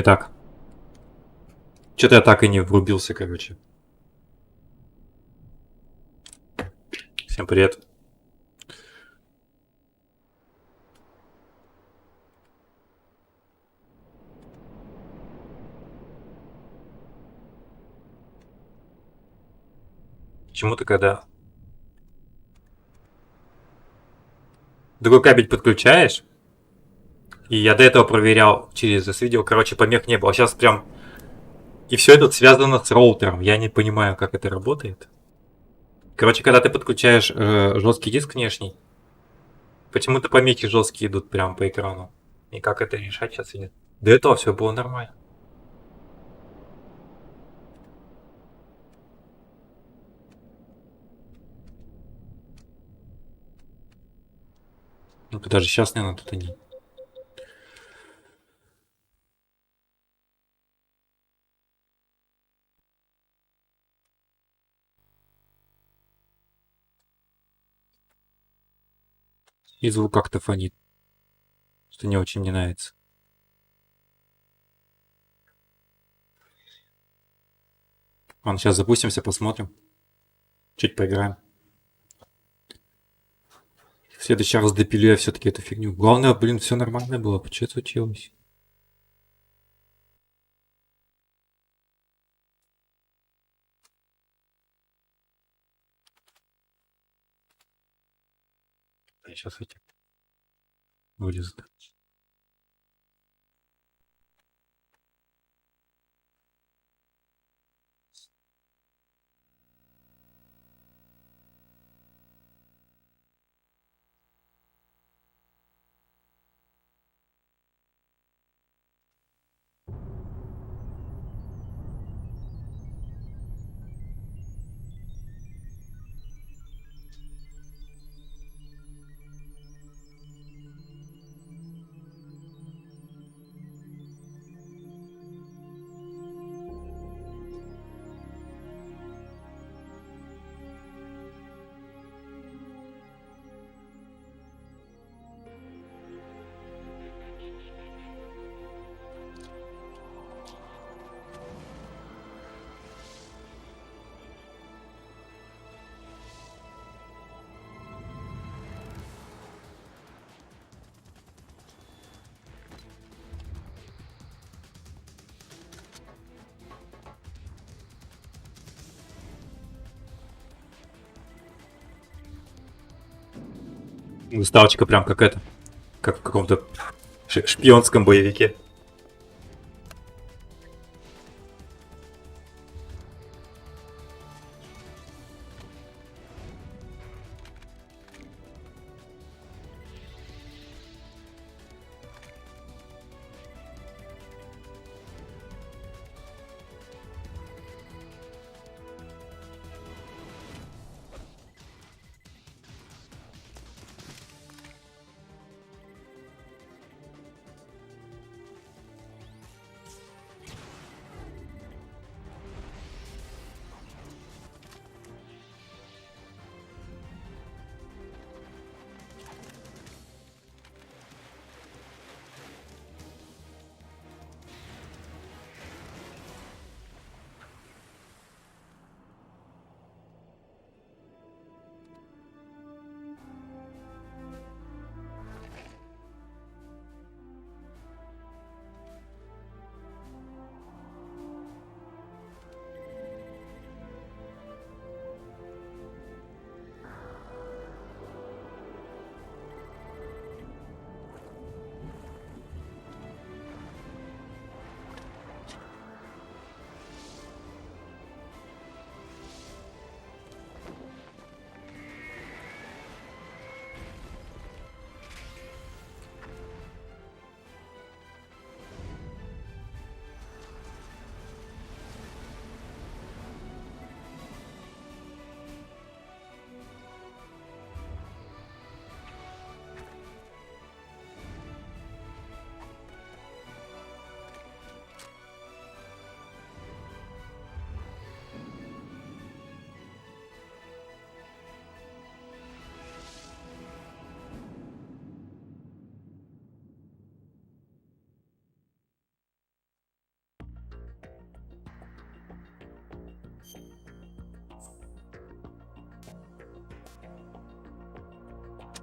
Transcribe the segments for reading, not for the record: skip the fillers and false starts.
Итак, что-то я так и не врубился, короче. Всем привет. Почему-то когда другой кабель подключаешь, и я до этого проверял через S-видео, короче, помех не было. Сейчас прям... И все это связано с роутером. Я не понимаю, как это работает. Короче, когда ты подключаешь жесткий диск внешний, почему-то помехи жесткие идут прям по экрану. И как это решать сейчас или нет? До этого все было нормально. Ну, даже сейчас, наверное, тут они. И звук как-то фонит, что не очень мне нравится. Ладно, сейчас запустимся, посмотрим. Чуть поиграем. В следующий раз допилю я все-таки эту фигню. Главное, блин, все нормально было. Что случилось? Сейчас эти вылезут. Заставочка прям как это. Как в каком-то шпионском боевике.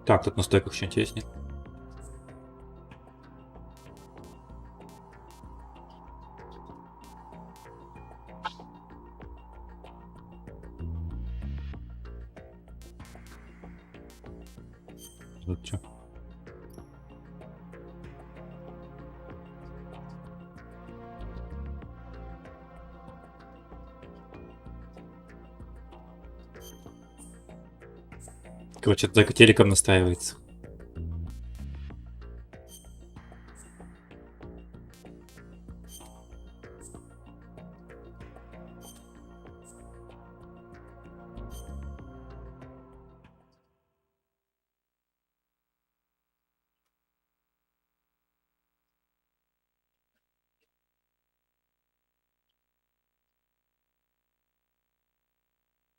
Так, тут на стойках что-нибудь есть, нет? Тут что? Короче, только телеком настаивается.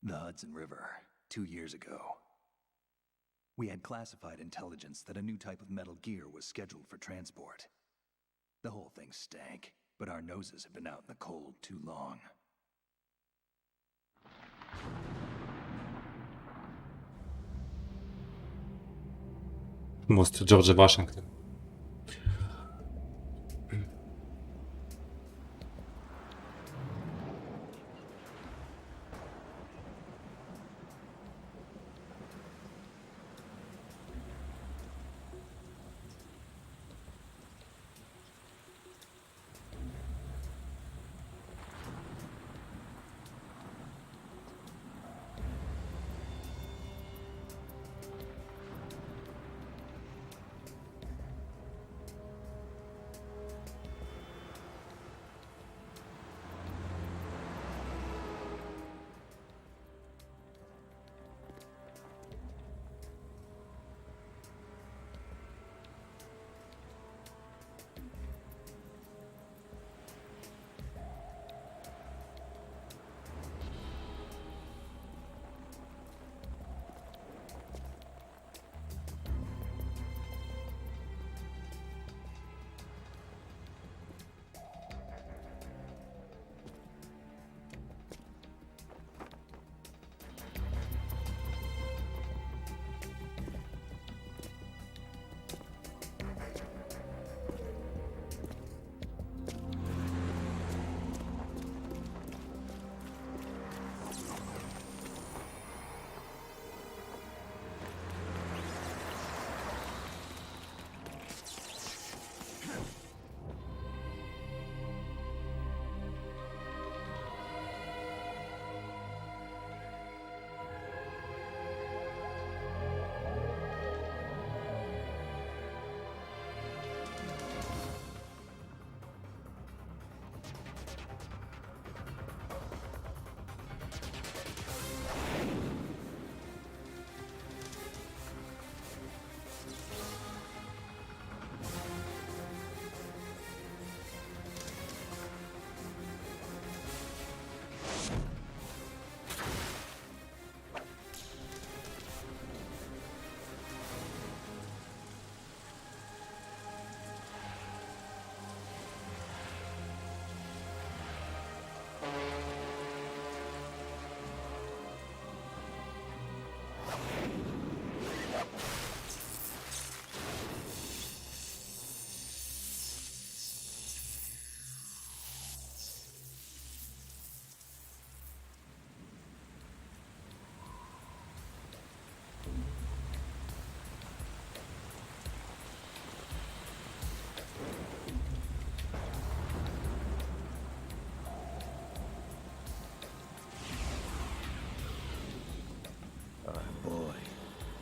The Hudson River, 2 years ago. We had classified intelligence that a new type of metal gear was scheduled for transport. The whole thing stank, but our noses had been out in the cold too long. Мост Джорджа Вашингтона.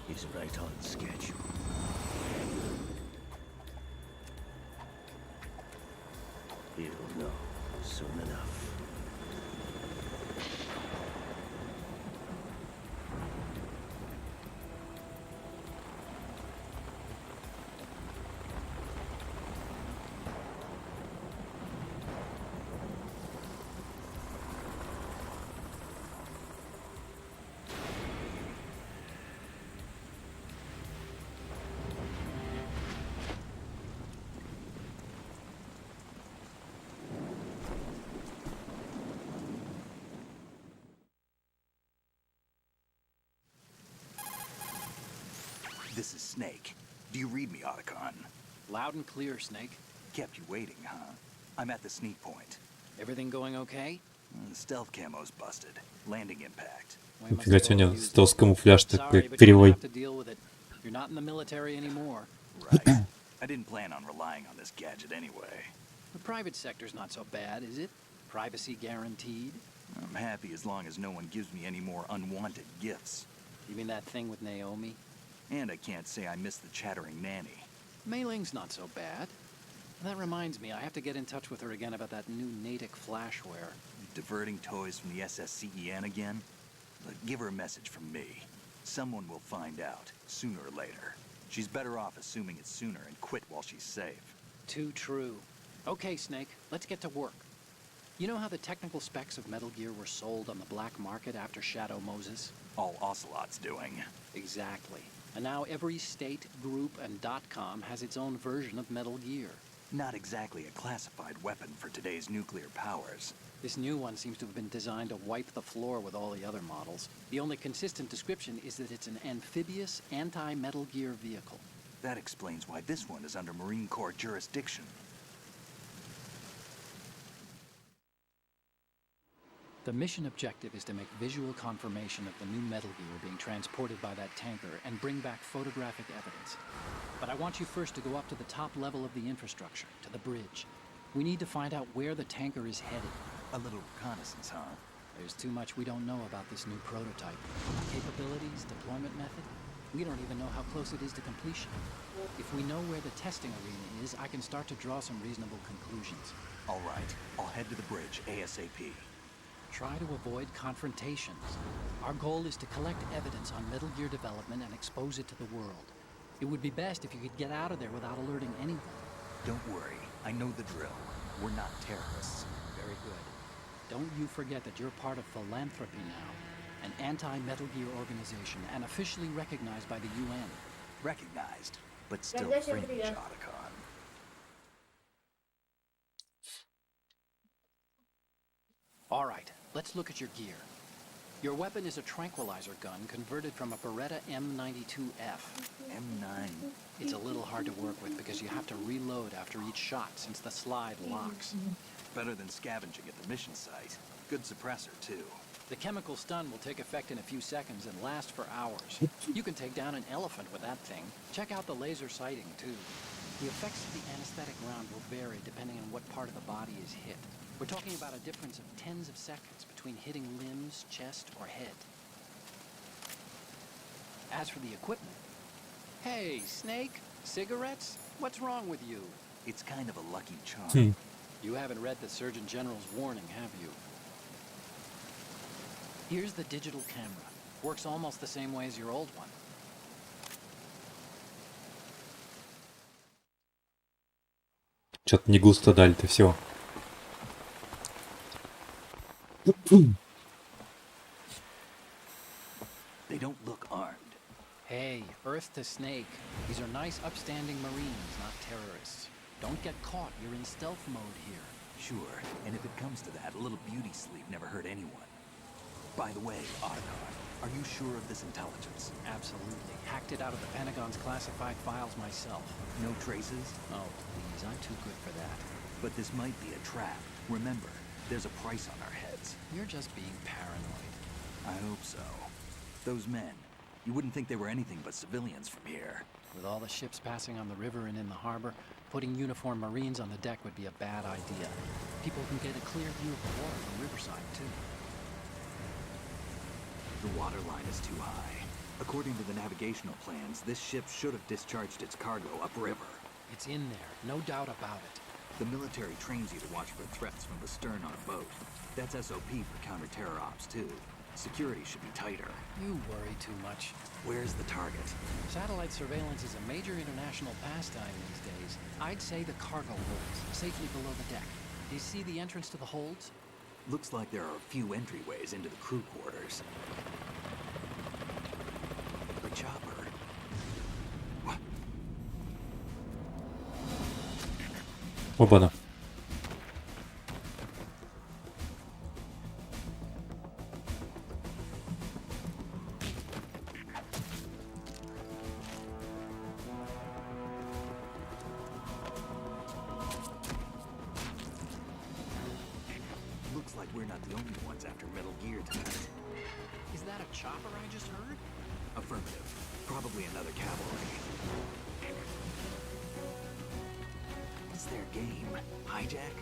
He's right on schedule. He'll know soon enough. This is Snake. Do you read me, Otacon? Loud and clear, Snake. Kept you waiting, huh? I'm at the sneak point. Everything going okay? The stealth camo's busted. Landing impact. We must Нифига have себе, у него overused it. стелс-камуфляж такой Sorry, but you're gonna перевой. have to deal with it. You're not in the military anymore. Right. I didn't plan on relying on this gadget anyway. The private sector's not so bad, is it? Privacy guaranteed? I'm happy as long as no one gives me any more unwanted gifts. You mean that thing with Naomi? And I can't say I miss the chattering nanny. Mei Ling's not so bad. That reminds me, I have to get in touch with her again about that new Natick flashware. Diverting toys from the SSCEN again? Look, give her a message from me. Someone will find out, sooner or later. She's better off assuming it sooner and quit while she's safe. Too true. Okay, Snake, let's get to work. You know how the technical specs of Metal Gear were sold on the black market after Shadow Moses? All Ocelot's doing. Exactly. And now every state, group, and .com has its own version of Metal Gear. Not exactly a classified weapon for today's nuclear powers. This new one seems to have been designed to wipe the floor with all the other models. The only consistent description is that it's an amphibious, anti-Metal Gear vehicle. That explains why this one is under Marine Corps jurisdiction. The mission objective is to make visual confirmation of the new Metal Gear being transported by that tanker and bring back photographic evidence. But I want you first to go up to the top level of the infrastructure, to the bridge. We need to find out where the tanker is headed. A little reconnaissance, huh? There's too much we don't know about this new prototype. Capabilities, deployment method. We don't even know how close it is to completion. If we know where the testing arena is, I can start to draw some reasonable conclusions. All right, I'll head to the bridge ASAP. Try to avoid confrontations. Our goal is to collect evidence on Metal Gear development and expose it to the world. It would be best if you could get out of there without alerting anyone. Don't worry, I know the drill. We're not terrorists. Very good. Don't you forget that you're part of Philanthropy now, an anti-Metal Gear organization and officially recognized by the UN. Recognized, but still Gracias, fringe, Frida. Otacon. All right, let's look at your gear. Your weapon is a tranquilizer gun converted from a Beretta M92F. M9. It's a little hard to work with because you have to reload after each shot since the slide locks. Better than scavenging at the mission site. Good suppressor, too. The chemical stun will take effect in a few seconds and last for hours. You can take down an elephant with that thing. Check out the laser sighting, too. The effects of the anesthetic round will vary depending on what part of the body is hit. We're talking about a difference of tens of seconds between hitting limbs, chest, or head. As for the equipment... Hey, Snake, cigarettes? What's wrong with you? It's kind of a lucky charm. You haven't read the Surgeon General's warning, have you? Here's the digital camera. Works almost the same way as your old one. Что-то не густо дали-то, все. They don't look armed. Hey, Earth to Snake. These are nice, upstanding Marines, not terrorists. Don't get caught. You're in stealth mode here. Sure, and if it comes to that, a little beauty sleep never hurt anyone. By the way, Otacon, are you sure of this intelligence? Absolutely. Hacked it out of the Pentagon's classified files myself. No traces? Oh, please, I'm too good for that. But this might be a trap. Remember, there's a price on our heads. You're just being paranoid. I hope so. Those men, you wouldn't think they were anything but civilians from here. With all the ships passing on the river and in the harbor, putting uniformed Marines on the deck would be a bad idea. People can get a clear view of the water from Riverside, too. The water line is too high. According to the navigational plans, this ship should have discharged its cargo upriver. It's in there, no doubt about it. The military trains you to watch for threats from the stern on a boat. That's SOP for counter-terror ops, too. Security should be tighter. You worry too much. Where's the target? Satellite surveillance is a major international pastime these days. I'd say the cargo holds, safely below the deck. Do you see the entrance to the holds? Looks like there are a few entryways into the crew quarters. The chopper. What? Оба-на. Looks like we're not the only ones after Metal Gear tonight. Is that a chopper I just heard? Affirmative. Probably another cavalry. What's their game? Hijack?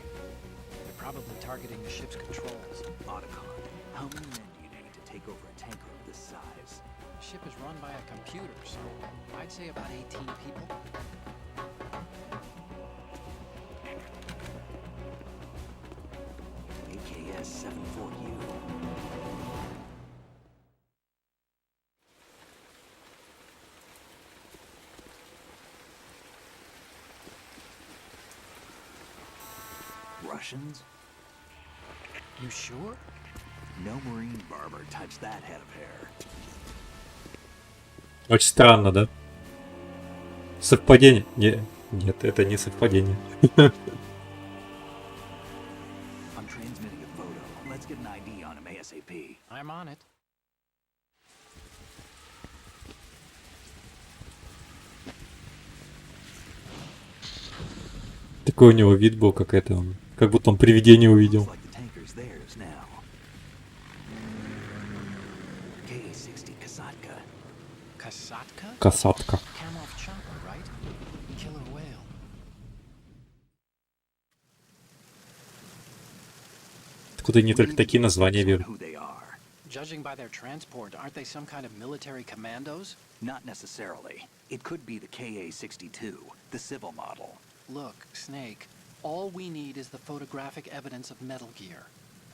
They're probably targeting the ship's controls. Otacon. How many men do you need to take over a tanker of this size? The ship is run by a computer, so I'd say about 18 people. AKS 74U. Russians? You sure? No Marine barber touched that head of hair. Очень странно, да? Совпадение? Нет, это не совпадение. I'm transmitting a photo. Let's get an ID on him ASAP. I'm on it. Такой у него вид был, как это он. Как будто он привидение увидел. Looks like the tanker's theirs now. K-60 Kasatka. Kasatka? Касатка. Kamov chopper, right? Killer whale. Откуда они только такие названия берут? Who they are. Judging by their transport, aren't they some kind of military commandos? Not necessarily. It could be the KA-62, the civil model. Look, Snake, all we need is the photographic evidence of Metal Gear.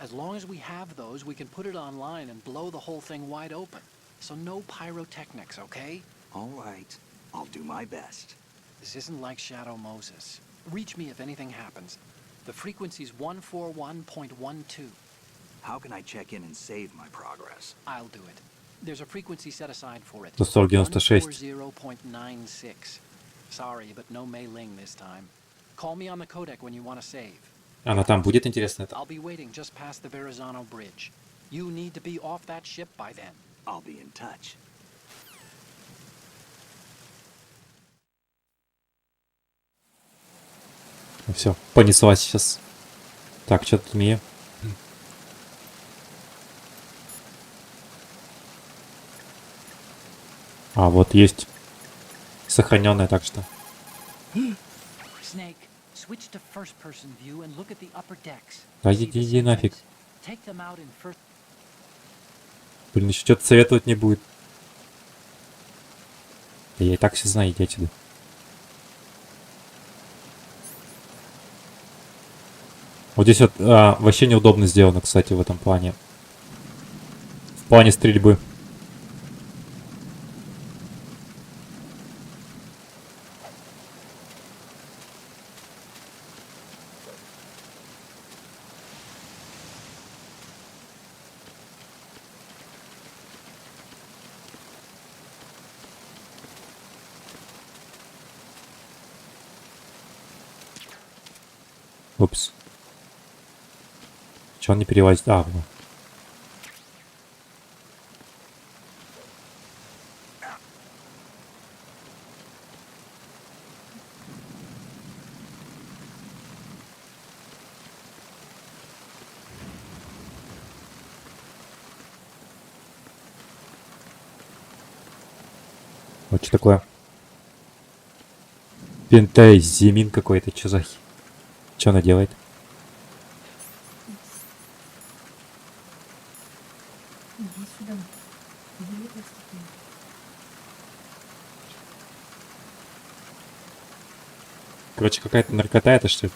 As long as we have those, we can put it online and blow the whole thing wide open. So no pyrotechnics, okay? All right. I'll do my best. This isn't like Shadow Moses. Reach me if anything happens. The frequency's 141.12. How can I check in and save my progress? I'll do it. There's a frequency set aside for it. 196. 140.96. Sorry, but no Mei Ling this time. Call me on the codec when you want to save. Она там будет, интересно это? I'll be waiting just past the Verrazano Bridge. You need to be off that ship by then. I'll be in touch. Все, понеслась сейчас. Так, что тут мне? А, вот есть. Сохраненная, так что. Snake, switch to first-person view and look at the upper decks. Да See the иди нафиг. segments? Take them out in first. Блин, еще что-то советовать не будет. Да я и так все знаю, иди отсюда. Вот здесь вот вообще неудобно сделано, кстати, в этом плане. В плане стрельбы. Упс. Че он не перелазит? А, вот. Вот что такое? Пентазимин какой-то, что за... Что она делает? Иди сюда. Иди постепенно. Короче, какая-то наркота это что ли?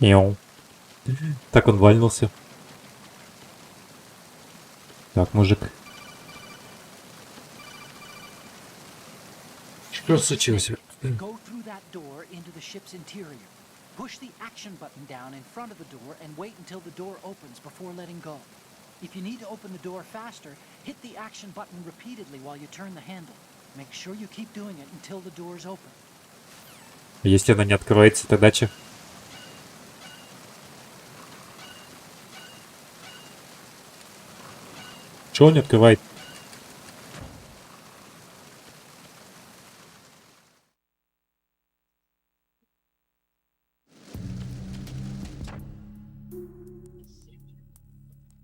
Мяу. Так он вальнулся. Так, мужик. Что случилось? Go through that door into the ship's interior. Push the action button down in front of the door and wait until the door opens before letting go. If you need to open the door faster, hit the action button repeatedly while you turn the handle. Make sure you keep doing it until the door's open. Если она не откроется, тогда че? Чего он не открывает?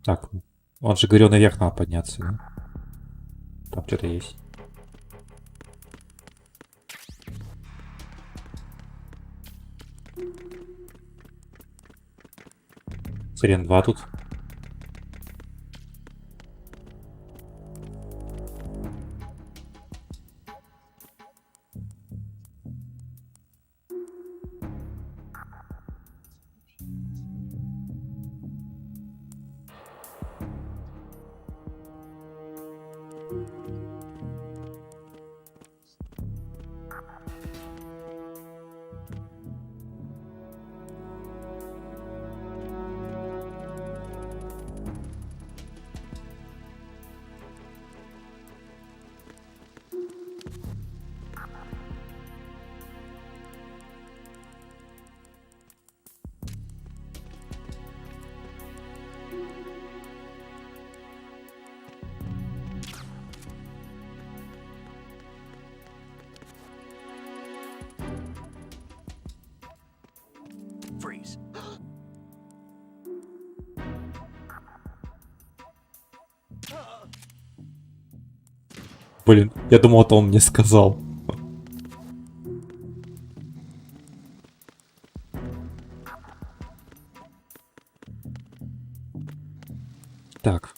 Так, он же говорил, наверх надо подняться, да? Там что-то есть. Сирен 2 тут. Freeze. Блин, я думал, это он мне сказал. Так.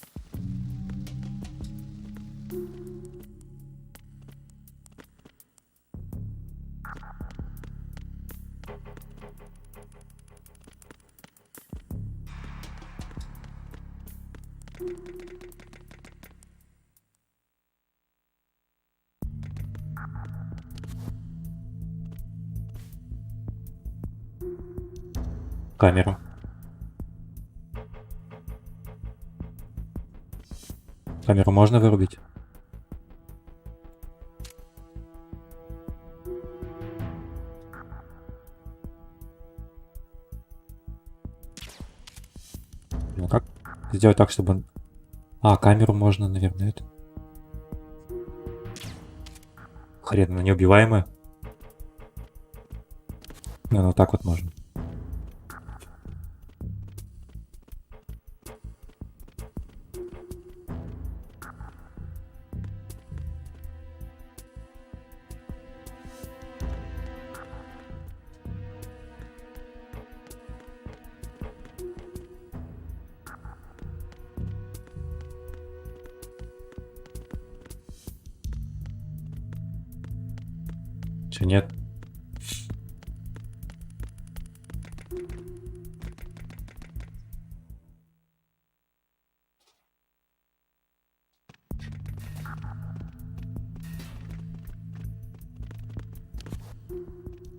Камеру. Камеру можно вырубить? Ну как сделать так, чтобы он... А, камеру можно, наверное, это. Хрен, она неубиваемая. Ну, вот так вот можно. Че, нет?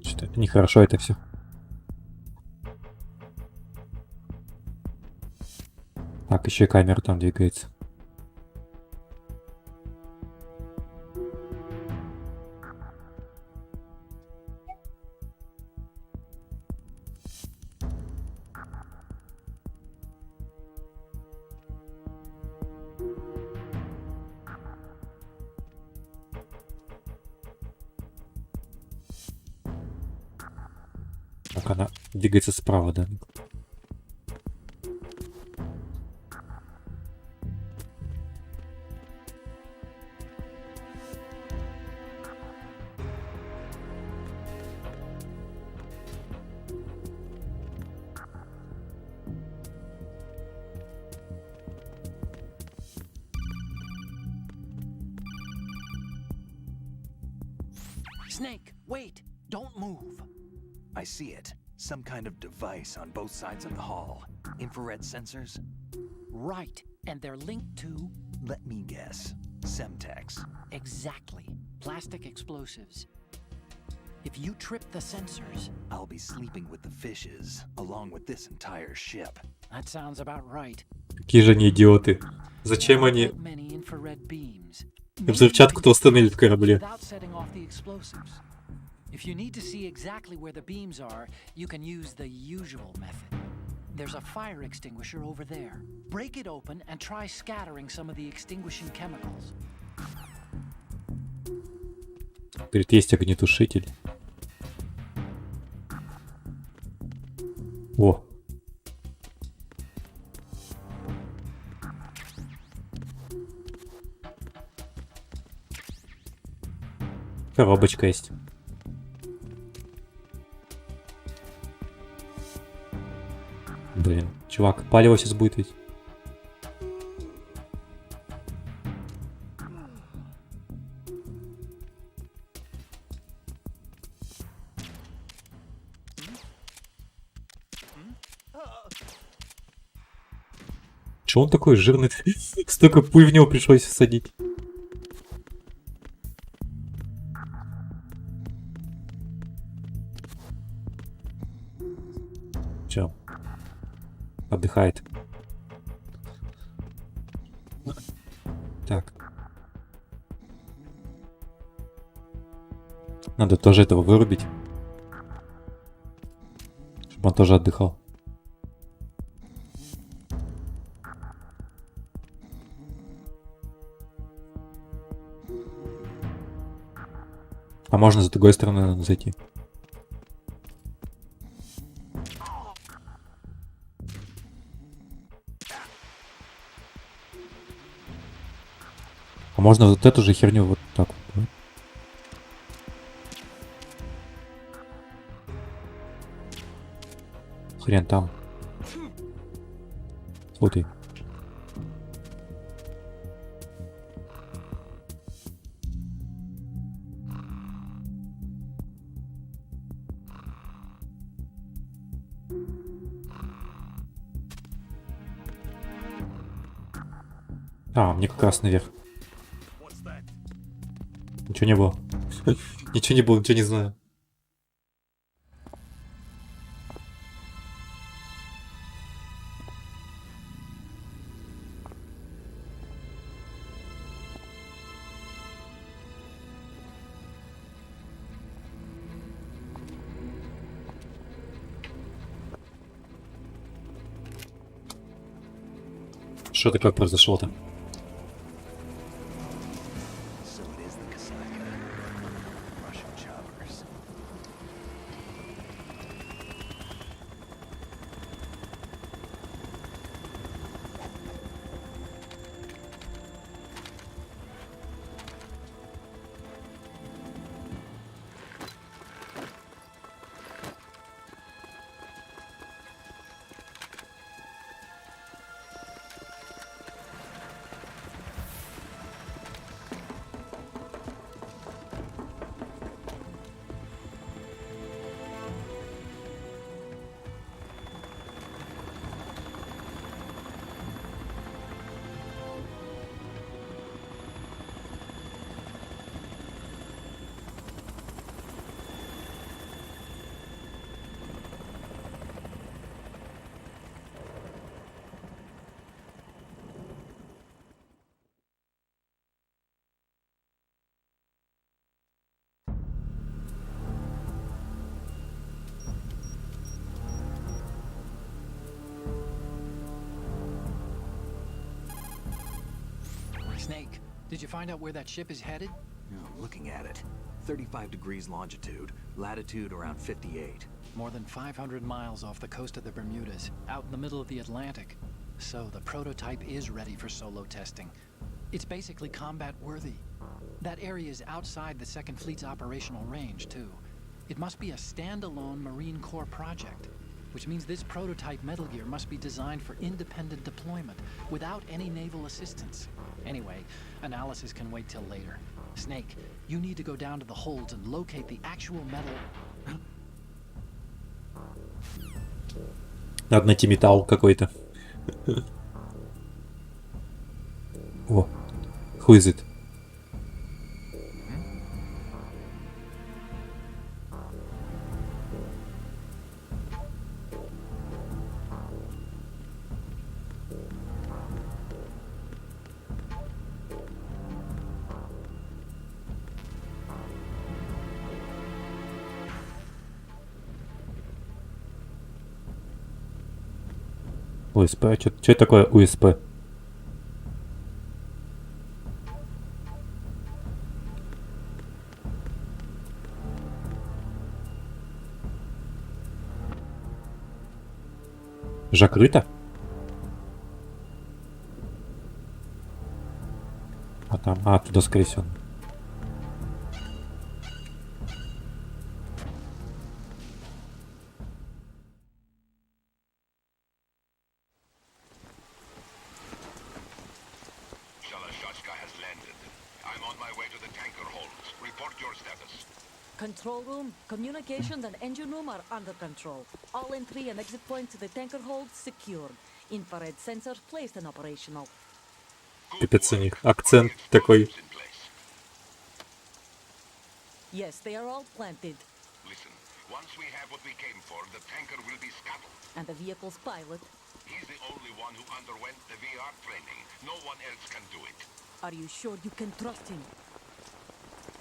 Что-то нехорошо это все. Так, еще и камера там двигается. Так, она двигается справа, да? Snake, wait! Don't move! I see it. Some kind of device on both sides of the hall. Infrared sensors? Right, and they're linked to... Let me guess. Semtex. Exactly. Plastic explosives. If you trip the sensors, I'll be sleeping with the fishes, along with this entire ship. that sounds about right. Какие же они идиоты. Зачем There они aren't that many infrared beams. взрывчатку-то установили в корабле? Without setting off the explosives. If you need to see exactly where the beams are, you can use the usual method. There's a fire extinguisher over there. Break it open and try scattering some of the extinguishing chemicals. Говорит, есть огнетушитель. О. Коробочка есть. Блин, чувак, палево сейчас будет ведь. Че он такой жирный? Столько пуль в него пришлось всадить. Че? Отдыхает. Так. Надо тоже этого вырубить. Чтобы он тоже отдыхал. А можно с другой стороны зайти. А можно вот эту же херню вот так вот. Да? Хрен там. Вот и. А, мне как раз наверх. Ничего не было. Ничего не было, ничего не знаю. Что такое произошло-то? So it is the Kasaka. Russian choppers. Snake, did you find out where that ship is headed? No, looking at it. 35 degrees longitude, latitude around 58. More than 500 miles off the coast of the Bermudas, out in the middle of the Atlantic. So the prototype is ready for solo testing. It's basically combat worthy. That area is outside the Second Fleet's operational range, too. It must be a standalone Marine Corps project, which means this prototype Metal Gear must be designed for independent deployment, without any naval assistance. Anyway, analysis can wait till later. Snake, you need to go down to the holds and locate the actual metal... Надо найти металл какой-то. О, who is it? УСП. Что это такое УСП? Закрыто? А там... А, туда скорее всего. Shalashaska has landed. I'm on my way to the tanker holds. Report your status. Control room, communications and engine room are under control. All entry and exit points to the tanker hold secured. Infrared sensors placed and operational. Пипец у них. Акцент такой. In place. Yes, they are all planted. Listen, once we have what we came for, the tanker will be scuttled. And the vehicle's pilot. He's the only one who underwent the VR training. No one else can do it. Are you sure you can trust him?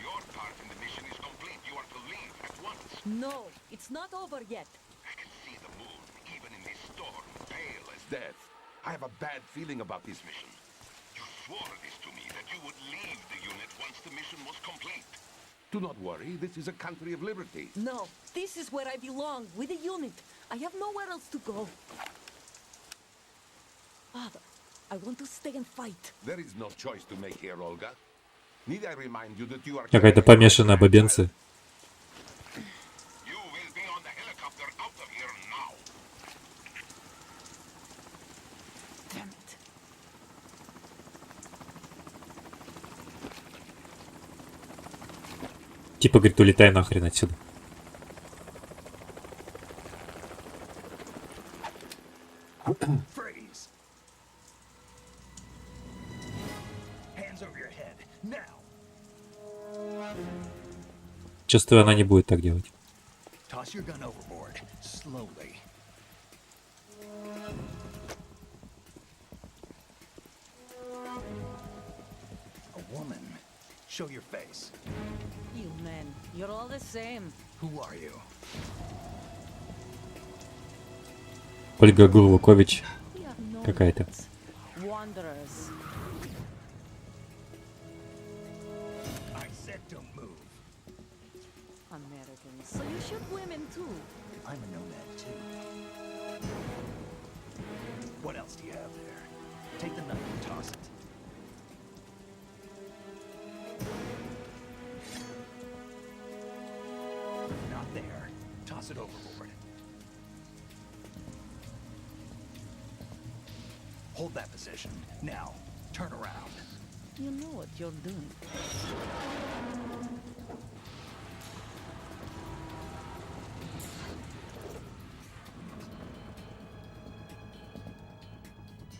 Your part in the mission is complete. You are to leave at once. No, it's not over yet. I can see the moon, even in this storm, pale as death. I have a bad feeling about this mission. You swore this to me, that you would leave the unit once the mission was complete. Do not worry, this is a country of liberty. No, this is where I belong, with the unit. I have nowhere else to go. Father, I want to stay and fight. There is no choice to make here, Olga. Need I remind you that you are... Какая-то помешанная бабенцы. You will be on the helicopter out of here now. Damn it. Типа, говорит, улетай нахрен отсюда. Freeze! Hands over your head, now! Чувствую, она не будет так делать. Toss your gun overboard, slowly. A woman. Show your face. You men, you're all the same. Who are you? Ольга Гурлукович We are no какая-то. wanderers. I said don't move. Americans. So you shoot women too. I'm a nomad too. What else do you have there? Take the knife and toss it. Not there. Toss it overboard. Hold that position. Now, turn around. You know what you're doing.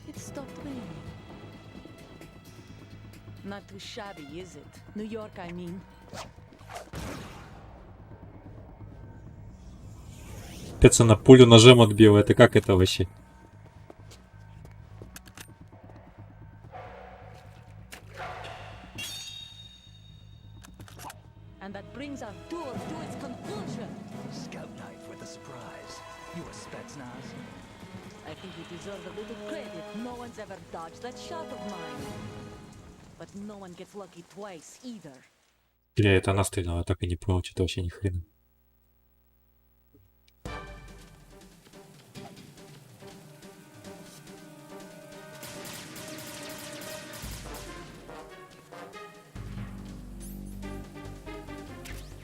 It stopped raining. Not too shabby, is it? New York, I mean. Пец она пулю ножом отбила. Это как это вообще? And that brings our tour to its conclusion. Scout knife with a surprise. You a Spetsnaz? I think you deserve a little credit. No one's ever dodged that shot of mine. But no one gets lucky twice either. Бля, это она стреляла, так и не понял, что-то вообще ни хрена.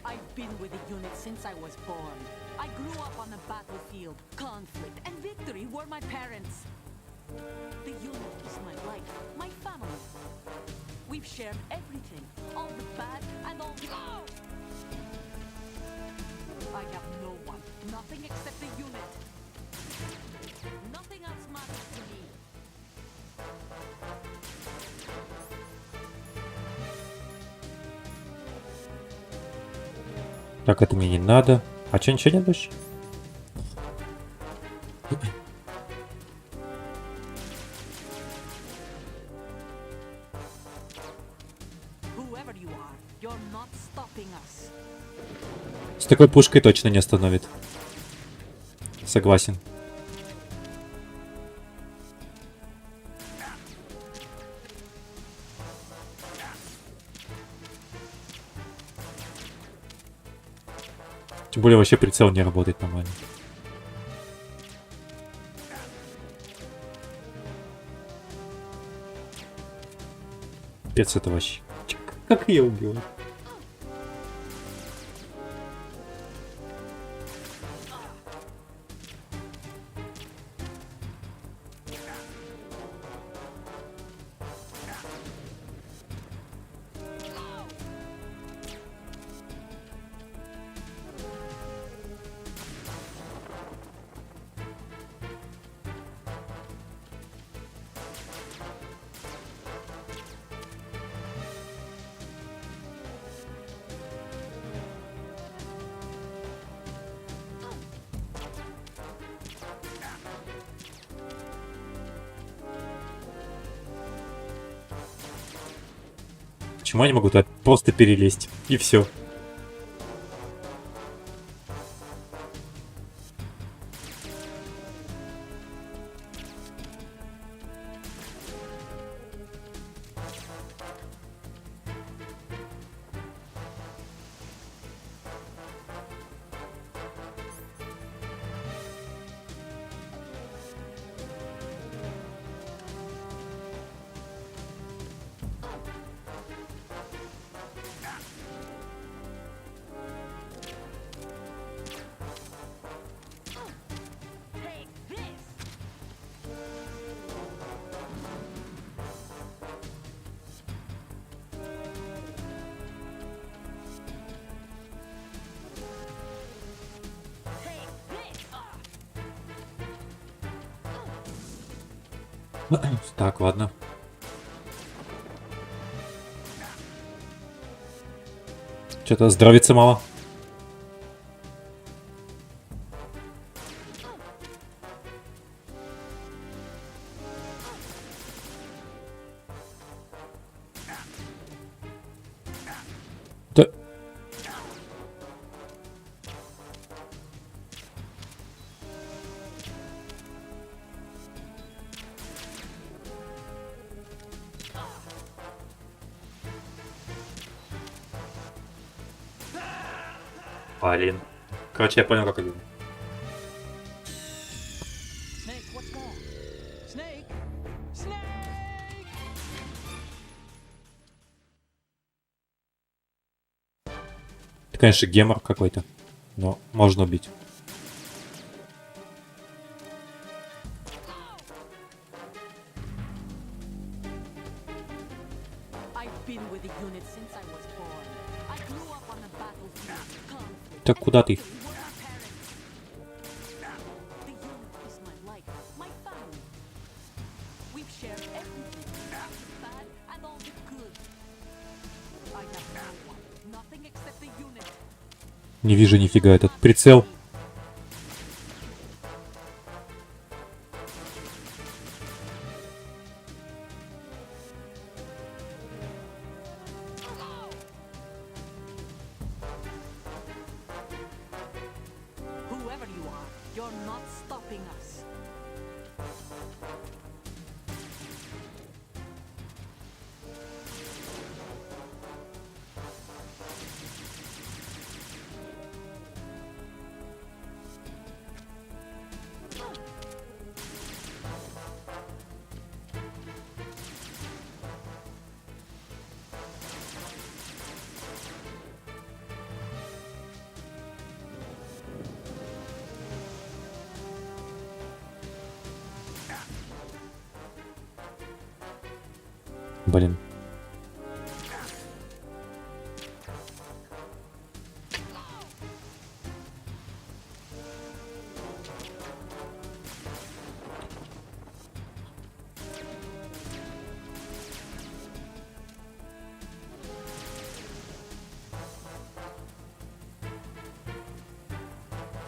I've been with the unit since I was born. I grew up on the battlefield. Conflict and victory were my parents. The unit is my life, my family. We've shared everything, all the bad and all the... Oh! I have no one, nothing except the unit. Nothing else matters to me. Так, это мне не надо. А чё, ничего нет больше? Whoever you are, you're not stopping us. С такой пушкой точно не остановит. Согласен. Тем более вообще прицел не работает нормально. Пец это вообще. Как я убил? Почему я не могу туда просто перелезть? И все. Так, ладно. Что-то здравицы мало. Да. Блин. Короче, я понял, как это. Snake, what's wrong? Snake! Snake! Это, конечно, гемор какой-то. Но можно убить. I've been with the unit since I was born. I grew up on the battlefield. Conflict. Так куда ты? Were my parents. The unit is my life, my family. We've shared everything, all the bad and all the good. I have no one, nothing except the unit. Не вижу нифига этот прицел. Whoever you are, you're not stopping us. Блин.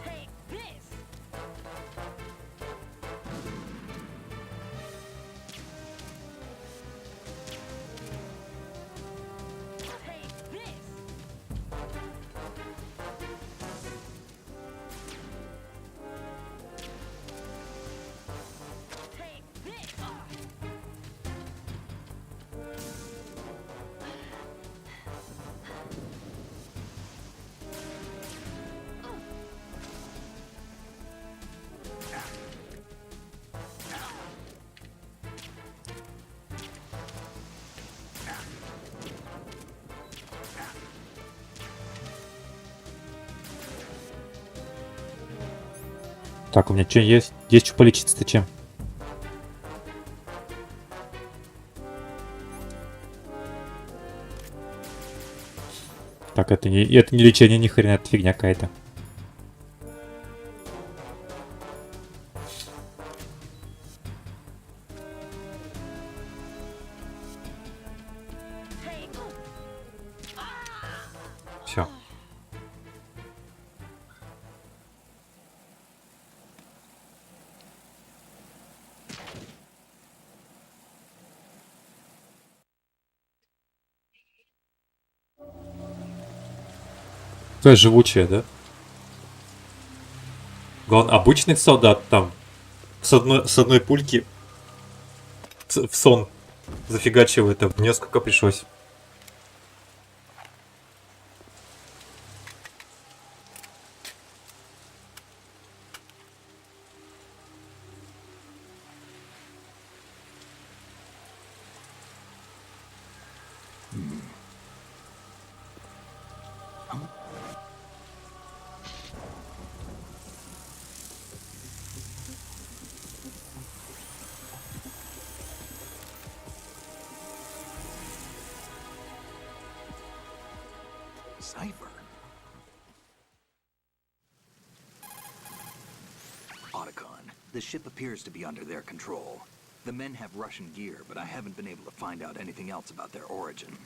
Take this! Так, у меня что есть? Есть что полечиться-то чем? Так, это не лечение, ни хрена, это фигня какая-то. Все. Какая живучая, да? Главное, обычный солдат там с одной пульки в сон зафигачивает, а несколько пришлось. Cipher. Otacon, the ship appears to be under their control. The men have Russian gear, but I haven't been able to find out anything else about their origin.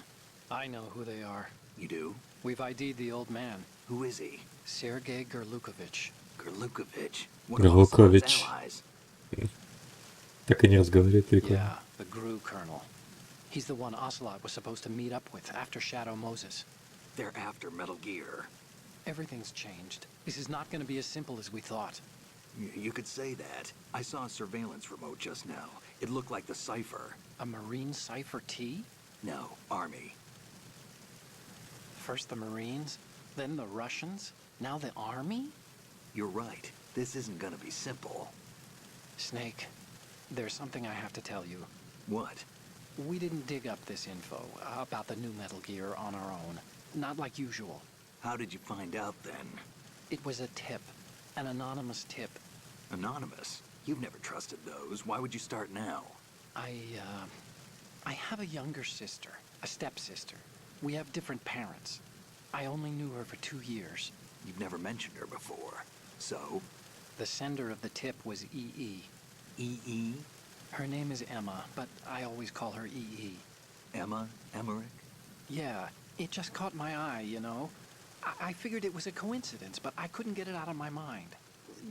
I know who they are. You do? We've ID'd the old man, Who is he? Sergei Gerlukovich. Gerlukovich. One of Ocelot's Gerlukovich. allies. Так и не разговаривает, прикольно. Yeah, the GRU colonel. He's the one Ocelot was supposed to meet up with after Shadow Moses. They're after Metal Gear. Everything's changed. This is not going to be as simple as we thought. You could say that. I saw a surveillance remote just now. It looked like the cipher. A Marine Cipher T? No, Army. First the Marines, then the Russians, now the Army? You're right. This isn't gonna be simple. Snake, there's something I have to tell you. What? We didn't dig up this info about the new Metal Gear on our own. Not like usual. How did you find out then? It was a tip. An anonymous tip. Anonymous? You've never trusted those. Why would you start now? I have a younger sister, a stepsister. We have different parents. I only knew her for 2 years. You've never mentioned her before. So? The sender of the tip was EE. E.E.? Her name is Emma, but I always call her EE. Emma? Emmerich? Yeah, it just caught my eye, you know? I figured it was a coincidence, but I couldn't get it out of my mind.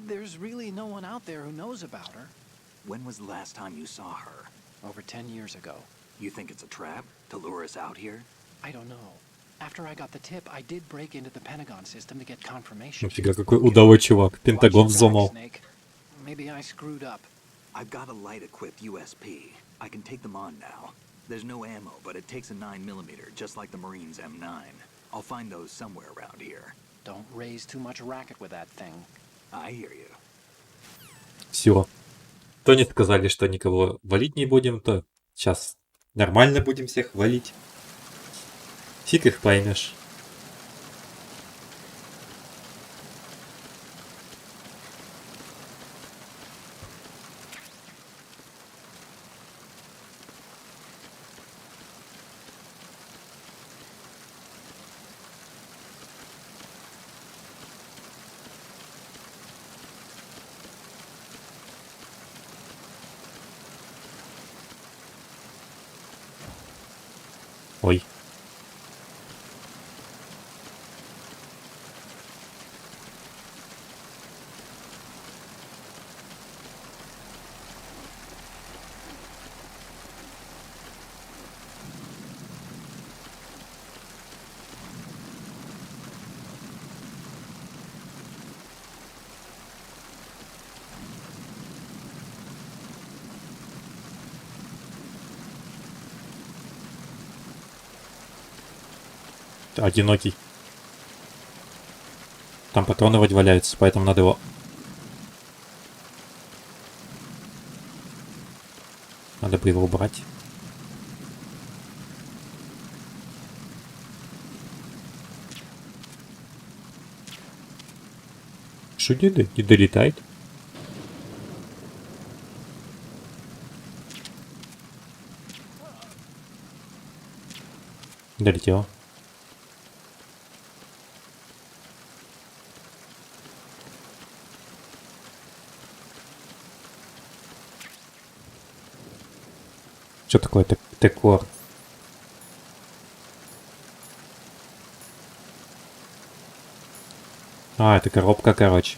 There's really no one out there who knows about her. When was the last time you saw her? Over 10 years ago. You think it's a trap? To lure us out here? I don't know. After I got the tip, I did break into the Pentagon system to get confirmation. Нафига какой удалой чувак. Пентагон Watch your back, взломал. Snake. Maybe I screwed up. I've got a light-equipped USP. I can take them on now. There's no ammo, but it takes a 9mm, just like the Marines' M9. I'll find those somewhere around here. Don't raise too much racket with that thing. I hear you. Все. То не сказали, что никого валить не будем, то сейчас нормально будем всех валить. Фиг их поймешь. Ой. Одинокий. Там патроны вроде валяются, поэтому надо его... Надо бы его убрать. Что не долетает? Долетел. Что такое декор? А, это коробка, короче.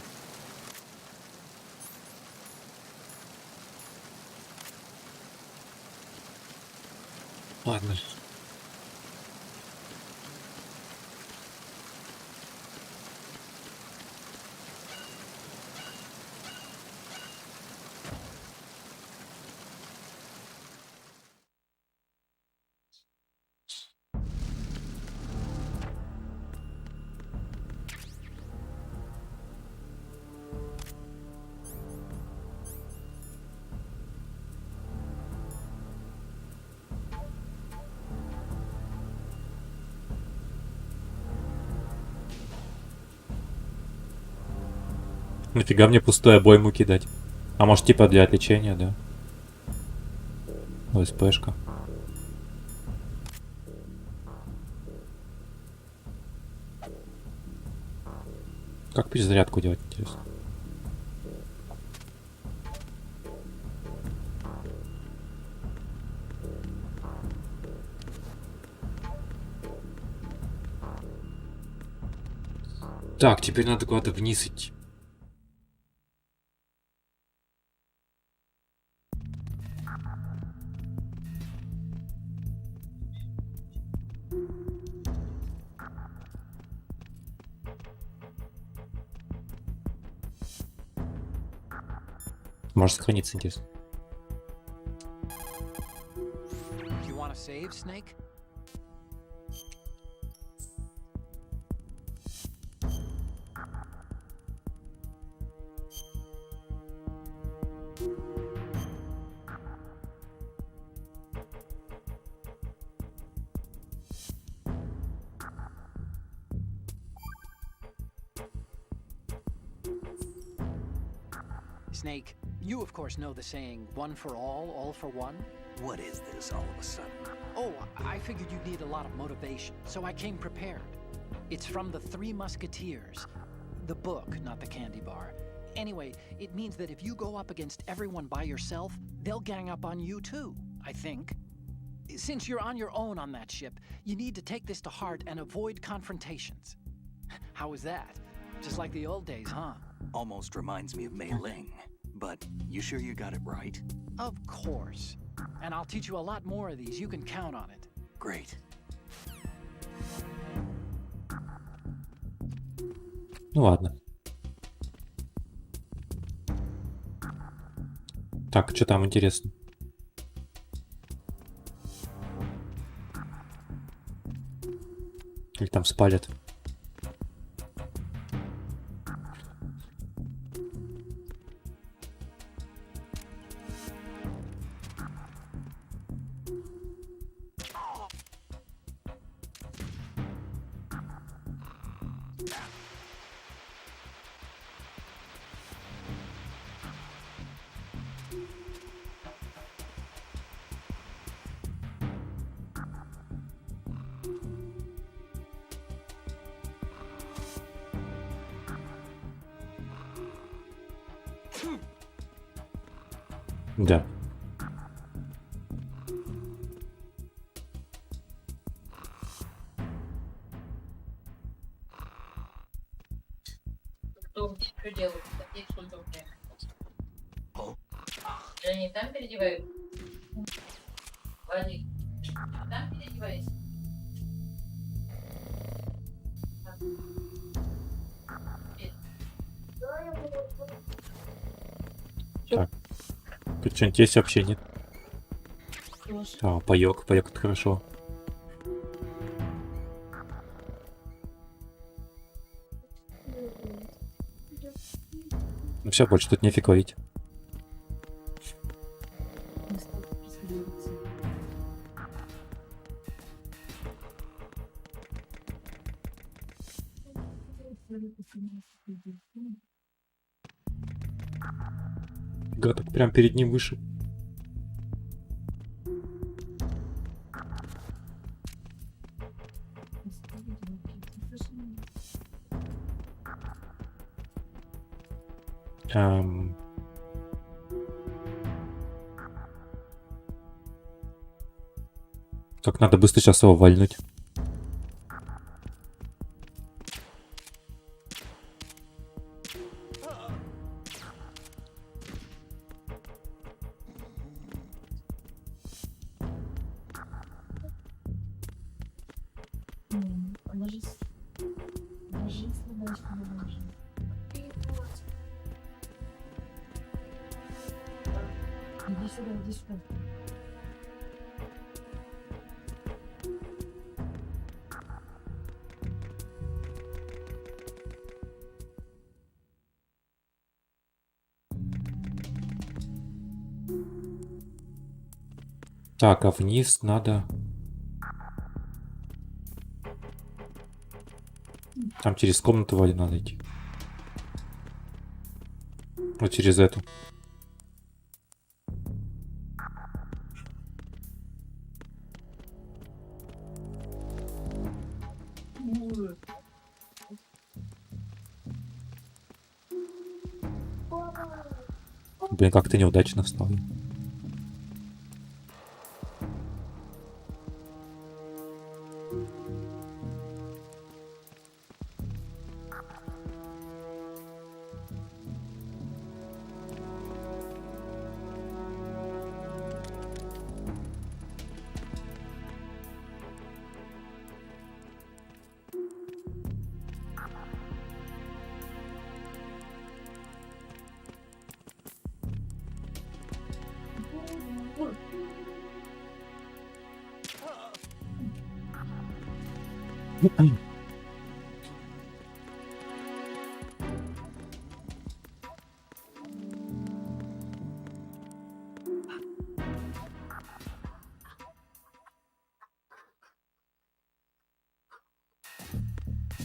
Ладно. Нафига мне пустой обойму кидать? А может типа для отвлечения, да? ОСПшка. Как перезарядку делать, интересно? Так, теперь надо куда-то вниз идти. Может сохраниться, интересно. You want to save, Snake? Snake, you of course know the saying, one for all for one? What is this all of a sudden? Oh, I figured you'd need a lot of motivation, so I came prepared. It's from the Three Musketeers. The book, not the candy bar. Anyway, it means that if you go up against everyone by yourself, they'll gang up on you too, I think. Since you're on your own on that ship, you need to take this to heart and avoid confrontations. How was that? Just like the old days, huh? Almost reminds me of Mei Ling. But you sure you got it right? Of course. And I'll teach you a lot more of these. You can count on it. Great. Ну ладно. Так, что там интересно? Или там спалят? Да. Что делают? Такие сколько у меня? Они там переодевают? Вадик, там переодевайся. Так. Тут что-нибудь есть вообще, нет? А, паёк. Паёк это хорошо. Ну все, больше тут нефиг ловить. Гадок прям перед ним вышел. Эм, Как надо быстро сейчас его вальнуть. Ложись. Ложись, ложись, ложись. Иди сюда, иди сюда. Так, а вниз надо... Там через комнату вроде надо идти. Вот через эту. Блин, как-то неудачно встал.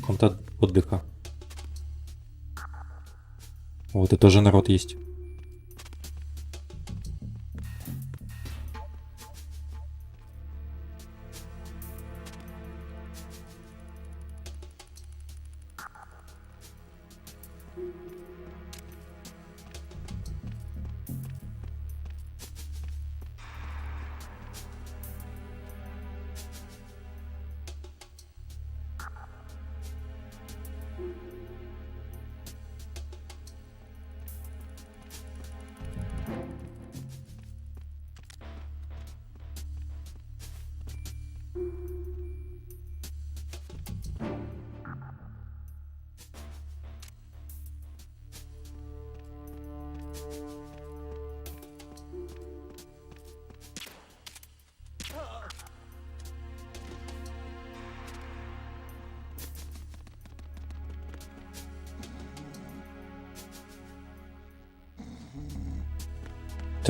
Комната отдыха. Вот и тоже народ есть.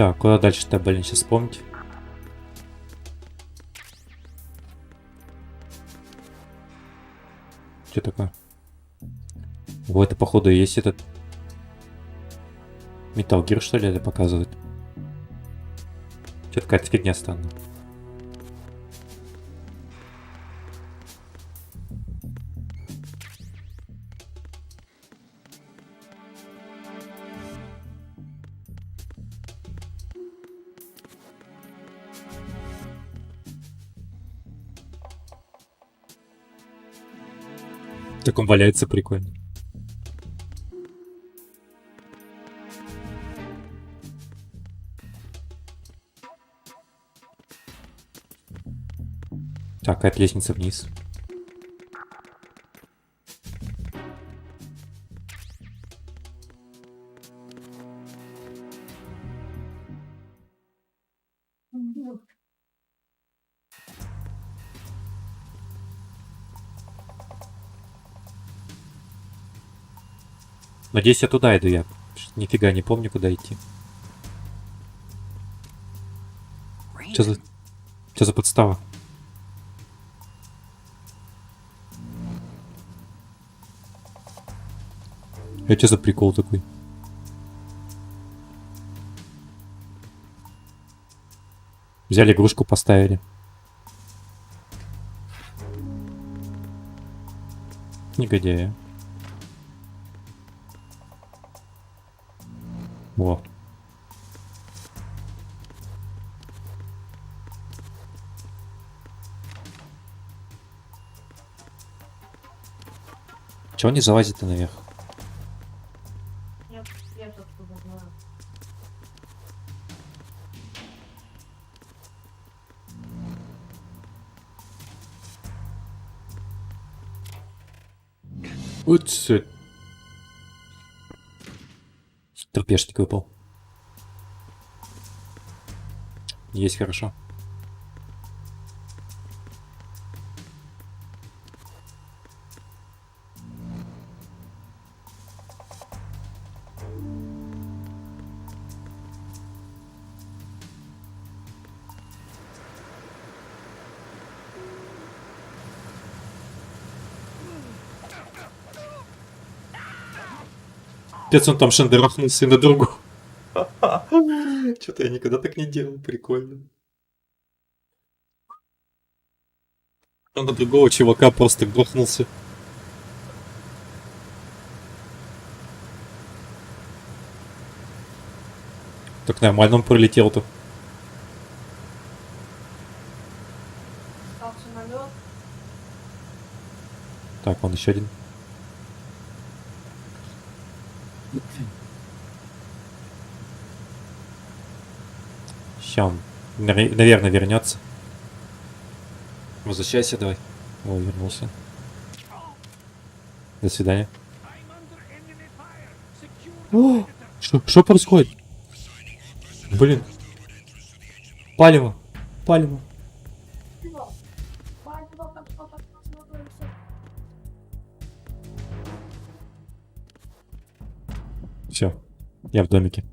Так, куда дальше-то, блин, сейчас вспомнить. Что такое? Вот это, походу, и есть этот... Metal Gear, что ли, это показывает? Что какая-то фигня странная. Так он валяется прикольно. Так, от лестницы вниз. Надеюсь, я туда иду, я нифига не помню, куда идти. Что за подстава? Это что за прикол такой? Взяли игрушку, поставили. Негодяя. Во. Чего он не залазит-то наверх? Я тут знаю. Уц. Торпешник выпал. Есть хорошо. Пец, он там шандерахнулся на другу. Что-то я никогда так не делал, прикольно. Он на другого чувака просто грохнулся. Так нормально он пролетел-то. Стал самолет. Так, вон еще один. Сейчас он, наверное, вернется. Возвращайся давай. О, вернулся. До свидания. О, что происходит? Блин. Палево. Палево. Все. Я в домике.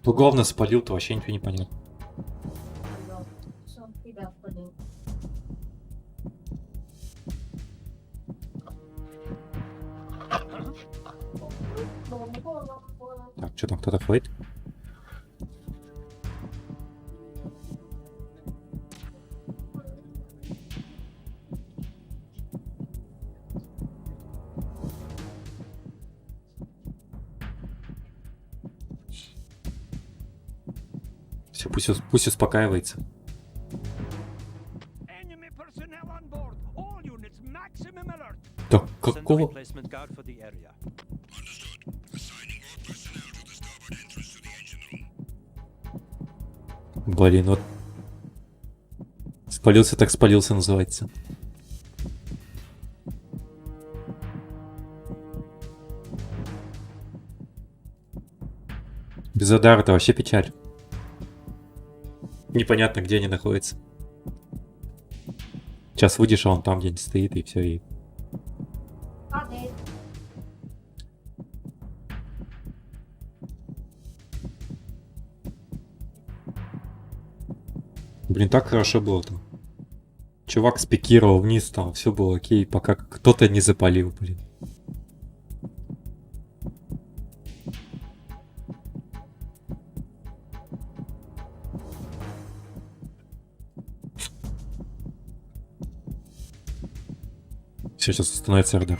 Ну, главное, спалил-то вообще ничего не понял. Все, тебя спалил. Так, что там, кто-то ходит? Все, пусть успокаивается. Да какого? Блин, вот. Спалился так спалился, называется. Без удара это вообще печаль. Непонятно, где они находятся. Сейчас выйдешь, а он там где-нибудь стоит, и все, и... Падает. Блин, так хорошо было там. Чувак спикировал вниз, там все было окей, пока кто-то не запалил, блин. Все, сейчас установится РД.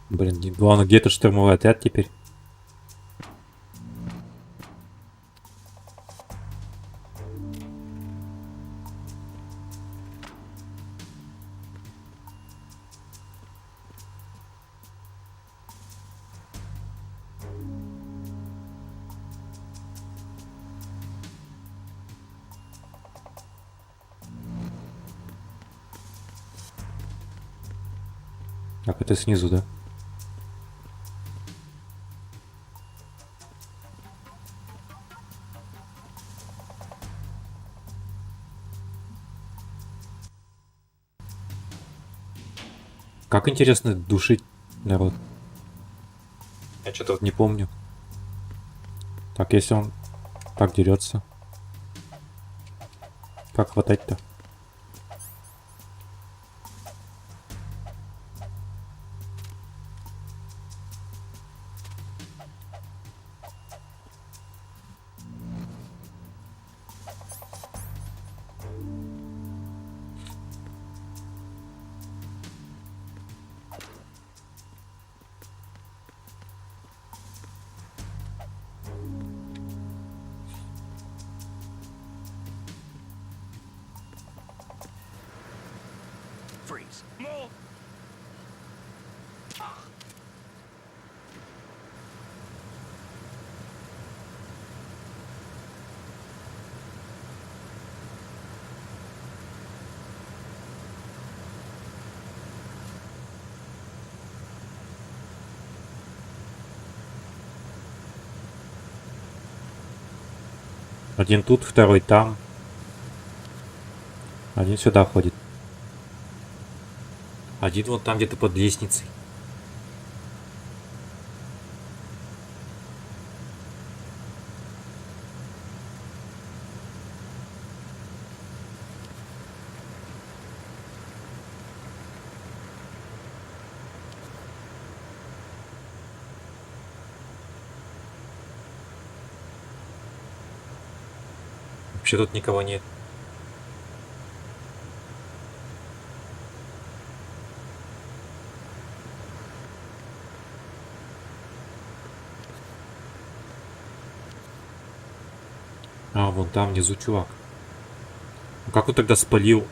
Блин, главное, где этот штурмовой отряд теперь? Так, это снизу, да? Как интересно душить народ. Я что-то вот не помню. Так, если он так дерется. Как хватать-то? distance. More. Один тут, второй там. Один сюда ходит. Один вот там где-то под лестницей. Вообще тут никого нет. А, вон там внизу чувак. Ну как он тогда спалил?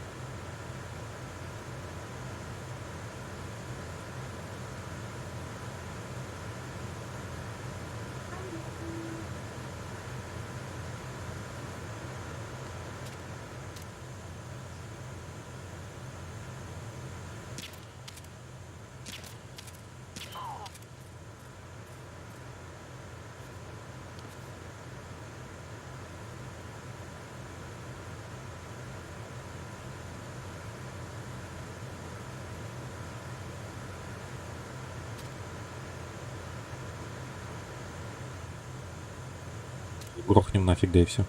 Грохнем нафиг, да и все.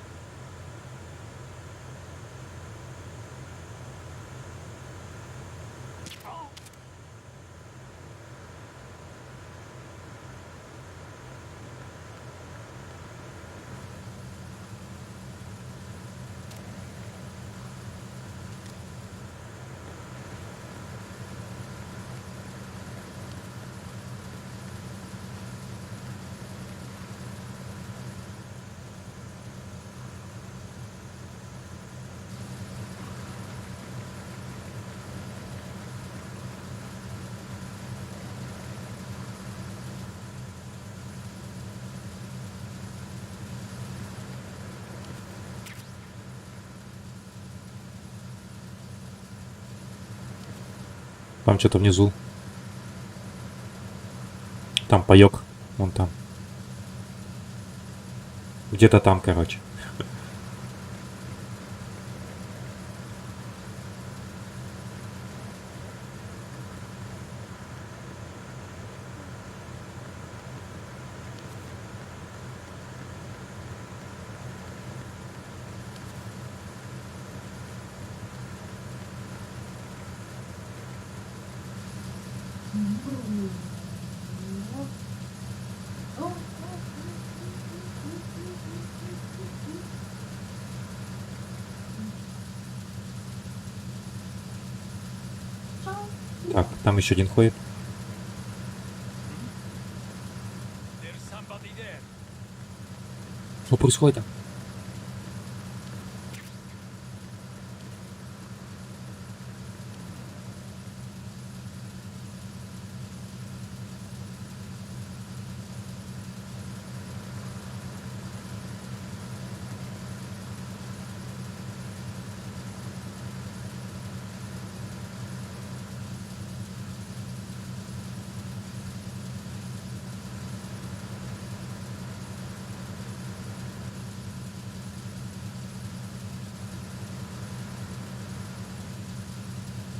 Там что-то внизу. Там паёк. Вон там. Где-то там, короче. Так, там еще один ходит. Что происходит?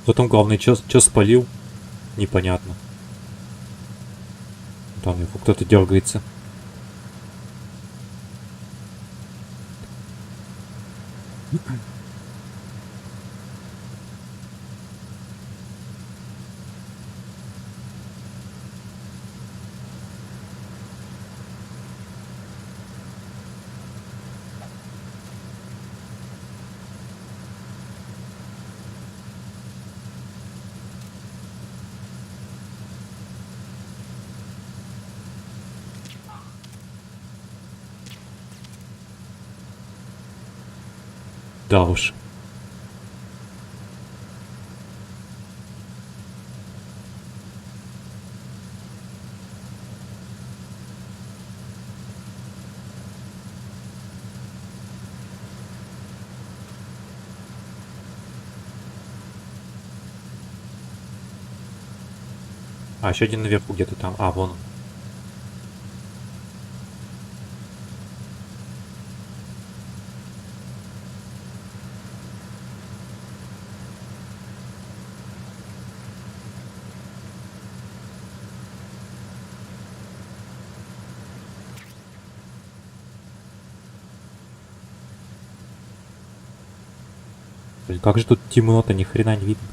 Кто там главный, чё спалил? Непонятно. Там его кто-то дергается. Да уж. А, еще один наверху где-то там. А, вон он. Блин, как же тут темно-то, ни хрена не видно.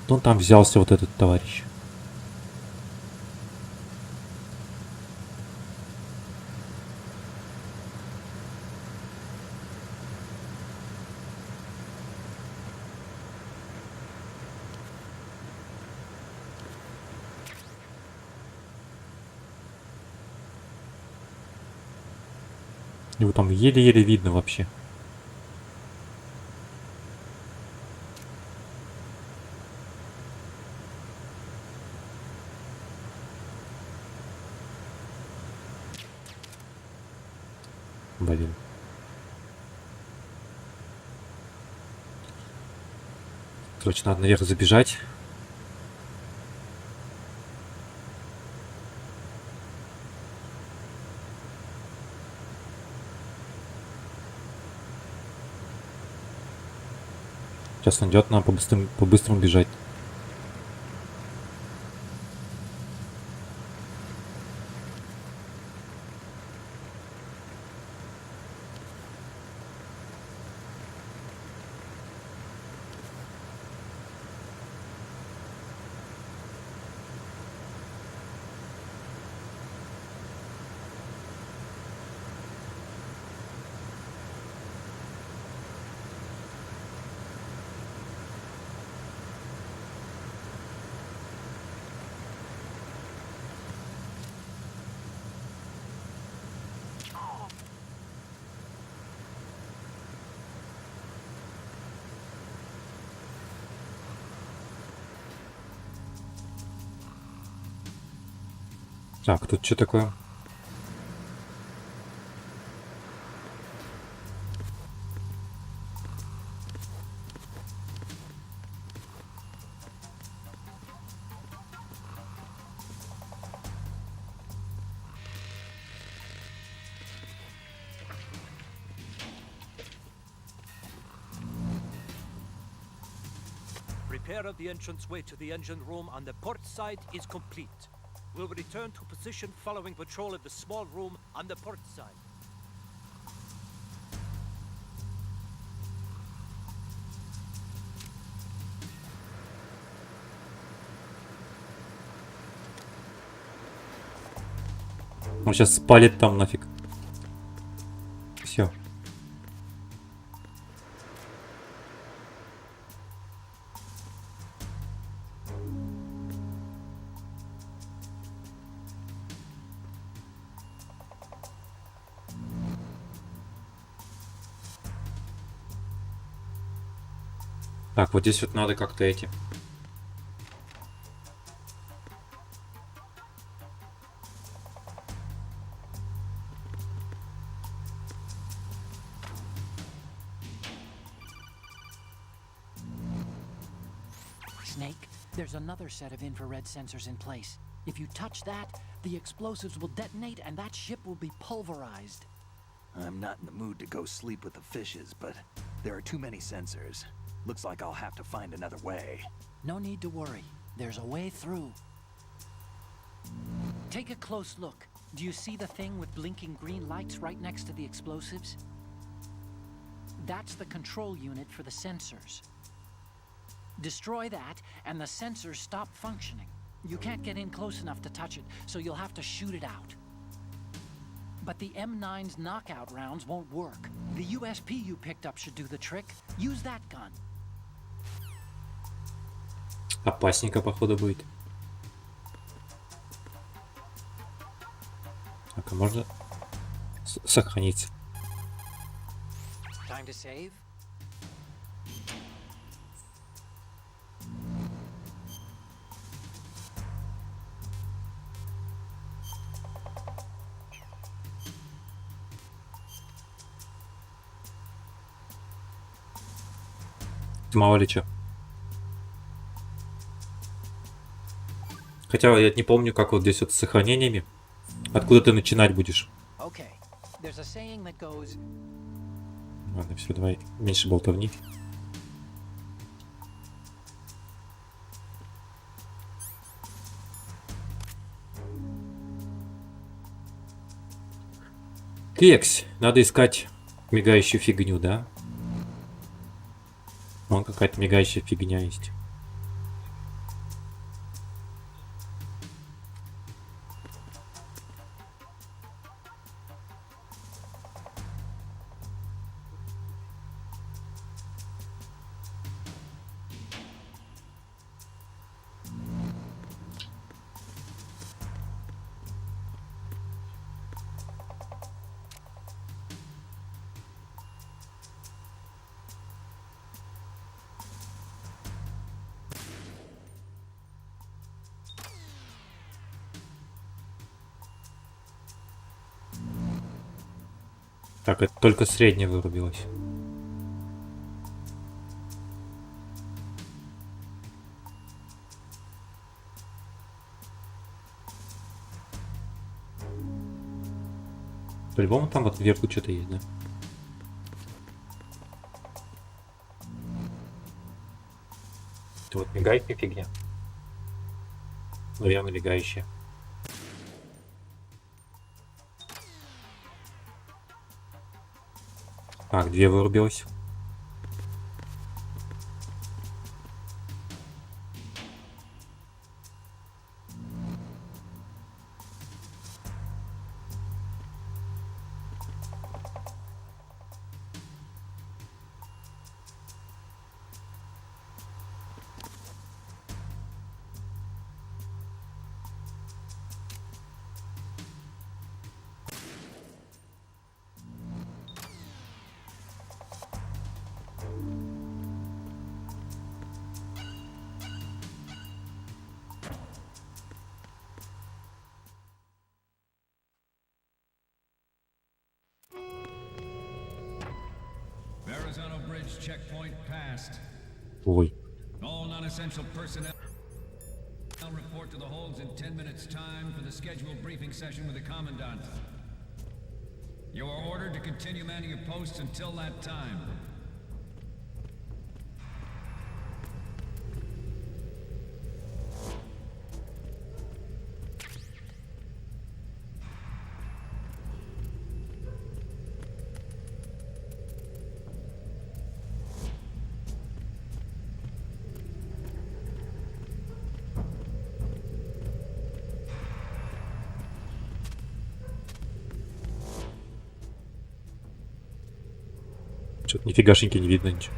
Ну там взялся вот этот товарищ. Его там еле-еле видно вообще. Блин. Короче, надо наверх забежать. Сейчас он идет, нам по-быстрому бежать. Так, тут что такое? Repair of the entranceway to the engine room on the port side is complete. We'll return to position following patrol of the small room on the port side. Он сейчас спалит там нафиг. Все. Так, вот здесь вот надо как-то эти. Snake, there's another set of infrared sensors in place. If you touch that, the explosives will detonate and that ship will be pulverized. I'm not in the mood to go sleep with the fishes, but there are too many sensors. Looks like I'll have to find another way. No need to worry. There's a way through. Take a close look. Do you see the thing with blinking green lights right next to the explosives? That's the control unit for the sensors. Destroy that, and the sensors stop functioning. You can't get in close enough to touch it, so you'll have to shoot it out. But the M9's knockout rounds won't work. The USP you picked up should do the trick. Use that gun. Опасненько, походу, будет. Так, а можно сохраниться? Time to save? Мало ли чё. Хотя я не помню, как вот здесь вот с сохранениями. Откуда ты начинать будешь? Okay. There's a saying that goes, Ладно, все, давай меньше болтовни. Текс, надо искать мигающую фигню, да? Вон какая-то мигающая фигня есть. Так, это только средняя вырубилась. По-любому там вот вверху что-то есть, да? Это вот мигающая фигня. Наверное, мигающая. Так, две вырубилось. Arizona Bridge checkpoint passed. Ой. All non-essential personnel report to the holds in 10 minutes time for the scheduled briefing session with the Commandant. You are ordered to continue manning your posts until that time. Что-то нифигашеньки не видно ничего.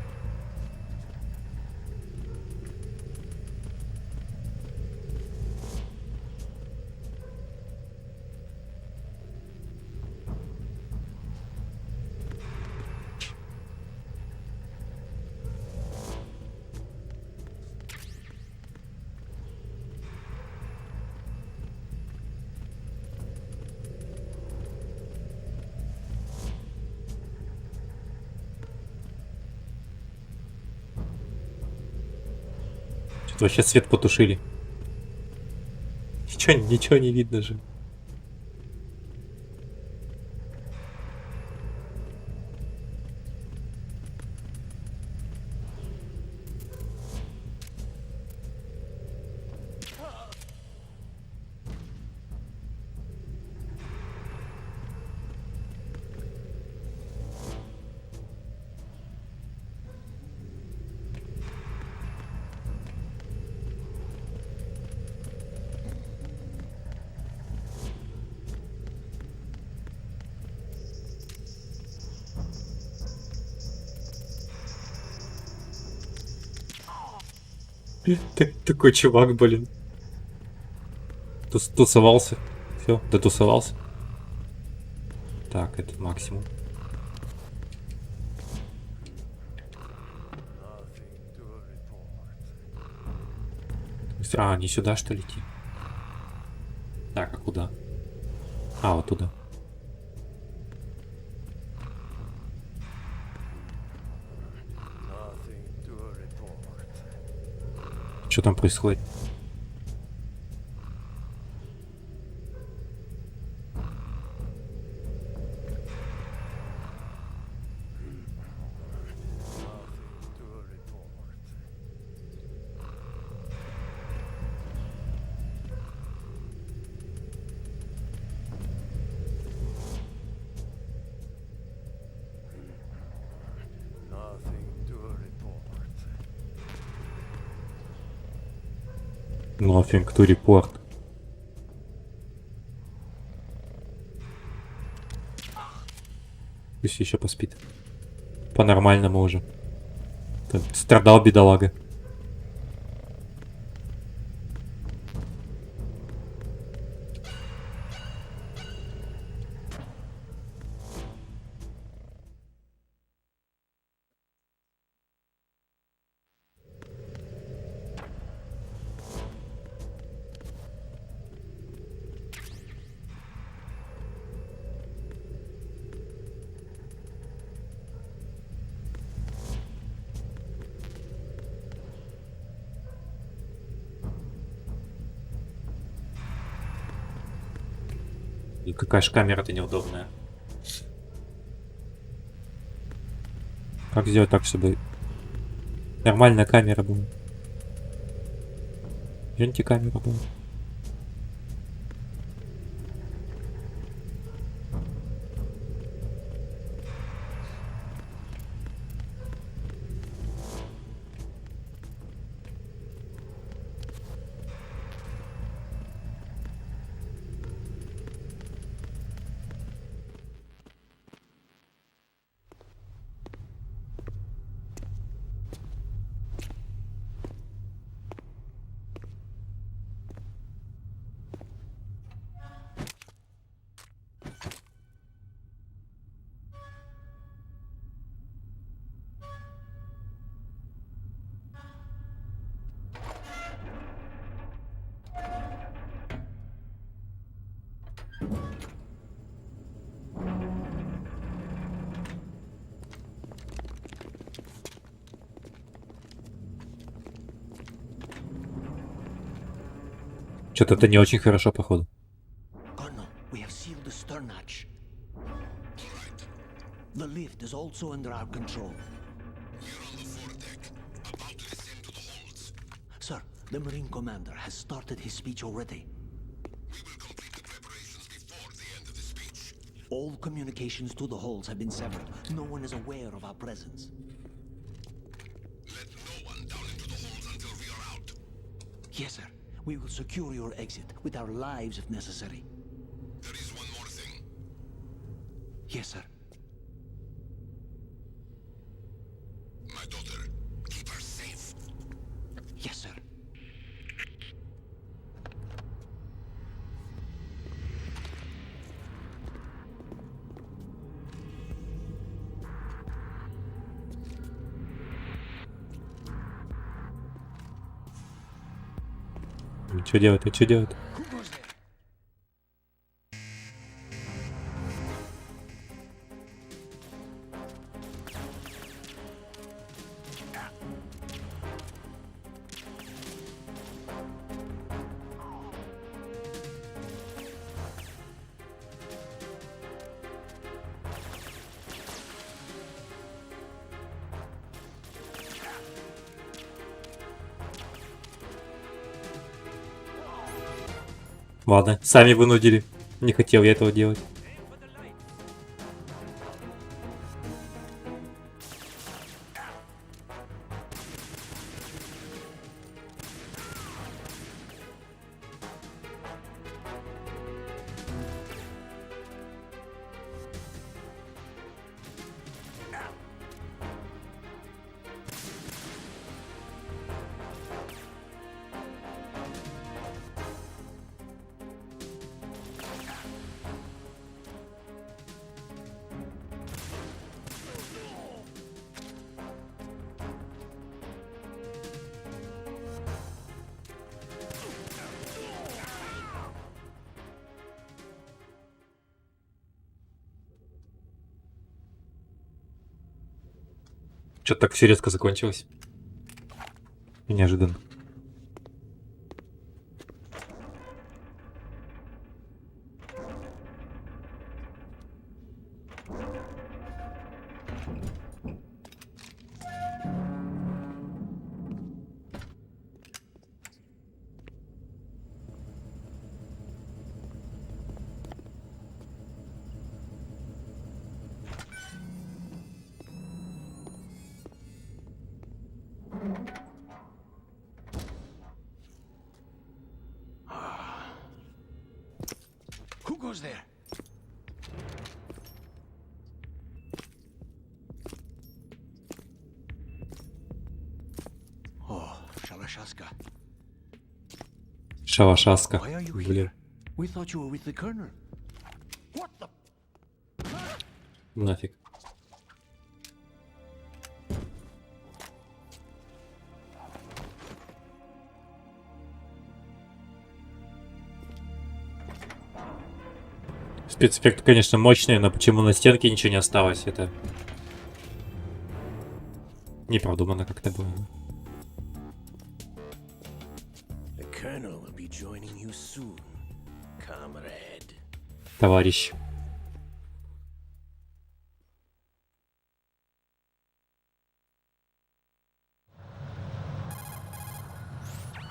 Что-то вообще свет потушили. Ничего не видно же. Такой чувак, блин. Тусовался. Все, дотусовался. Так, это максимум. А, не сюда, что ли, идти? Так, а куда? А, вот туда. Что там происходит? Nothing to report. Пусть еще поспит. По-нормальному уже. Страдал бедолага. И какая же камера-то неудобная. Как сделать так, чтобы нормальная камера была? Камера была. Что-то это не очень хорошо, походу. Colonel, we have sealed the stern hatch. The lift is also under our control. Sir, the Marine commander has started his speech already. All communications to the halls have been severed. No one is aware of our presence. Let no one down into the halls until we are out. Yes, sir. We will secure your exit with our lives if necessary. There is one more thing. Yes, sir. My daughter, keep her safe. Yes, sir. Что делать? А что делать? Ладно, сами вынудили. Не хотел я этого делать. Что-то так все резко закончилось. И неожиданно. Who goes there? Oh, Shalashaska. Шалашаска. Why are you Блин. here? We thought you were with the Colonel. What the? Нафиг. Спецэффекты, конечно, мощные, но почему на стенке ничего не осталось? Это не продумано как-то было. The Colonel will be joining you soon, comrade. Товарищ.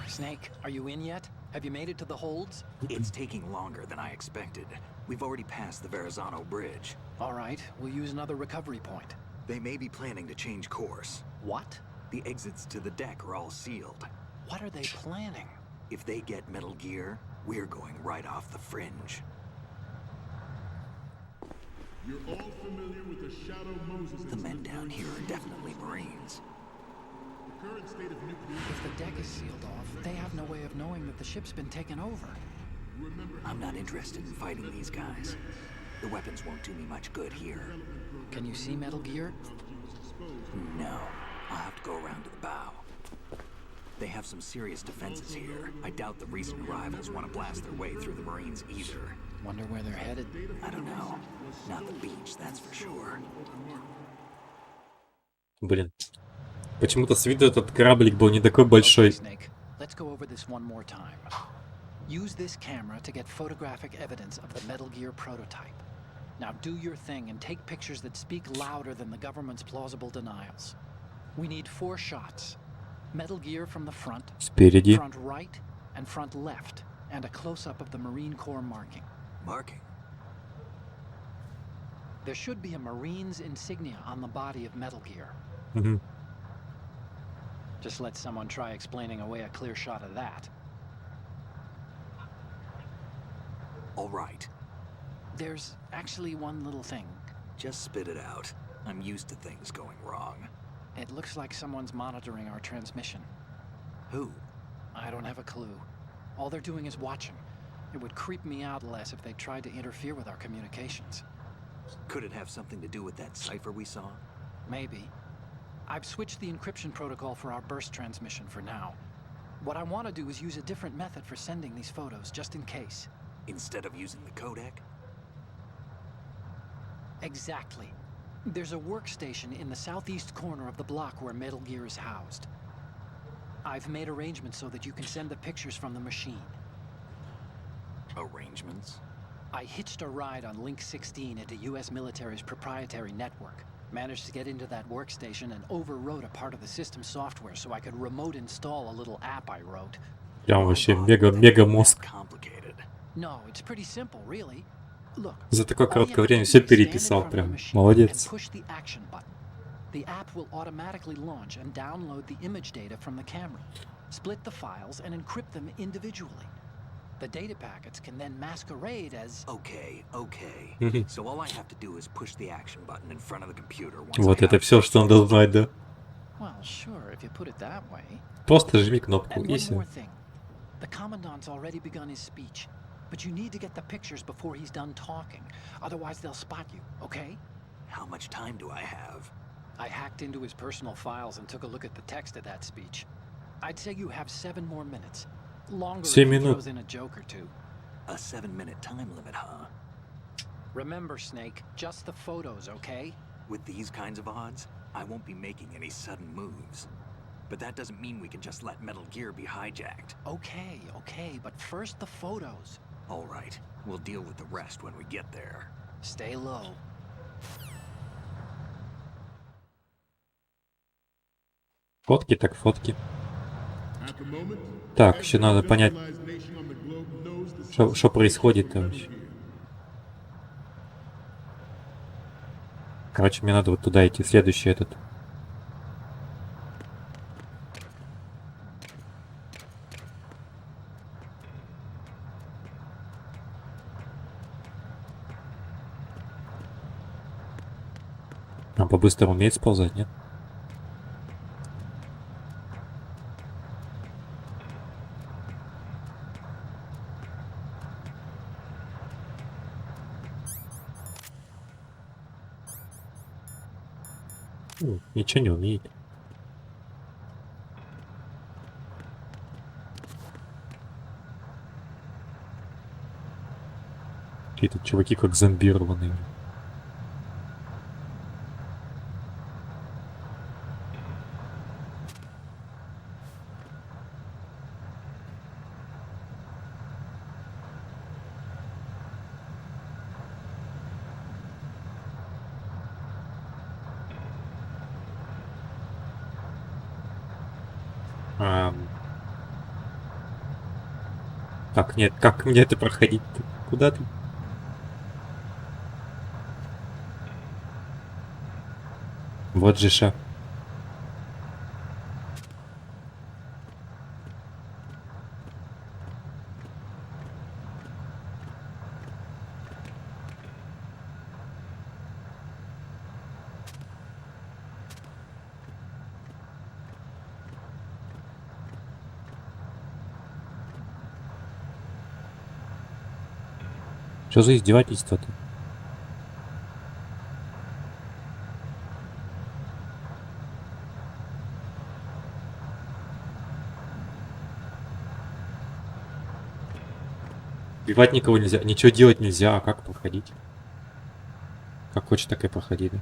Snake, are you in yet? Have you made it to the holds? It's taking longer than I expected. We've already passed the Verrazano Bridge. All right, we'll use another recovery point. They may be planning to change course. What? The exits to the deck are all sealed. What are they planning? If they get Metal Gear, we're going right off the fringe. You're all familiar with the Shadow Moses. The men down here are definitely Marines. The current state of nuclear. If the deck is sealed off, they have no way of knowing that the ship's been taken over. I'm not interested in fighting these guys. The weapons won't do me much good here. Can you see Metal Gear? No. I'll have to go around to the bow. They have some serious defenses here. I doubt the recent arrivals want to blast their way through the Marines either. Wonder where they're headed. I don't know. Not the beach, that's for sure. Блин. Почему-то с виду этот кораблик был не такой большой. Okay, Snake, let's go over this one more time. Use this camera to get photographic evidence of the Metal Gear prototype. Now do your thing and take pictures that speak louder than the government's plausible denials. We need 4 shots. Metal Gear from the front, Спереди. front right, and front left, and a close-up of the Marine Corps marking. Marking? There should be a Marine's insignia on the body of Metal Gear. Угу. Just let someone try explaining away a clear shot of that. All right. There's actually one little thing. Just spit it out. I'm used to things going wrong. It looks like someone's monitoring our transmission. Who? I don't have a clue. All they're doing is watching. It would creep me out less if they tried to interfere with our communications. Could it have something to do with that cipher we saw? Maybe. I've switched the encryption protocol for our burst transmission for now. What I want to do is use a different method for sending these photos, just in case. Instead of using the codec? Exactly. There's a workstation in the southeast corner of the block where Metal Gear is housed. I've made arrangements so that you can send the pictures from the machine. Arrangements? I hitched a ride on Link 16 into US military's proprietary network. Managed to get into that workstation and overwrote a part of the system software so I could remote install a little app I wrote. Прям вообще мега мозг. Complicated. No, it's pretty simple, really. Look, За такое all you короткое have to время do все is stand in переписал, front of the прям machine молодец. and push the action button. The app will automatically launch and download the image data from the camera, split the files, and encrypt them individually. The data packets can then masquerade as... Okay. So all I have to do is push the action button in front of the computer once Вот I это have все, что он должен знать, да? Well, sure, if you put it that way. Просто жми кнопку And и one все. more thing. The Commandant's already begun his speech, but you need to get the pictures before he's done talking. Otherwise, they'll spot you, okay? How much time do I have? I hacked into his personal files and took a look at the text of that speech. I'd say you have 7 more minutes. Longer if 7 he minut. throws in a joke or two. A 7-minute time limit, huh? Remember, Snake, just the photos, okay? With these kinds of odds? I won't be making any sudden moves. But that doesn't mean we can just let Metal Gear be hijacked. Okay, but first the photos. All right, we'll deal with the rest when we get there. Stay low. Фотки так фотки. At the moment, Так, еще надо every понять, civilized nation on the globe knows the что происходит secret там. Metal Gear. Короче, мне надо вот туда идти, следующий этот. А по-быстрому умеет сползать, нет? Ничего не умеет. Какие-то чуваки как зомбированные. Так, нет, как мне это проходить-то? Куда ты? Вот же ша. Что за издевательство-то? Убивать никого нельзя, ничего делать нельзя, а как проходить? Как хочешь, так и проходи, да?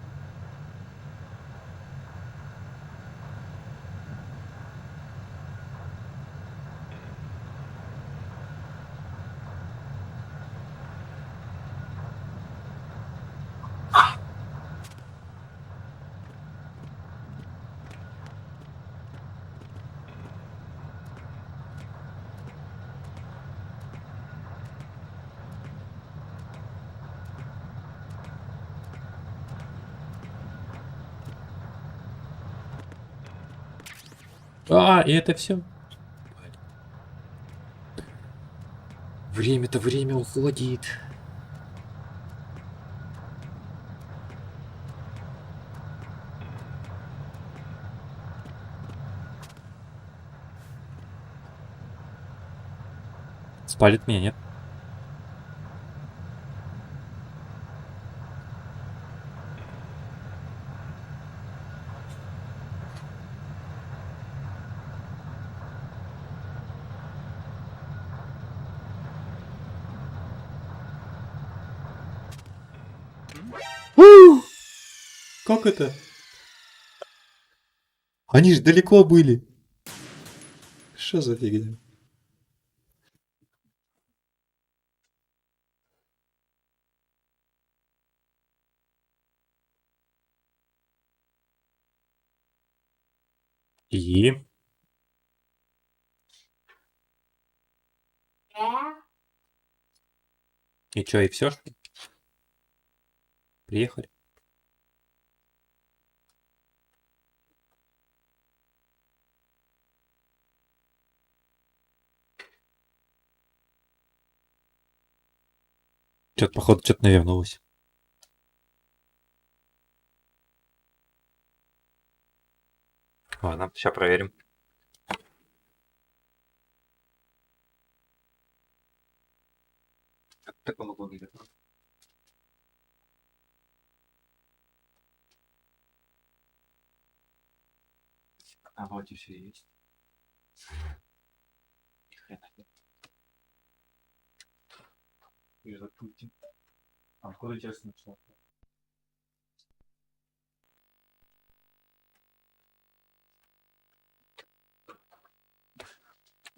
И это все. Время-то время уходит. Спалит меня, нет? Как это? Они же далеко были. Что за фигня? И? И чё, и все, что ли? Приехали? Что-то, походу, что-то навернулось. Ладно, сейчас проверим. Так помогло где-то. А вот и все есть. Ни хрена нет. И запустим. А откуда интересно начало?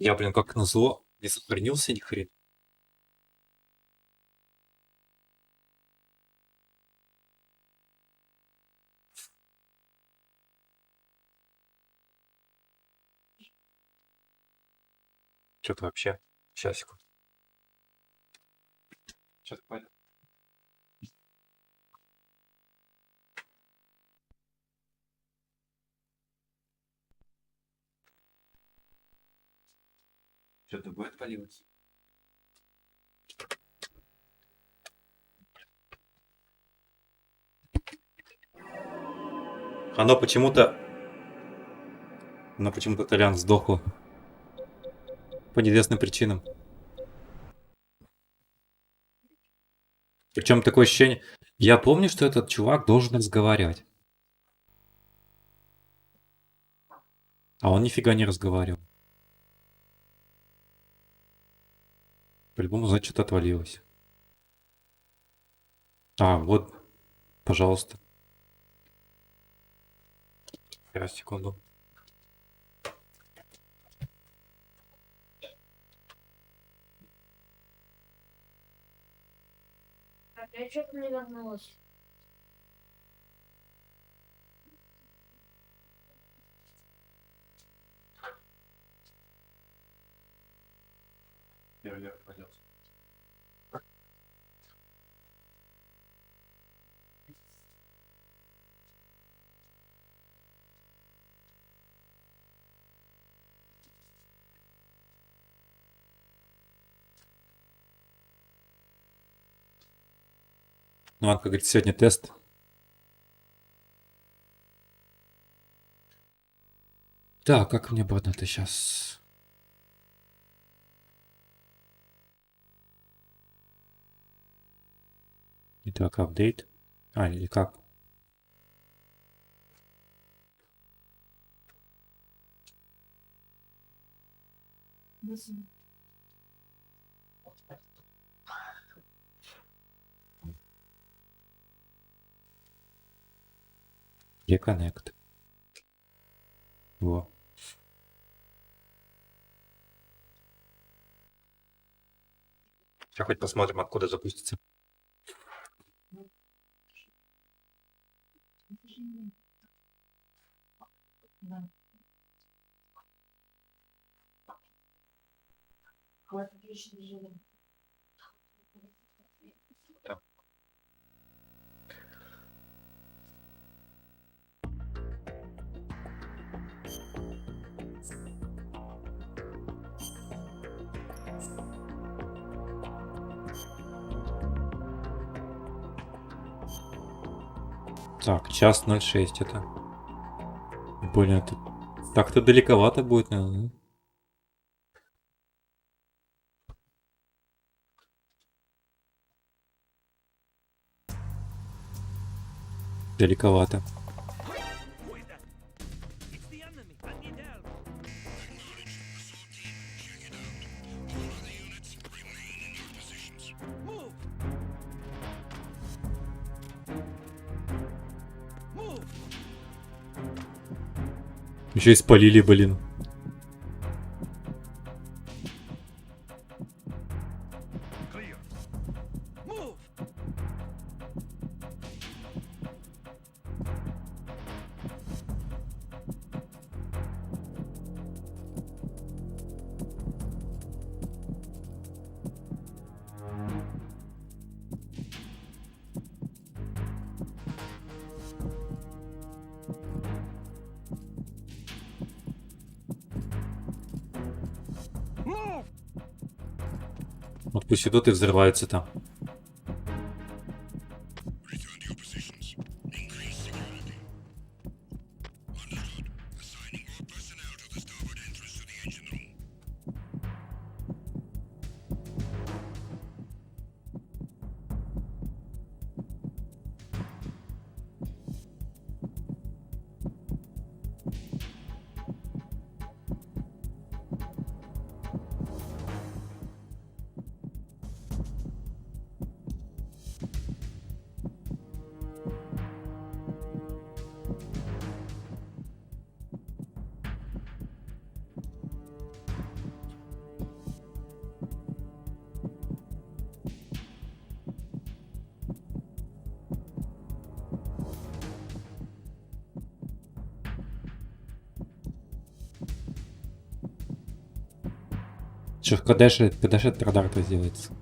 Я, блин, как назло, не сохранился ни хрен. Что-то вообще. Сейчас, секунду. Сейчас пойду. Что-то будет поливаться. Оно почему-то Толян сдохло. По неизвестным причинам. Причем такое ощущение... Я помню, что этот чувак должен разговаривать. А он нифига не разговаривал. По-любому, значит, что-то отвалилось. А, вот, пожалуйста. Сейчас, секунду. Так, я что-то не вернулась. Я отвалился. Ну, ладно, как говорится, сегодня тест. Так, как мне бы это сейчас? Итак, апдейт. А, или как? Reconnect. Во. Сейчас хоть посмотрим, откуда запустится. Да. Вот, отлично, живем. Да. Так, час 06 это. Блин, это так-то далековато будет, наверное. Далековато. Еще и спалили, блин. Вот пусть идут и взрываются там. Что, когда же этот радар-то сделается?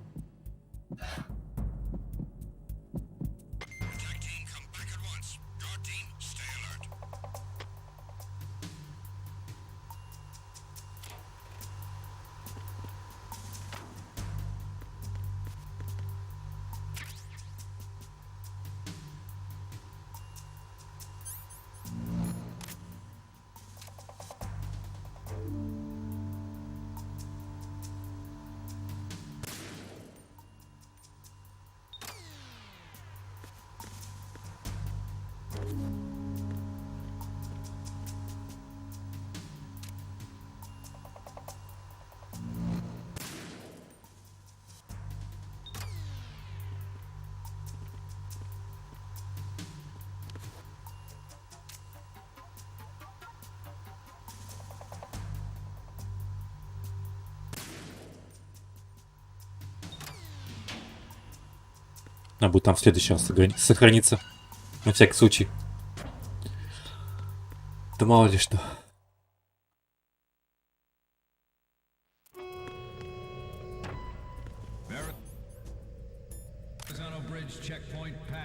Надо будет там в следующий раз сохраниться. На всякий случай. Да мало ли что.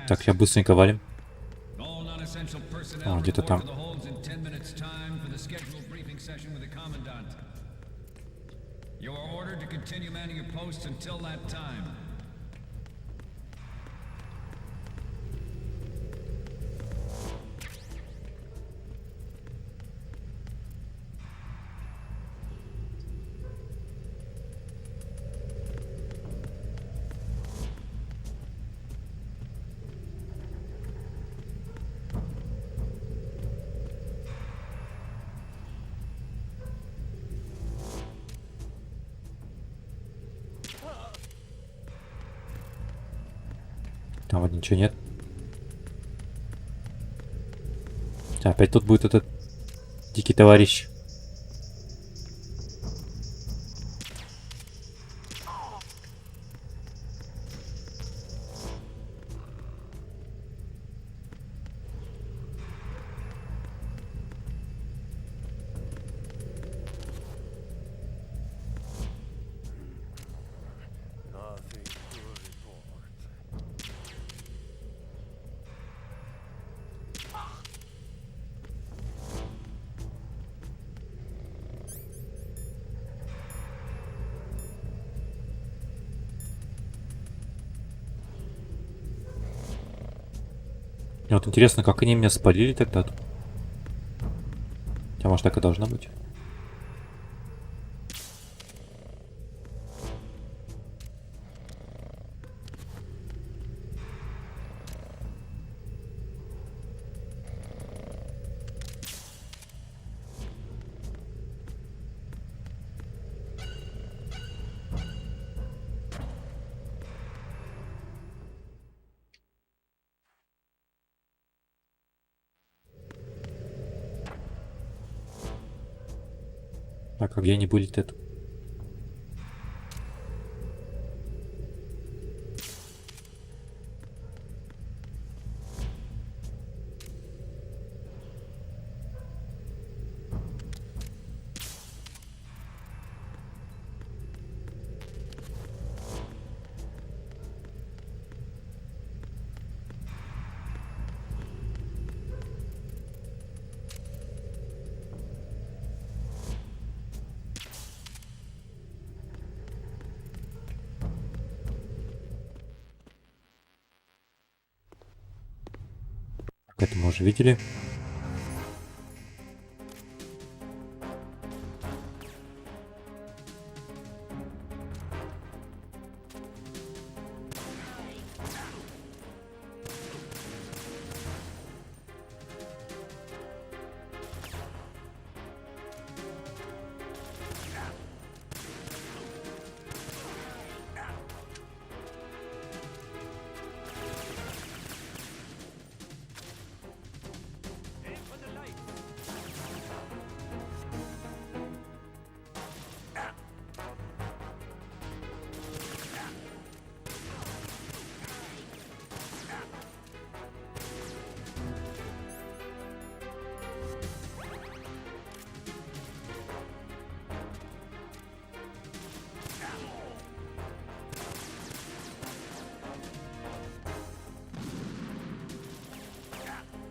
Так, я быстренько валим. А, где-то там. Там вот ничего нет. Опять тут будет этот дикий товарищ. Мне вот интересно, как они меня спалили тогда. Хотя, может, так и должно быть. Так, а где не будет это? Это мы уже видели.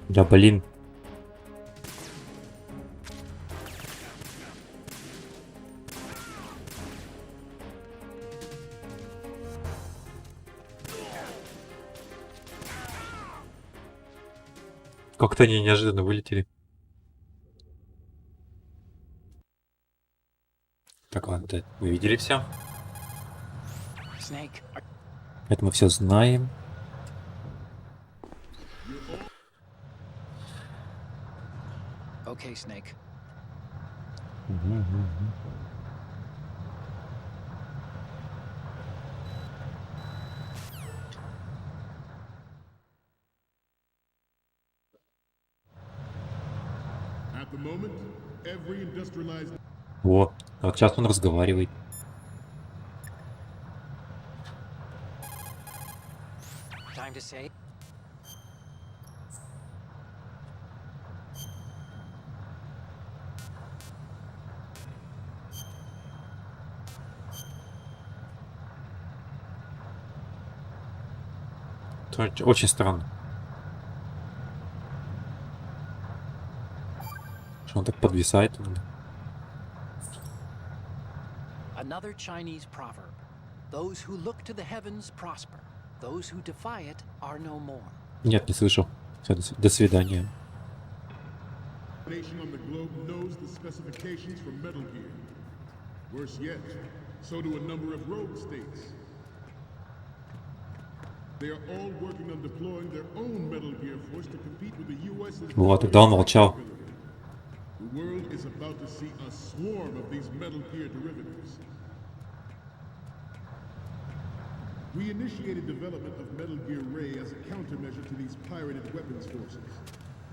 Да блин. Как-то они неожиданно вылетели. Так, ладно, да, вы видели все? Snake, Это мы все знаем. okay, Snake. At the moment, every industrialized Во, а вот сейчас он разговаривает. Time to say. Это очень странно. Что он так подвисает? Another Chinese proverb. Those who look to the heavens prosper. Those who defy it are no more. Нет, не слышал. Всё, до свидания. nation on the globe knows the specifications for Metal Gear. Worse yet, so do a number of rogue states. They are all working on deploying their own Metal Gear force to compete with the US's... Вот, тогда он молчал. The world is about to see a swarm of these Metal Gear derivatives. We initiated development of Metal Gear Ray as a countermeasure to these pirated weapons forces.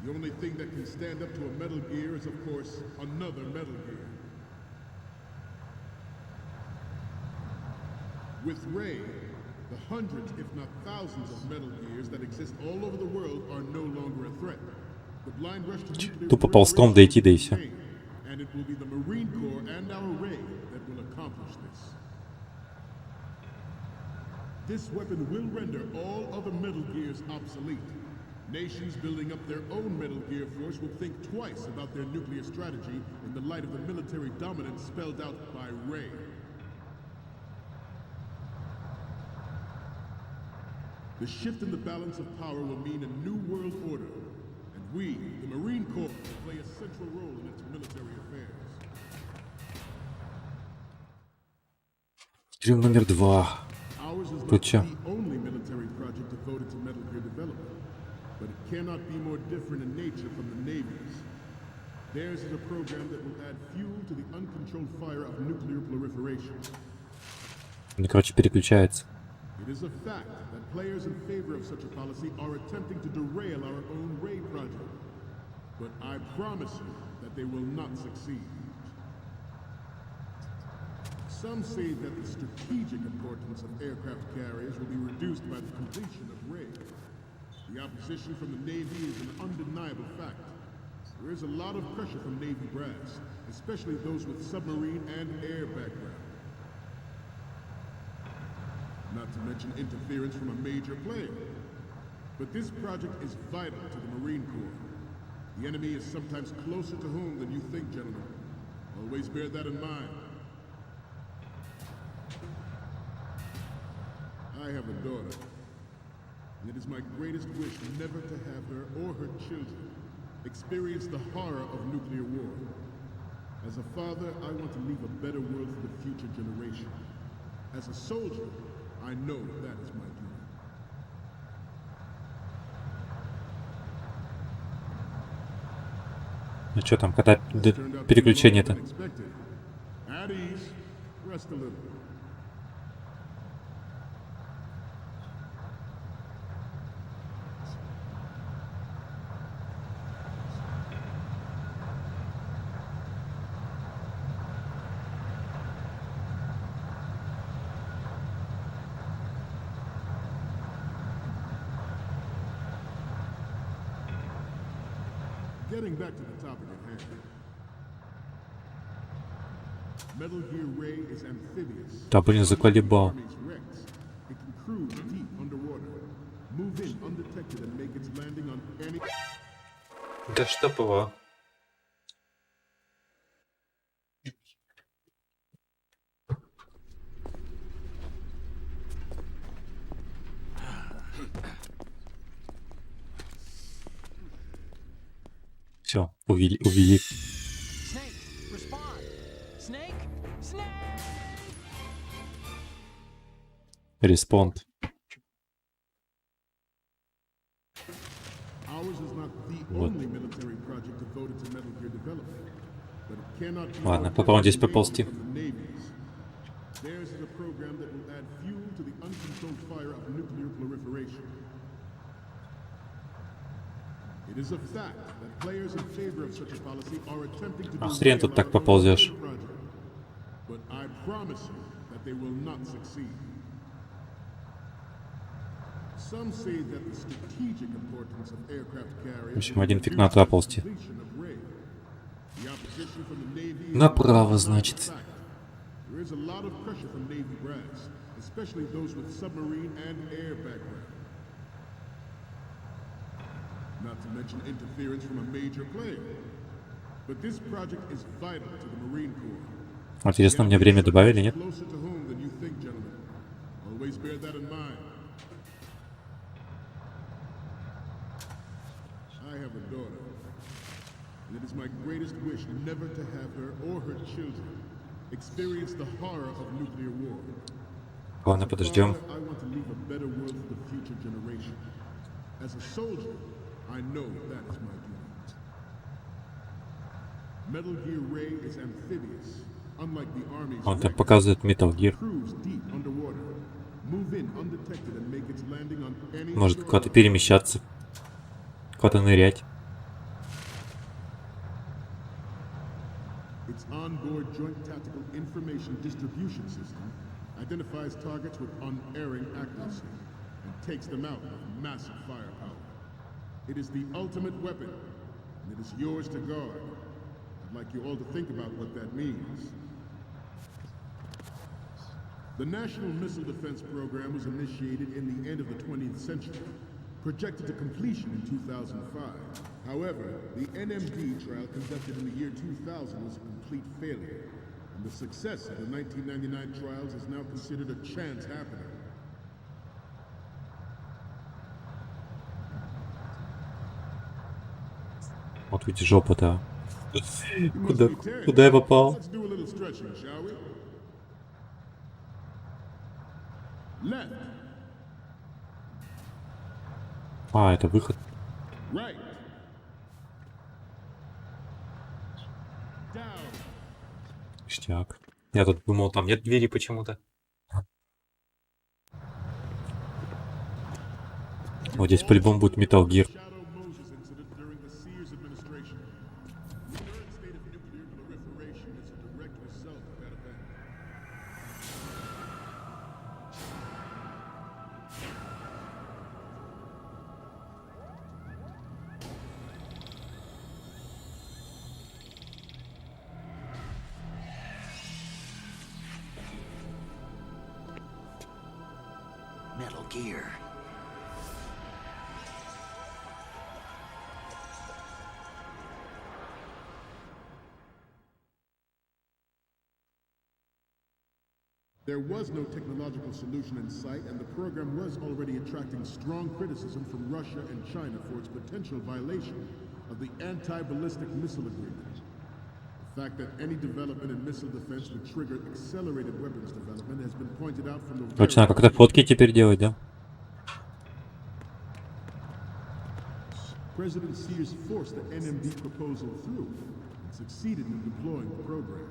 The only thing that can stand up to a Metal Gear is, of course, another Metal Gear. With Ray, the hundreds, if not thousands, of Metal Gears that exist all over the world are no longer a threat. The blind rush to nuclear Тупо ползком дойти, да и все. and it will be the Marine Corps and our Ray that will accomplish this. This weapon will render all other Metal Gears obsolete. Nations building up their own Metal Gear force will think twice about their nuclear strategy in the light of the military dominance spelled out by Ray. The shift in the balance of power will mean a new world order, and we, the Marine Corps, will play a central role in its military affairs. Стрим номер 2. Ours is Тут not чё? the only military project devoted to Metal Gear development, but it cannot be more different in nature from the Navy's. Theirs is a program that will add fuel to the uncontrolled fire of nuclear proliferation. Они, короче, переключаются. It is a fact that players in favor of such a policy are attempting to derail our own Ray project. But I promise you that they will not succeed. Some say that the strategic importance of aircraft carriers will be reduced by the completion of Ray. The opposition from the Navy is an undeniable fact. There is a lot of pressure from Navy brass, especially those with submarine and air background. Not to mention interference from a major player. But this project is vital to the Marine Corps. The enemy is sometimes closer to home than you think, gentlemen. Always bear that in mind. I have a daughter, and it is my greatest wish never to have her or her children experience the horror of nuclear war. As a father, I want to leave a better world for the future generation. As a soldier, I know that is my duty. Ну что там, когда переключение-то? At ease, rest a little. Getting back to the topic at hand. Metal Gear Ray is amphibious. Да, блин, заколебал. It can cruise deep underwater, move in undetected and make its landing on any... Да чтоб его. Все, увели. Snake, respond. Snake, Snake. Респонд. Ours is not the Вот. only military project devoted to Metal Gear development, but it cannot be Ладно, overlooked попробуем здесь by the поползти. navies of the navies. Theirs is a program that will add fuel to the uncontrolled fire of nuclear proliferation. It is a fact that players in favor of such a policy are attempting to А хрен тут так поползешь. But I promise you that they will not succeed. Some say that the strategic importance of aircraft carriers. В общем, один фиг надо оползти. The opposition from the Navy is Направо, значит. There is a lot of pressure from Navy brass, especially those with submarine and air background. Not to mention interference from a major player. But this project is vital to the Marine Corps. Интересно, мне время добавили, нет? Closer to home than you think, gentlemen. Always bear that in mind. I have a daughter, and it is my greatest wish never to have her or her children experience the horror of nuclear war. Ладно, подождем. I want to leave a better world for the future generation. As a soldier, I know that is my duty. Metal Gear Ray is amphibious, unlike the Army's Он там показывает Metal Gear. cruise deep underwater, move in undetected and make its landing on any Может куда-то перемещаться. Куда-то нырять. Its onboard joint tactical information distribution system identifies targets with unerring accuracy and takes them out with massive firepower. It is the ultimate weapon, and it is yours to guard. I'd like you all to think about what that means. The National Missile Defense Program was initiated in the end of the 20th century, projected to completion in 2005. However, the NMD trial conducted in the year 2000 was a complete failure, and the success of the 1999 trials is now considered a chance happening. Вот ведь жопа-то. Куда я попал? Let's do a little stretching, shall we? Left, А, это выход. right, down. Ништяк. Я тут думал, там нет двери почему-то. Вот здесь по-любому будет Metal Gear. Shadow Moses incident during the Sears administration. The current state of nuclear proliferation is a direct result of that event. Metal Gear. There was no technological solution in sight, and the program was already attracting strong criticism from Russia and China for its potential violation of the anti-ballistic missile agreement. The fact that any development in missile defense would trigger accelerated weapons development has been pointed out from the Точно, как-то фотки теперь делать, да? President Sears forced the NMD proposal through and succeeded in deploying the program.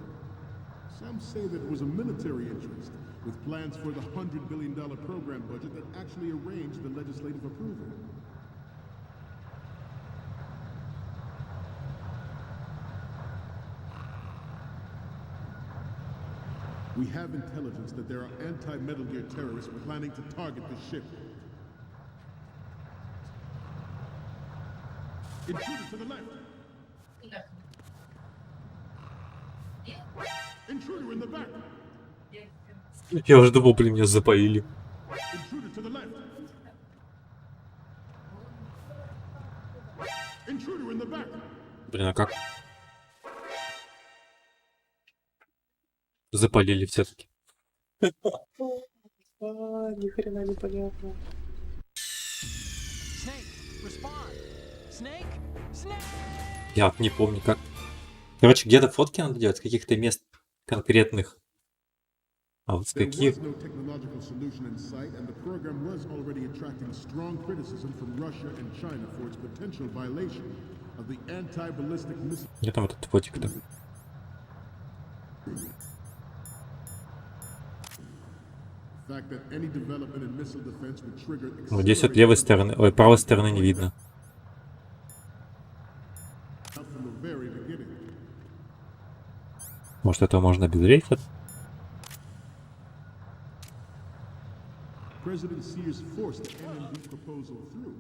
Some say that it was a military interest, with plans for the $100 billion program budget that actually arranged the legislative approval. We have intelligence that there are anti-Metal Gear terrorists planning to target the ship. Intruder to the left! Intruder in the back! Я уже думал, блин, меня запоили. Intruder to the left! Intruder in the back. Блин, а как? Запалили все-таки. Ни хрена не понятно. Я вот не помню как. Короче, где-то фотки надо делать с каких-то мест конкретных. А вот с There каких? was no technological solution in sight, and the program was already attracting strong criticism from Russia and China for its potential violation of the anti-ballistic missile. Где там этот фотик-то? The fact that any development in missile defense would trigger Вот здесь от левой стороны, ой, правой стороны не видно. from the very beginning. Может, это можно обезвредить? President Sears forced the NMD proposal through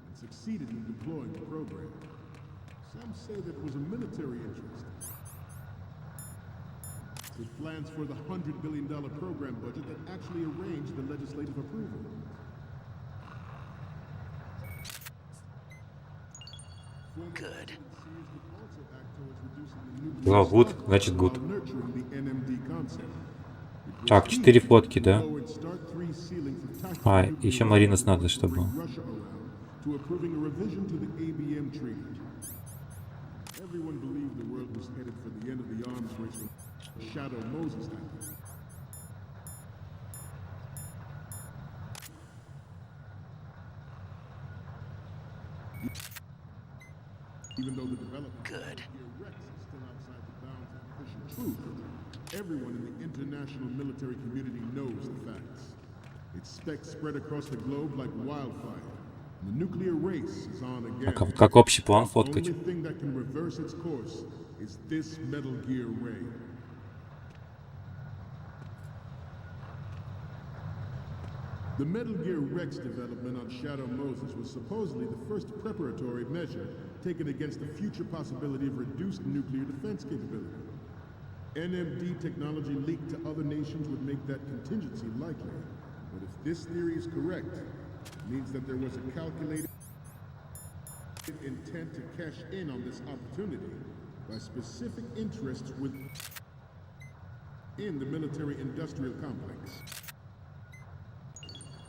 and succeeded in deploying the program. Some say that it was a military interest. It plans for the $100 billion program budget that actually arranged the legislative approval. Good. Ну, good, значит good. Так, 4 фотки, да? А, еще Маринос надо, чтобы... Good. Everyone in the international military community knows the facts. Its specs spread across the globe like wildfire. And the nuclear race is on again. Так, а вот как общий план фоткать? The only thing that can reverse its course is this Metal Gear ray. The Metal Gear Rex development on Shadow Moses was supposedly the first preparatory measure taken against the future possibility of reduced nuclear defense capability. NMD technology leaked to other nations would make that contingency likely. But if this theory is correct, it means that there was a calculated intent to cash in on this opportunity by specific interests within the military-industrial complex.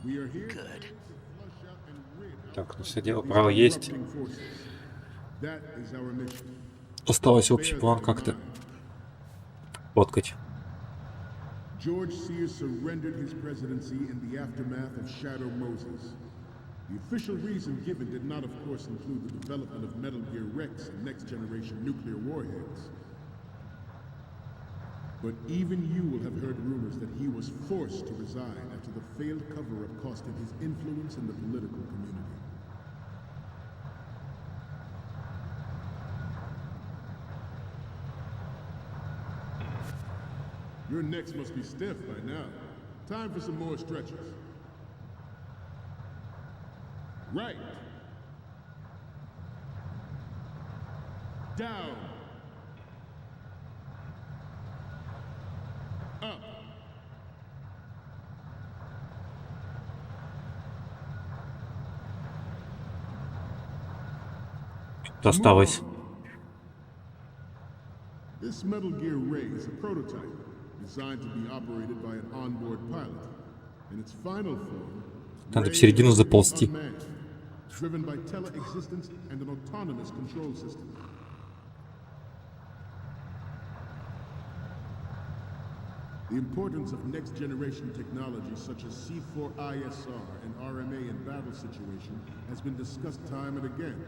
We are here to flush out and rid Так, ну все дело, право есть. That is our mission. Осталось общий план как-то фоткать. George Sears surrendered his presidency in the aftermath of Shadow Moses. The official reason given did not, of course, include the development of Metal Gear Rex and next-generation nuclear warheads. But even you will have heard rumors that he was forced to resign after the failed cover-up cost him his influence in the political community. Your necks must be stiff by now. Time for some more stretches. Right. Down. Up. Осталось. This Metal Gear Ray is a prototype designed to be operated by an onboard pilot. In its final form, Надо в середину заползти. driven by tele-existence and an autonomous control system. The importance of next-generation technology such as C4ISR and RMA in battle situation has been discussed time and again,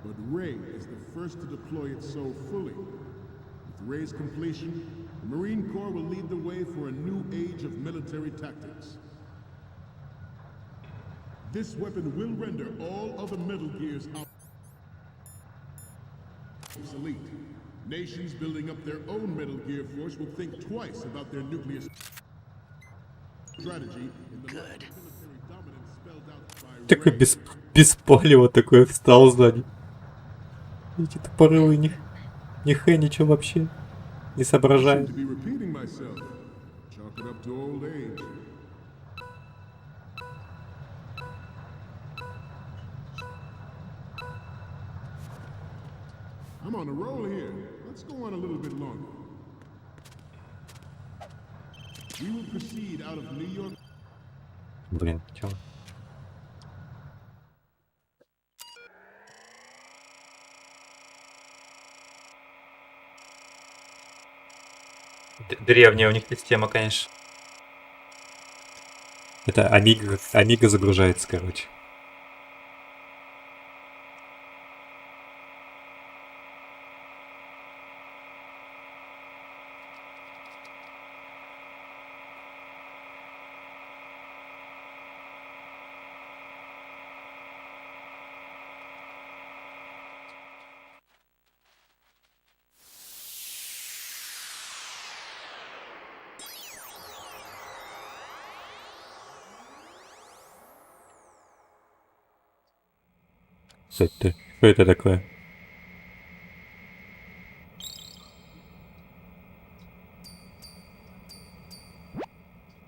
but Ray is the first to deploy it so fully. With Ray's completion, the Marine Corps will lead the way for a new age of military tactics. This weapon will render all other Metal Gears obsolete. Nations building up their own Metal Gear force will think twice about their nuclear strategy in the military dominance spelled out by Такой без палева такой встал сзади. Эти тупорылые ни хэ, ничего вообще не соображают. to be repeating myself. Chalk it up to old age. I'm on a roll here. Let's go on a little bit longer. We will proceed out of New York. Блин, чё? Древняя у них система, конечно. Это Амига загружается, короче. Что это такое?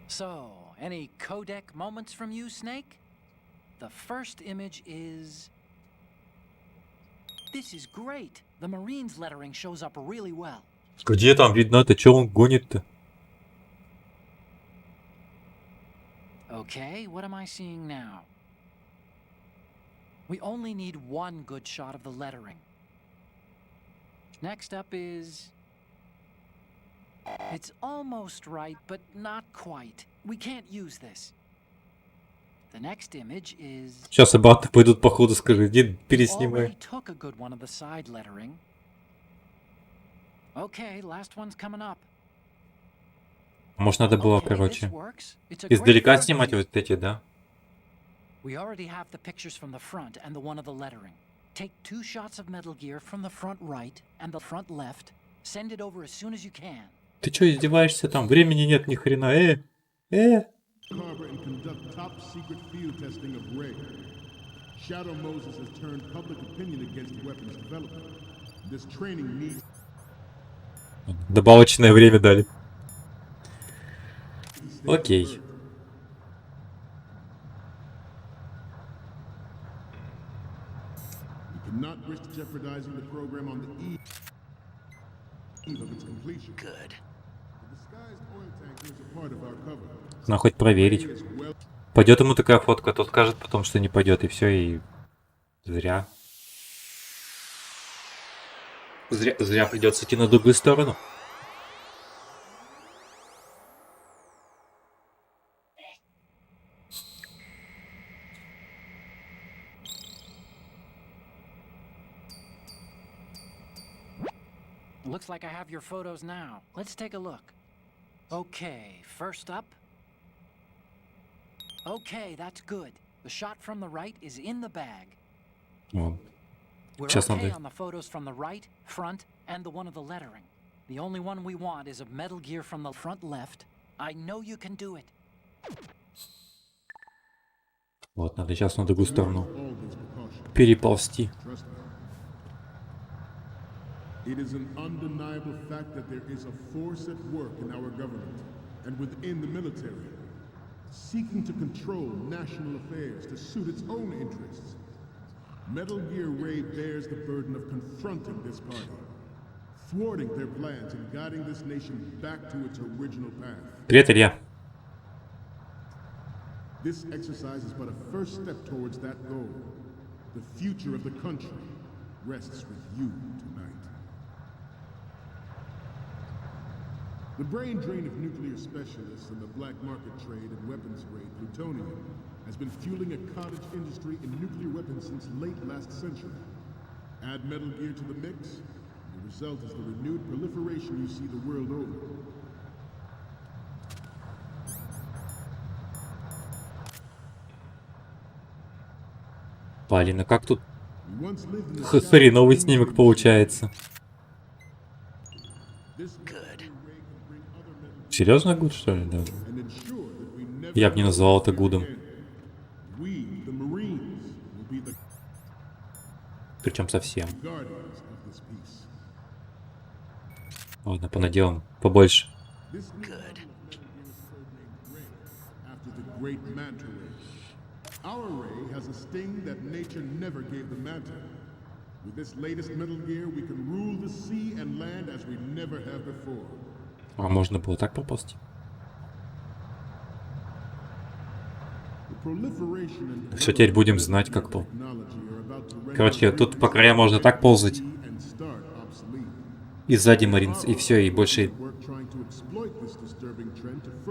So, any codec moments from you, Snake? The first image is... This is great. The Marines lettering shows up really well. Где там видно-то? Чё он гонит-то? Okay, what am I seeing now? We only need one good shot of the lettering. Next up is... It's almost right, but not quite. We can't use this. The next image is... Сейчас обратно пойдут, походу, скажи, иди Already переснимай. took a good one of the side lettering. Okay, last one's coming up. Может, надо было, Okay, this короче, works. It's a great издалека first снимать view. вот эти, да? We already have the pictures from the front and the one of the lettering. Take 2 shots of Metal Gear from the front right and the front left. Send it over as soon as you can. Ты чё издеваешься там? Времени нет ни хрена. Harbor and conduct top secret field testing of Ray. Shadow Moses has turned public opinion against weapons development. This training needs... Добавочное время дали. Окей. We cannot risk jeopardizing the program on the eve of its completion. Good. The disguised oil tanker is a part of our cover. Надо хоть проверить. Ray is well... Пойдет ему такая фотка, тот скажет потом, что не пойдет, и все, и зря. Зря придется идти на другую сторону. Looks like I have your photos now. Let's take a look. Okay, first up. Okay, that's good. The shot from the right is in the bag. Вот. We're Сейчас okay надо. on the photos from the right, front, and the one of the lettering. The only one we want is of Metal Gear from the front left. I know you can do it. Вот, надо сейчас на другую сторону All these precautions. переползти. Trust me. It is an undeniable fact that there is a force at work in our government and within the military, seeking to control national affairs to suit its own interests. Metal Gear Ray bears the burden of confronting this party, thwarting their plans and guiding this nation back to its original path. Привет, Илья. This exercise is but a first step towards that goal. The future of the country rests with you tonight. The brain drain of nuclear specialists and the black market trade in weapons grade plutonium has been fueling a cottage industry in nuclear weapons since late last century. Add Metal Gear to the mix, and the result is the renewed proliferation you see the world over. Блин, а как тут We once lived in the shadows хреновый of снимок nuclear получается? This Good. ray can bring other metal Серьезно гуд, что ли? Да. and ensure that we never Я бы не назвал это гудом. We, the Marines, will be the Причем совсем. guardians of this peace. Ладно, понаделаем побольше. This new Good. codenamed Ray, after the great Manta Ray. Our Ray has a sting that nature never gave the Manta. With this latest Metal Gear, we can rule the sea and land as we never have before. А можно было так проползти? Все, теперь будем знать, как пол. Короче, тут по краям можно так ползать. И сзади Маринс, и все, и больше...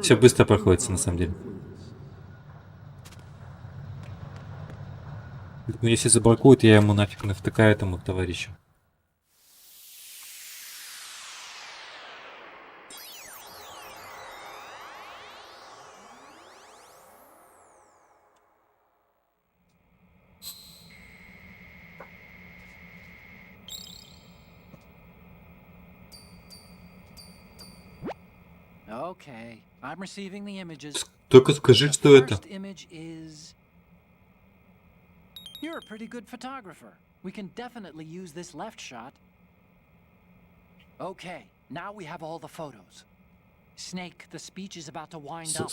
Все быстро проходится, на самом деле. Ну, если заблокуют, я ему нафиг навтыкаю этому товарищу. Okay, I'm receiving the images. Только скажи, что это. First image is... You're a pretty good photographer. We can definitely use this left shot. Okay, now we have all the photos. Snake, the speech is about to wind up.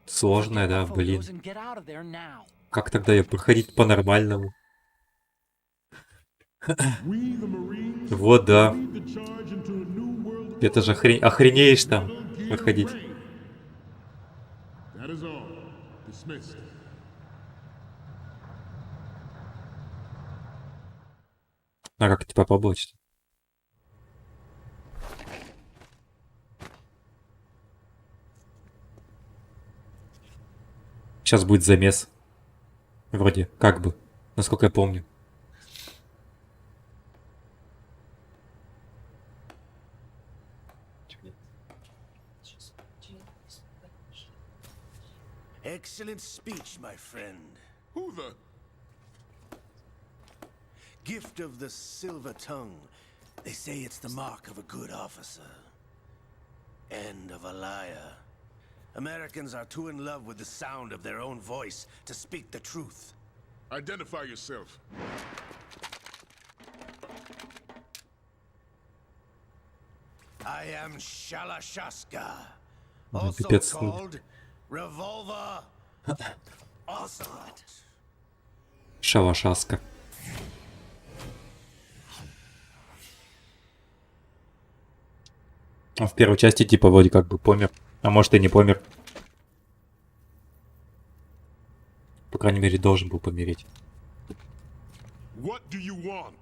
Сложная, да, блин. And get out of there now. Как тогда ее проходить по-нормальному? Вот, да. Это же охренеешь там проходить. А как типа побочь? Сейчас будет замес. Вроде, как бы. Насколько я помню. Excellent speech, my friend. Who the? Gift of the silver tongue. They say it's the mark of a good officer. End of a liar. Americans are too in love with the sound of their own voice to speak the truth. Identify yourself. I am Shalashaska, also called Revolver Ocelot. Шалашаска. Он в первой части типа вроде как бы помер. А может и не помер. По крайней мере, должен был помереть. What do you want?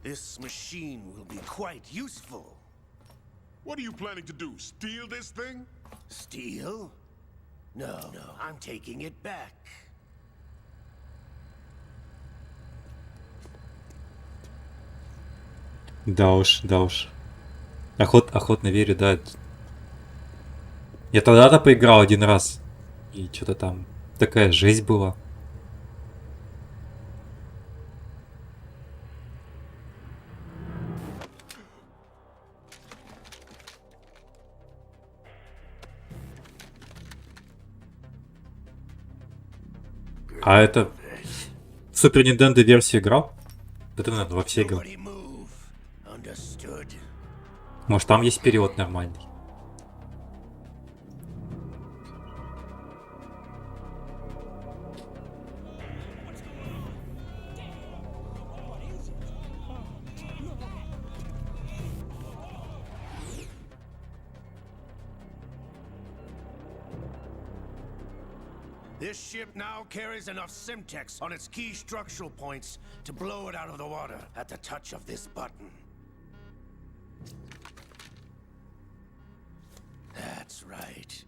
This machine will be quite useful. What are you planning to do? Steal this thing? Steal? No, I'm taking it back. Да уж, да уж. Охотно верю, да. Я тогда-то поиграл один раз. И что-то там такая жесть была. А это Супер Нинтендо версию играл? Это надо во все игры. Может там есть перевод нормальный. This ship now carries enough Simtex on its key structural points to blow it out of the water at the touch of this button. That's right.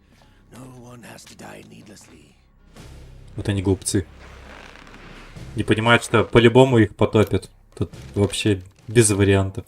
No one has to die needlessly. Вот они глупцы. Не понимают, что по-любому их потопят. Тут вообще без вариантов.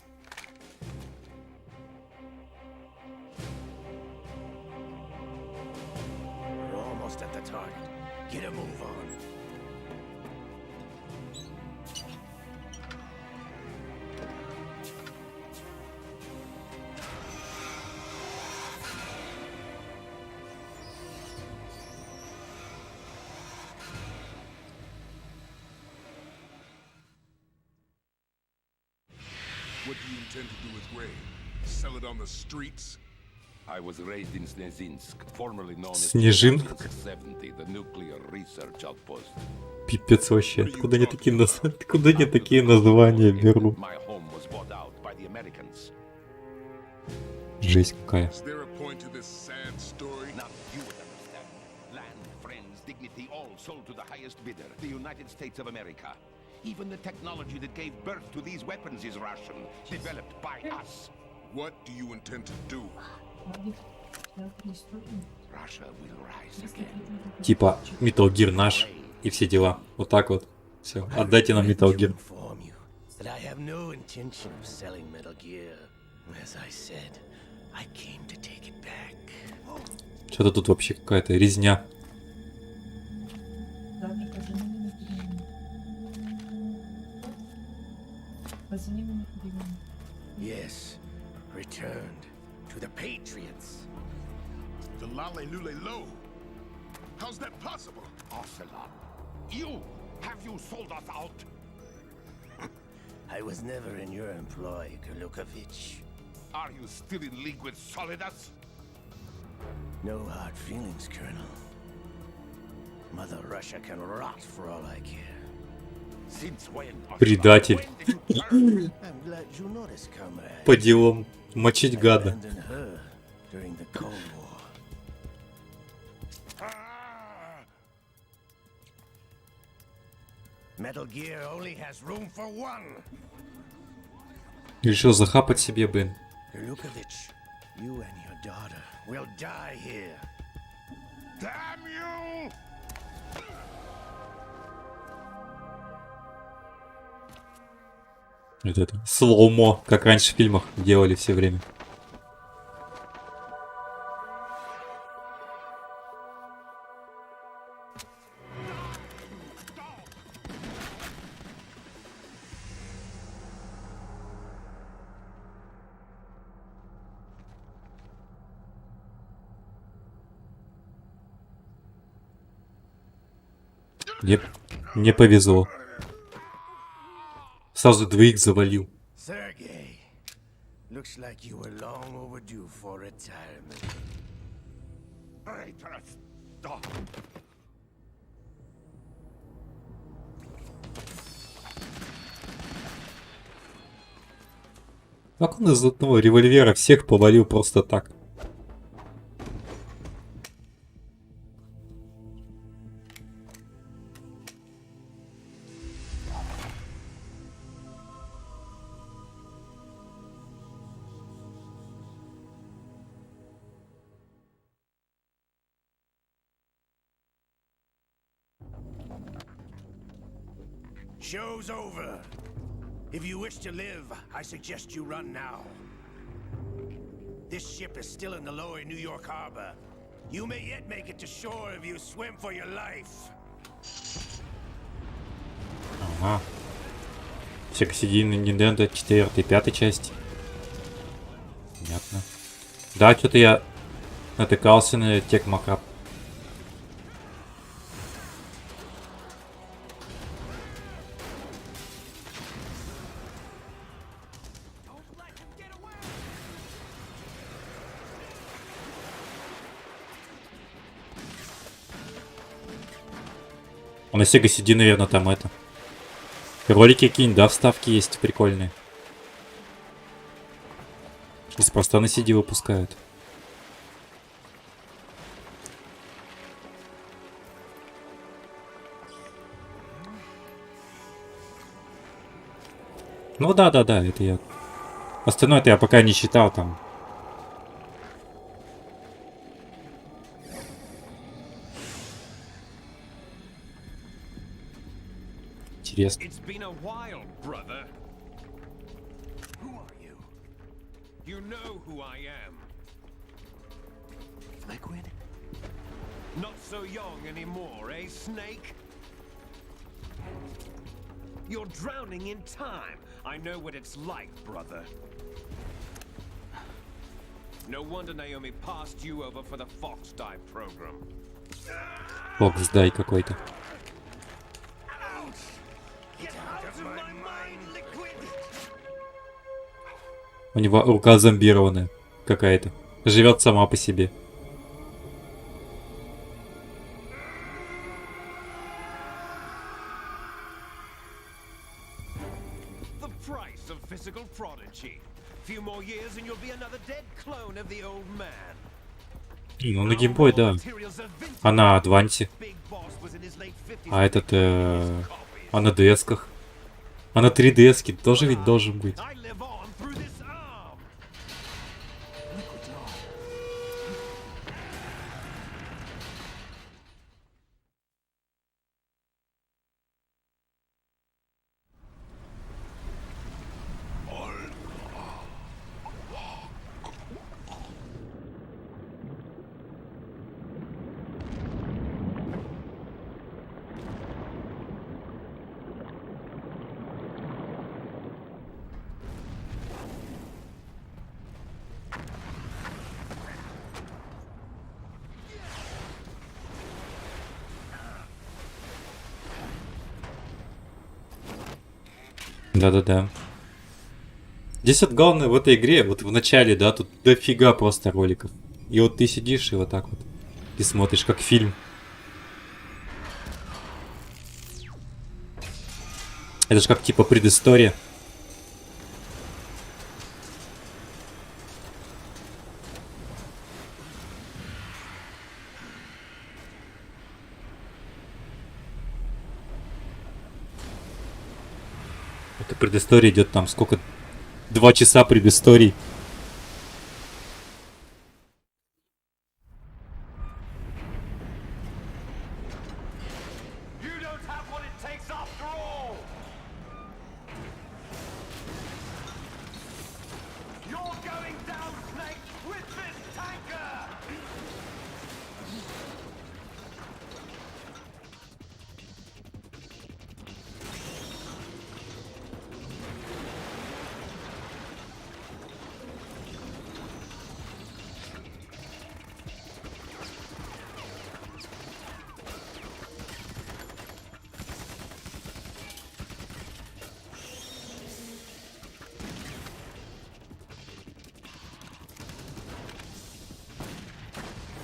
What do you intend to do with Gray? Sell it on the streets? I was raised in Snezinsk, formerly known as Снежинск? 70, the nuclear research outpost. Пипец вообще. Откуда они такие названия берут? My home was bought out by the Americans. Жесть какая. Is there a point to this sad story? Now you would understand. Land, friends, dignity, all sold to the highest bidder, the United States of America. Even the technology that gave birth to these weapons is Russian, developed by us. What do you intend to do? Russia will rise again. Типа Metal Gear наш и все дела. Вот так вот. Все. Отдайте нам Metal Gear. Inform you that I have no intention of selling Metal Gear. As I said, I came to take it back. Что-то тут вообще какая-то резня. Yes, returned to the Patriots. The Lale Lule Lo. How's that possible? Ocelot, you! Have you sold us out? I was never in your employ, Golukovich. Are you still in league with Solidus? No hard feelings, Colonel. Mother Russia can rot for all I care. Since when? Ocelot? Предатель. When did you turn? I'm glad you noticed, comrade. По делам. Мочить гада. Abandoned her during the Cold War. Metal Gear only has room for one. Решил захапать себе, блин. Golukovich, you and your daughter will die here. Damn you! Вот это. Слоумо, как раньше в фильмах делали все время. Мне повезло. Сразу двоих завалил. Sergey, looks like you were long overdue for retirement. Traitorous dog! Как он из одного револьвера всех повалил просто так? Show's over. If you wish to live, I suggest you run now. This ship is still in the lower New York harbor. You may yet make it to shore if you swim for your life. Ага. Сексидийный Nintendo 4 и 5 части. Понятно. Да, что-то я натыкался на техмокап. А на Sega CD, наверное, там это. Ролики какие-нибудь, да, вставки есть прикольные. Неспроста на CD выпускают. Ну да, это я. Остальное-то я пока не считал там. Интересно. It's been a while, brother. Who are you? You know who I am. Liquid? Not so young anymore, eh, Snake? You're drowning in time. I know what it's like, brother. No wonder Naomi passed you over for the Fox Dive program. Фокс дай какой-то. У него рука зомбированная какая-то. Живет сама по себе. Ну, на геймбой, да. А на адвансе. А этот, а на DS-ках. А на 3DS-ке тоже ведь должен быть. Да-да-да. Здесь вот главное в этой игре, вот в начале, да, тут дофига просто роликов. И вот ты сидишь и вот так вот. И смотришь, как фильм. Это же как типа предыстория. Это предыстория идет там сколько? 2 часа предыстории.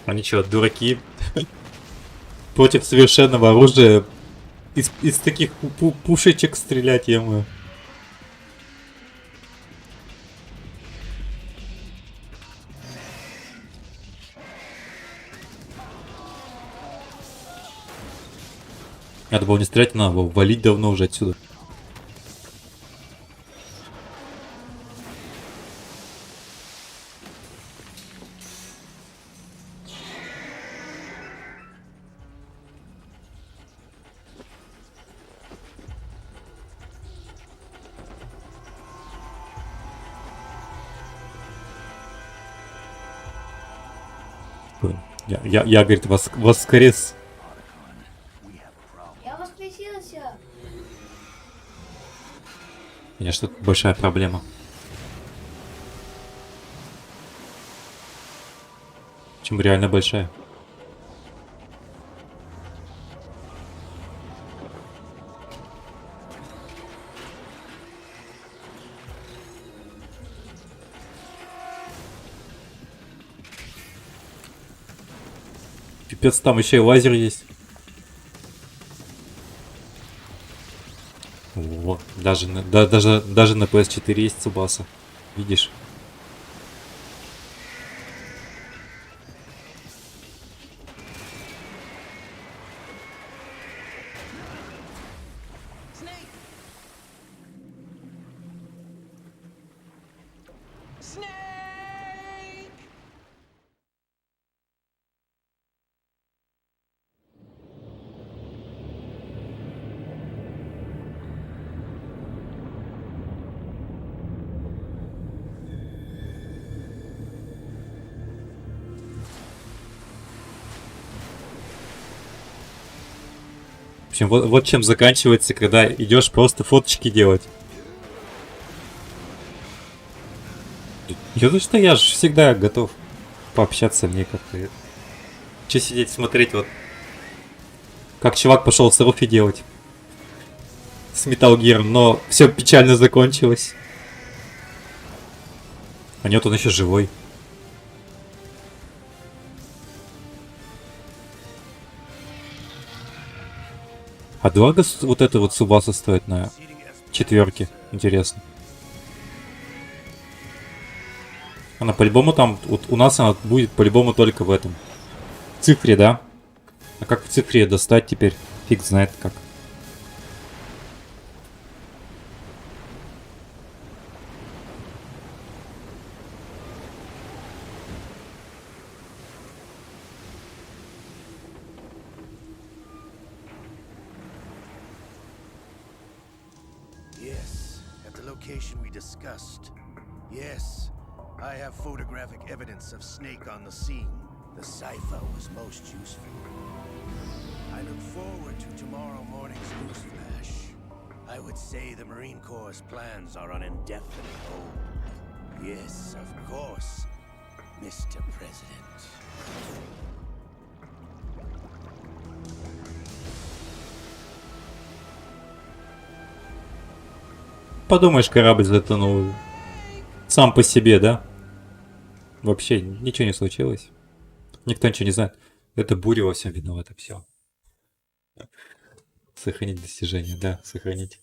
Они что, дураки? Против совершенного оружия из таких пушечек стрелять, ему. Надо было не стрелять, надо было валить давно уже отсюда. Я говорит, воскрес. Я воскресился. Конечно, тут большая проблема. Чем реально большая. Пипец, там еще и лазер есть. Вот, даже на PS4 есть Цубаса. Видишь? В общем, вот чем заканчивается, когда идешь просто фоточки делать. Что я же всегда готов пообщаться, мне как-то. Че сидеть смотреть, вот как чувак пошел селфи делать с Metal Gear, но все печально закончилось. А нет, он еще живой. А дорого вот это вот Цубаса стоит на 4? Интересно. Она по-любому там... Вот у нас она будет по-любому только в этом. В цифре, да? А как в цифре достать теперь? Фиг знает как. Yes, at the location we discussed. Yes, I have photographic evidence of Snake on the scene. The cipher was most useful. I look forward to tomorrow morning's news flash. I would say the Marine Corps' plans are on indefinite hold. Yes, of course, Mr. President. Подумаешь, корабль затонул. Сам по себе, да? Вообще ничего не случилось. Никто ничего не знает. Это буря во всем виновата. Все. Сохранить достижение, да, сохранить.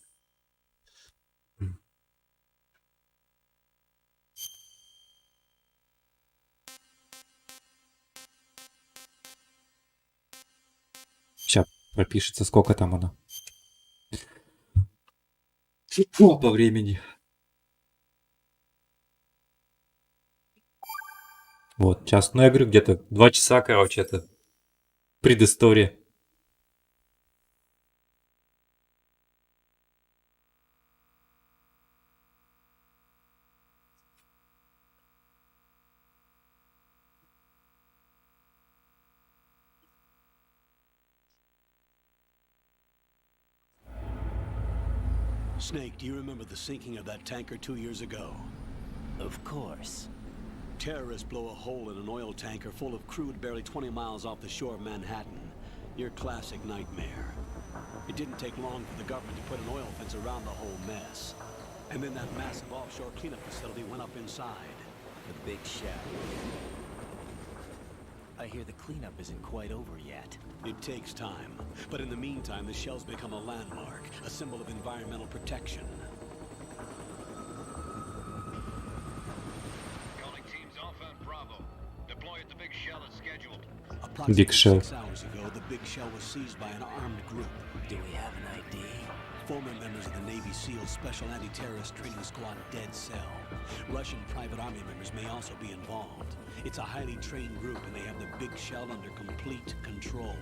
Сейчас пропишется, сколько там она. По времени. Вот, час. Ну, я говорю, где-то 2 часа, короче, это предыстория. Snake, do you remember the sinking of that tanker 2 years ago? Of course. Terrorists blow a hole in an oil tanker full of crude barely 20 miles off the shore of Manhattan. Your classic nightmare. It didn't take long for the government to put an oil fence around the whole mess. And then that massive offshore cleanup facility went up inside. The big shell. I hear the cleanup isn't quite over yet. It takes time. But in the meantime, the shell's become a landmark, a symbol of environmental protection. Calling teams Alpha and Bravo. Deploy at the big shell as scheduled. Big shell. 6 hours ago, the big shell was seized by an armed group. Do we have an ID? Former members of the Navy SEALs Special Anti-Terrorist Training Squad Dead Cell. Russian private army members may also be involved. It's a highly trained group and they have the big shell under complete control.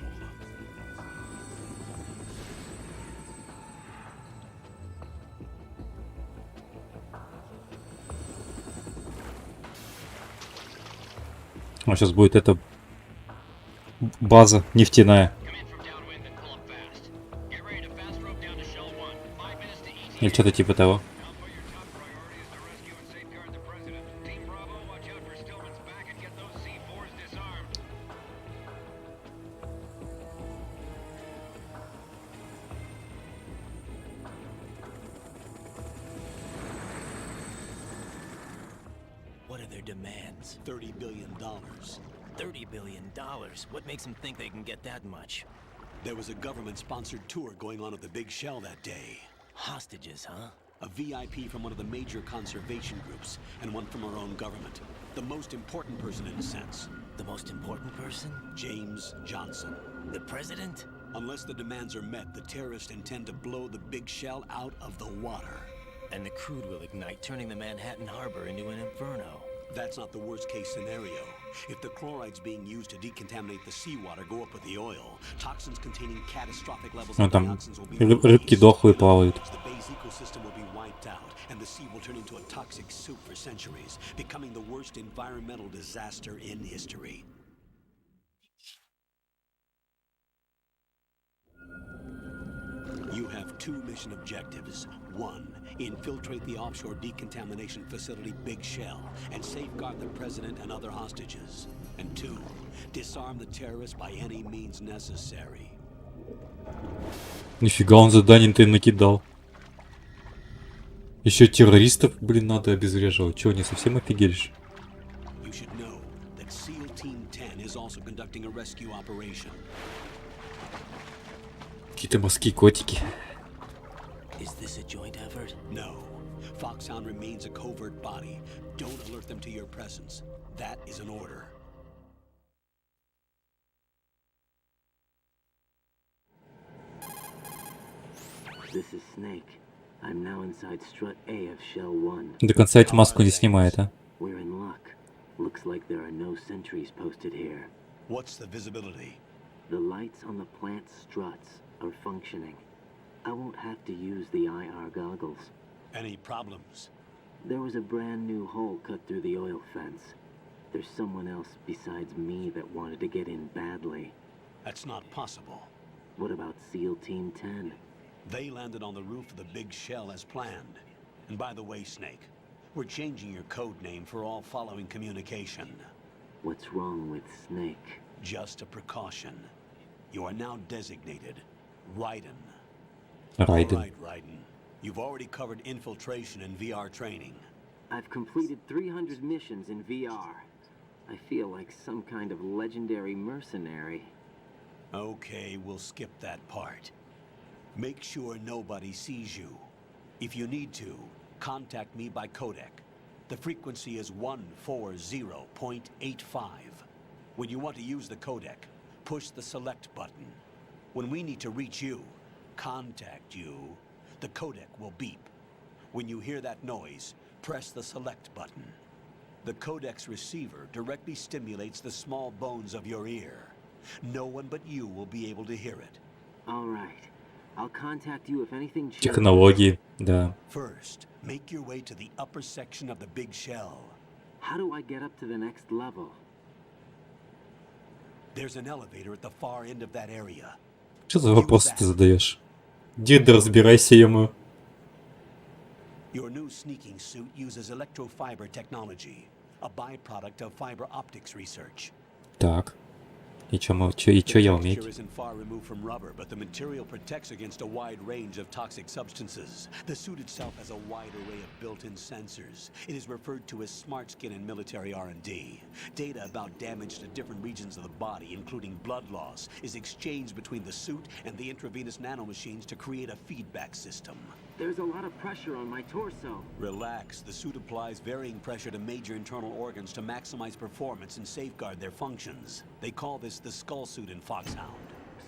А сейчас будет эта база нефтяная. Или что-то типа того. What are their demands? $30 billion. $30 billion? What makes them think they can get that much? There was a government-sponsored tour going on at the big shell that day. Hostages, huh? A VIP from one of the major conservation groups, and one from our own government. The most important person in a sense. The most important person? James Johnson. The president? Unless the demands are met, the terrorists intend to blow the big shell out of the water. And the crude will ignite, turning the Manhattan Harbor into an inferno. That's not the worst-case scenario. If the chlorides being used to decontaminate the seawater go up with the oil, toxins containing catastrophic levels of dioxins will be рыбки дохлые плавают. The base ecosystem will be wiped out, and the sea will turn into a toxic soup for centuries, becoming the worst environmental disaster in history. You have 2 mission objectives. 1, infiltrate the offshore decontamination facility Big Shell and safeguard the president and other hostages. And 2, disarm the terrorists by any means necessary. Нифига он заданий-то накидал. Еще террористов, блин, надо обезвреживать. Чего, они совсем офигели? You should know that SEAL Team 10 is also conducting a rescue operation. Какие-то морские котики. Is this a joint effort? No. Foxhound remains a covert body. Don't alert them to your presence. That is an order. This is Snake. I'm now inside strut A of Shell 1. До конца эти маску не снимает, а? We're in luck. Looks like there are no sentries posted here. What's the visibility? The lights on the plant struts are functioning. I won't have to use the IR goggles. Any problems? There was a brand new hole cut through the oil fence. There's someone else besides me that wanted to get in badly. That's not possible. What about SEAL Team 10? They landed on the roof of the big shell as planned. And by the way, Snake, we're changing your code name for all following communication. What's wrong with Snake? Just a precaution. You are now designated Raiden. Raiden. All right, Raiden. You've already covered infiltration and VR training. I've completed 300 missions in VR. I feel like some kind of legendary mercenary. Okay, we'll skip that part. Make sure nobody sees you. If you need to, contact me by codec. The frequency is 140.85. When you want to use the codec, push the select button. When we need to reach you, contact you, the codec will beep. When you hear that noise, press the select button. The codec's receiver directly stimulates the small bones of your ear. No one but you will be able to hear it. All right. I'll contact you if anything changes. Технологии, да. First, make your way to the upper section of the big shell. How do I get up to the next level? There's an elevator at the far end of that area. Что за вопросы ты задаешь? Иди да разбирайся, ему. Your new sneaking suit uses electrofiber technology, a byproduct of fiber optics research. Так. И чё я умею? The texture isn't far removed from rubber, but the material protects against a wide range of toxic substances. The suit itself has a wide array of built-in sensors. It is referred to as smart skin in military R&D. Data about damage to different regions of the body, including blood loss, is exchanged between the suit and the intravenous nanomachines to create a feedback system. There's a lot of pressure on my torso. Relax. The suit applies varying pressure to major internal organs to maximize performance and safeguard their functions. They call this the skull suit in Foxhound.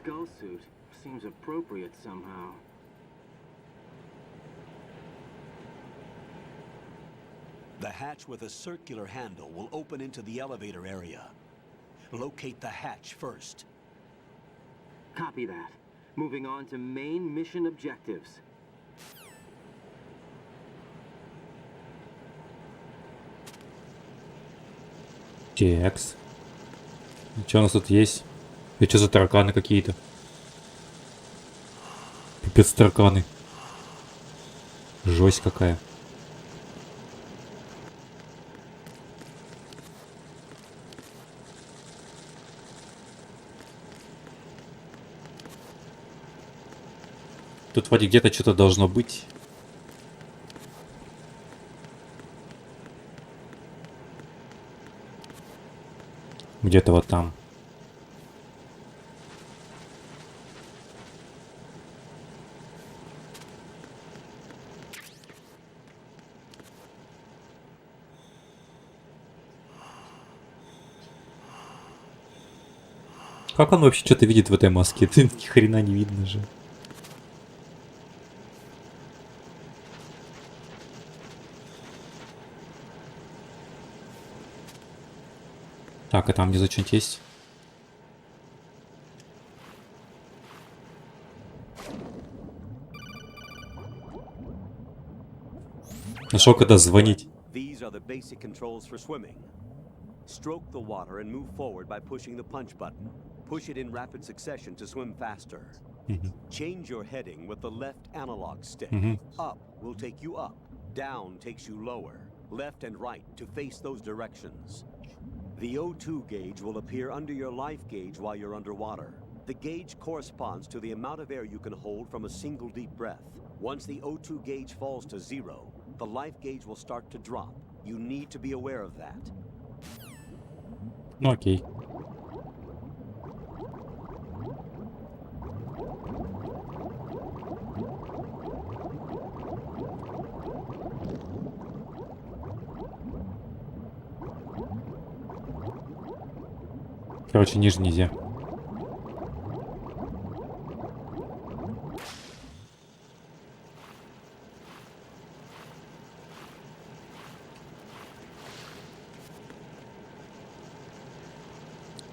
Skull suit seems appropriate somehow. The hatch with a circular handle will open into the elevator area. Locate the hatch first. Copy that. Moving on to main mission objectives. Текс. Что у нас тут есть? И что за тараканы какие-то? Пипец, тараканы. Жесть какая. Тут вроде где-то что-то должно быть. Где-то вот там. Как он вообще что-то видит в этой маске? Ты ни хрена не видно же. Так, а там внизу что-нибудь есть? Нашел, когда звонить. These are the basic controls for swimming. Stroke the water and move forward by pushing the punch button. Push it in rapid succession to swim faster. Change your heading with the left analog stick. Up will take you up. Down takes you lower. Left and right to face those directions. The O2 gauge will appear under your life gauge while you're underwater. The gauge corresponds to the amount of air you can hold from a single deep breath. Once the O2 gauge falls to 0, the life gauge will start to drop. You need to be aware of that. Ну окей. Короче, ниже нельзя.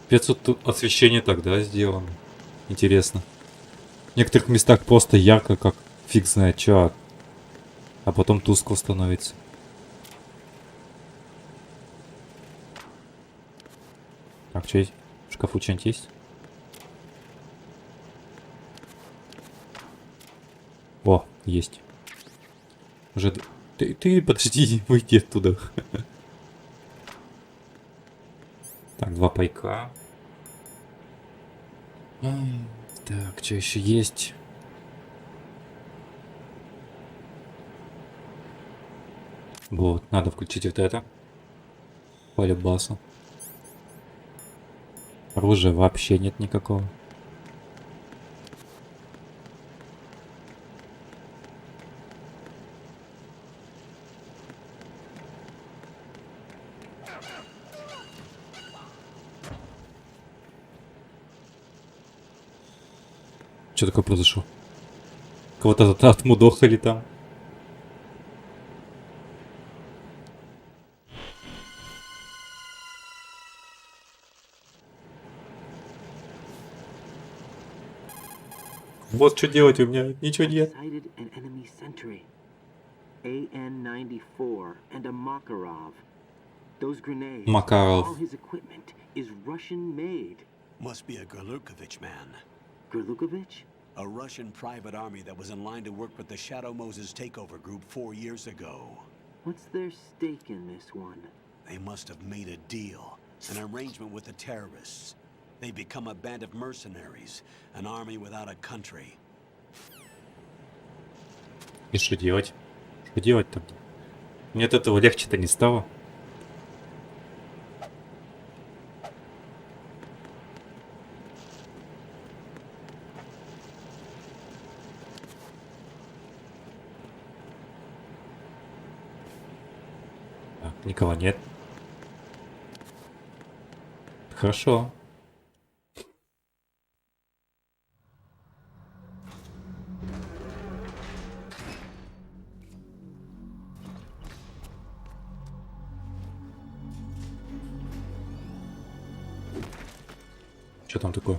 Тут освещение тогда сделано. Интересно. В некоторых местах просто ярко, как фиг знает чё, а потом тускло становится. Так, что есть? В шкафу что-нибудь есть? О, есть. Уже... Ты подожди, выйди оттуда. Так, 2 пайка. Так, что еще есть? Вот, надо включить вот это. По любасу. Оружия вообще нет никакого. Что такое произошло? Кого-то отмудохали там. Вот что делать, у меня ничего нет. Sighted an enemy sentry. AN-94 and a Makarov. Those grenades, Makarov. all his equipment is Russian-made. Must be a Gerlukovich man. Gerlukovich? A Russian private army that was in line to work with the Shadow Moses takeover group 4 years ago. What's their stake in this one? They must have made a deal, an arrangement with the terrorists. They become a band of mercenaries, an army without a country. И что делать? Что делать-то? Мне от этого легче-то не стало. Так, никого нет. Хорошо. Что там такое?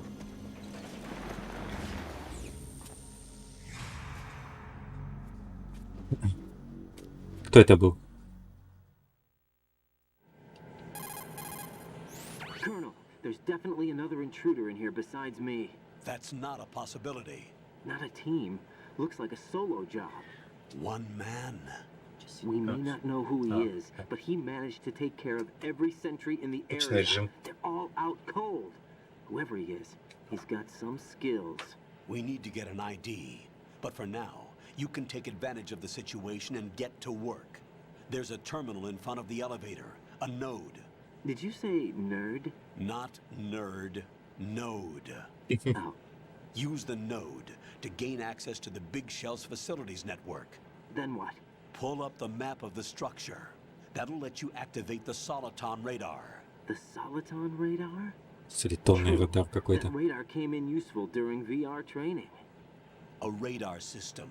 Кто это был? Colonel, there's definitely another intruder in here besides me. That's not a possibility. Not a team. Looks like a solo job. One man. We may not know who he is, but he managed to take care of every sentry in the area. They're all out cold. Whoever he is, he's got some skills. We need to get an ID. But for now, you can take advantage of the situation and get to work. There's a terminal in front of the elevator. A node. Did you say nerd? Not nerd. Node. Oh. Use the node to gain access to the Big Shell's facilities network. Then what? Pull up the map of the structure. That'll let you activate the Soliton radar. The Soliton radar? Солитонный радар какой-то. That radar came in useful during VR training. A radar system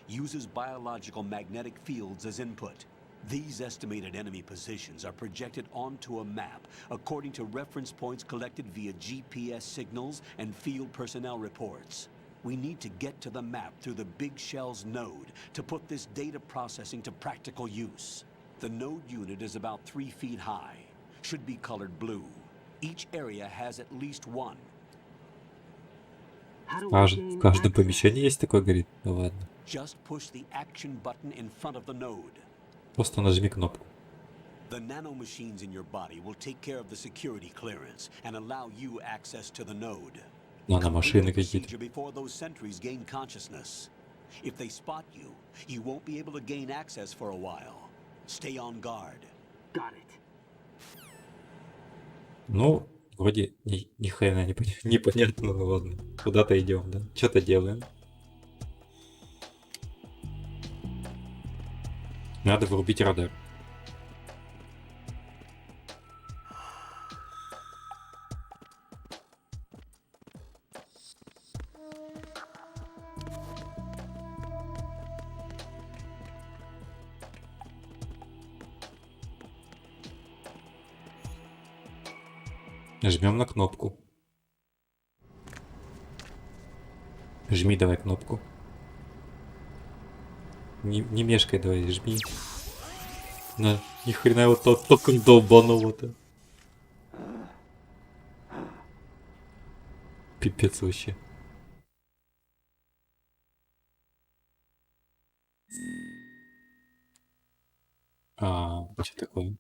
uses biological magnetic fields as input. These estimated enemy positions are projected onto a map according to reference points collected via GPS signals and field personnel reports. We need to get to the map through the Big Shell's node to put this data processing to practical use. The node unit is about 3 feet high. Should be colored blue. Each area has at least one. В каждом помещении есть такой, говорит? Да ладно. Just push the action button in front of the node. Просто нажми кнопку. The nanomachines in your body will take care of the security clearance and allow you access to the node. Наномашины какие-то. Before those sentries gain consciousness. If they spot you, you won't be able to gain access for a while. Stay on guard. Got it. Ну, вроде ни хрена непонятно, ну ладно. Куда-то идем, да? Что-то делаем. Надо врубить радар. Жмем на кнопку. Жми давай кнопку. Не мешкай, давай, жми. На, ни хрена его током долбануло-то. Пипец вообще. Что такое?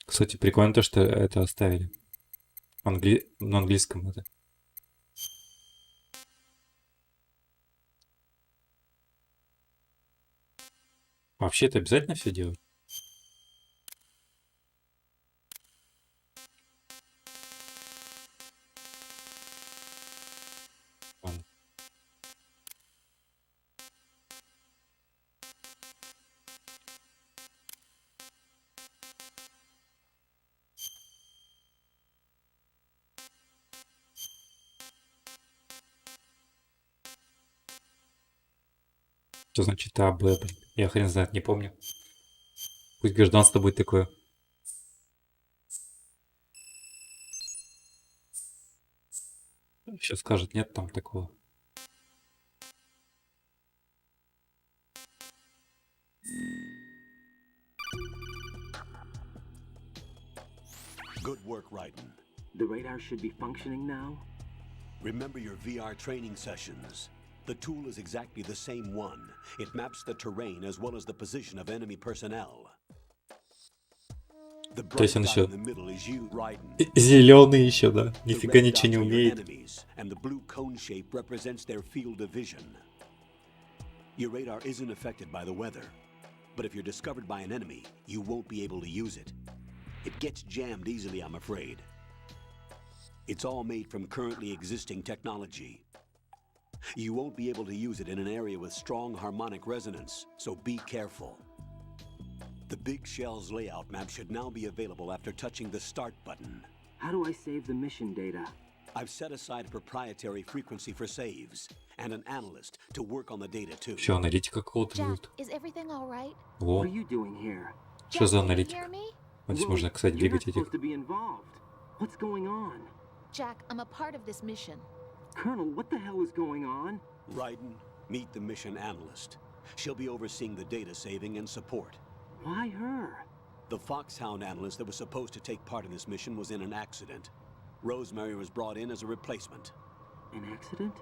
Кстати, прикольно то, что это оставили. На английском это. Вообще это обязательно все делать? Ладно. Что значит А, Б, блин? Я хрен знает, не помню. Пусть гражданство будет такое. Сейчас скажет, нет там такого. Good work, Raiden. The radar should be functioning now? Remember your VR training sessions. The tool is exactly the same one. It maps the terrain as well as the position of enemy personnel. The bright dot in the middle is you, Raiden. Зеленый еще, да. Нифига ничего не умеет. And the blue cone shape represents their field of vision. Your radar isn't affected by the weather, but if you're discovered by an enemy, you won't be able to use it. It gets jammed easily, I'm afraid. It's all made from currently existing technology. You won't be able to use it in an area with strong harmonic resonance, so be careful. The Big Shell's layout map should now be available after touching the Start button. How do I save the mission data? I've set aside a proprietary frequency for saves, and an analyst to work on the data too. Все, аналитика какого-то будет. Во. Что за аналитика? Вот здесь можно, кстати, двигать этих. What's going on? Jack, I'm a part of this mission. Colonel, what the hell is going on? Raiden, meet the mission analyst. She'll be overseeing the data saving and support. Why her? The Foxhound analyst that was supposed to take part in this mission was in an accident. Rosemary was brought in as a replacement. An accident?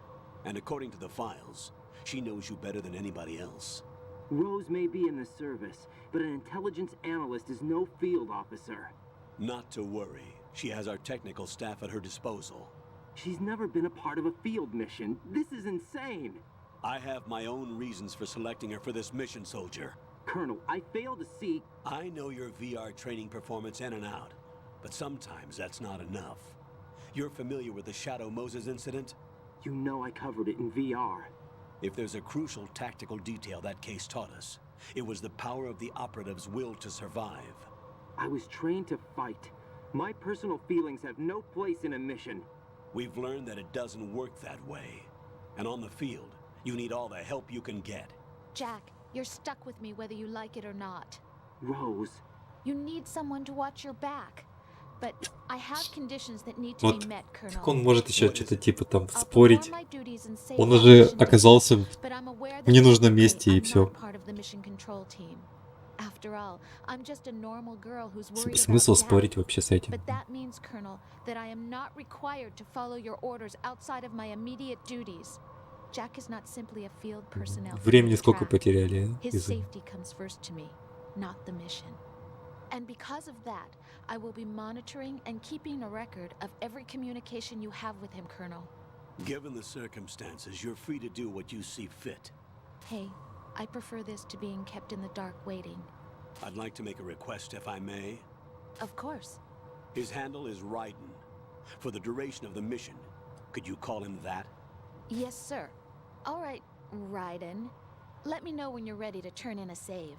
And according to the files, she knows you better than anybody else. Rose may be in the service, but an intelligence analyst is no field officer. Not to worry. She has our technical staff at her disposal. She's never been a part of a field mission. This is insane. I have my own reasons for selecting her for this mission, soldier. Colonel, I fail to see... I know your VR training performance in and out, but sometimes that's not enough. You're familiar with the Shadow Moses incident? You know I covered it in VR. If there's a crucial tactical detail that case taught us, it was the power of the operative's will to survive. I was trained to fight. My personal feelings have no place in a mission. We've learned that it doesn't work that way. And on the field, you need all the help you can get. Jack, you're stuck with me whether you like it or not. Rose. You need someone to watch your back. But I have conditions that need to be met, Colonel. Как он может еще что-то типа там спорить? Он уже оказался в ненужном месте и все. After all, I'm just a normal girl who's worried Смысл about спорить Jack. вообще с этим? But that means, Colonel, that I am not required to follow your orders outside of my immediate duties. Jack is not simply a field personnel. Времени сколько потеряли? His safety comes first to me, not the mission. And because of that, I will be monitoring and keeping a record of every communication you have with him, Colonel. Given the circumstances, you're free to do what you see fit. Hey, I prefer this to being kept in the dark waiting. I'd like to make a request, if I may. Of course. His handle is Raiden. For the duration of the mission, could you call him that? Yes, sir. All right, Raiden. Let me know when you're ready to turn in a save.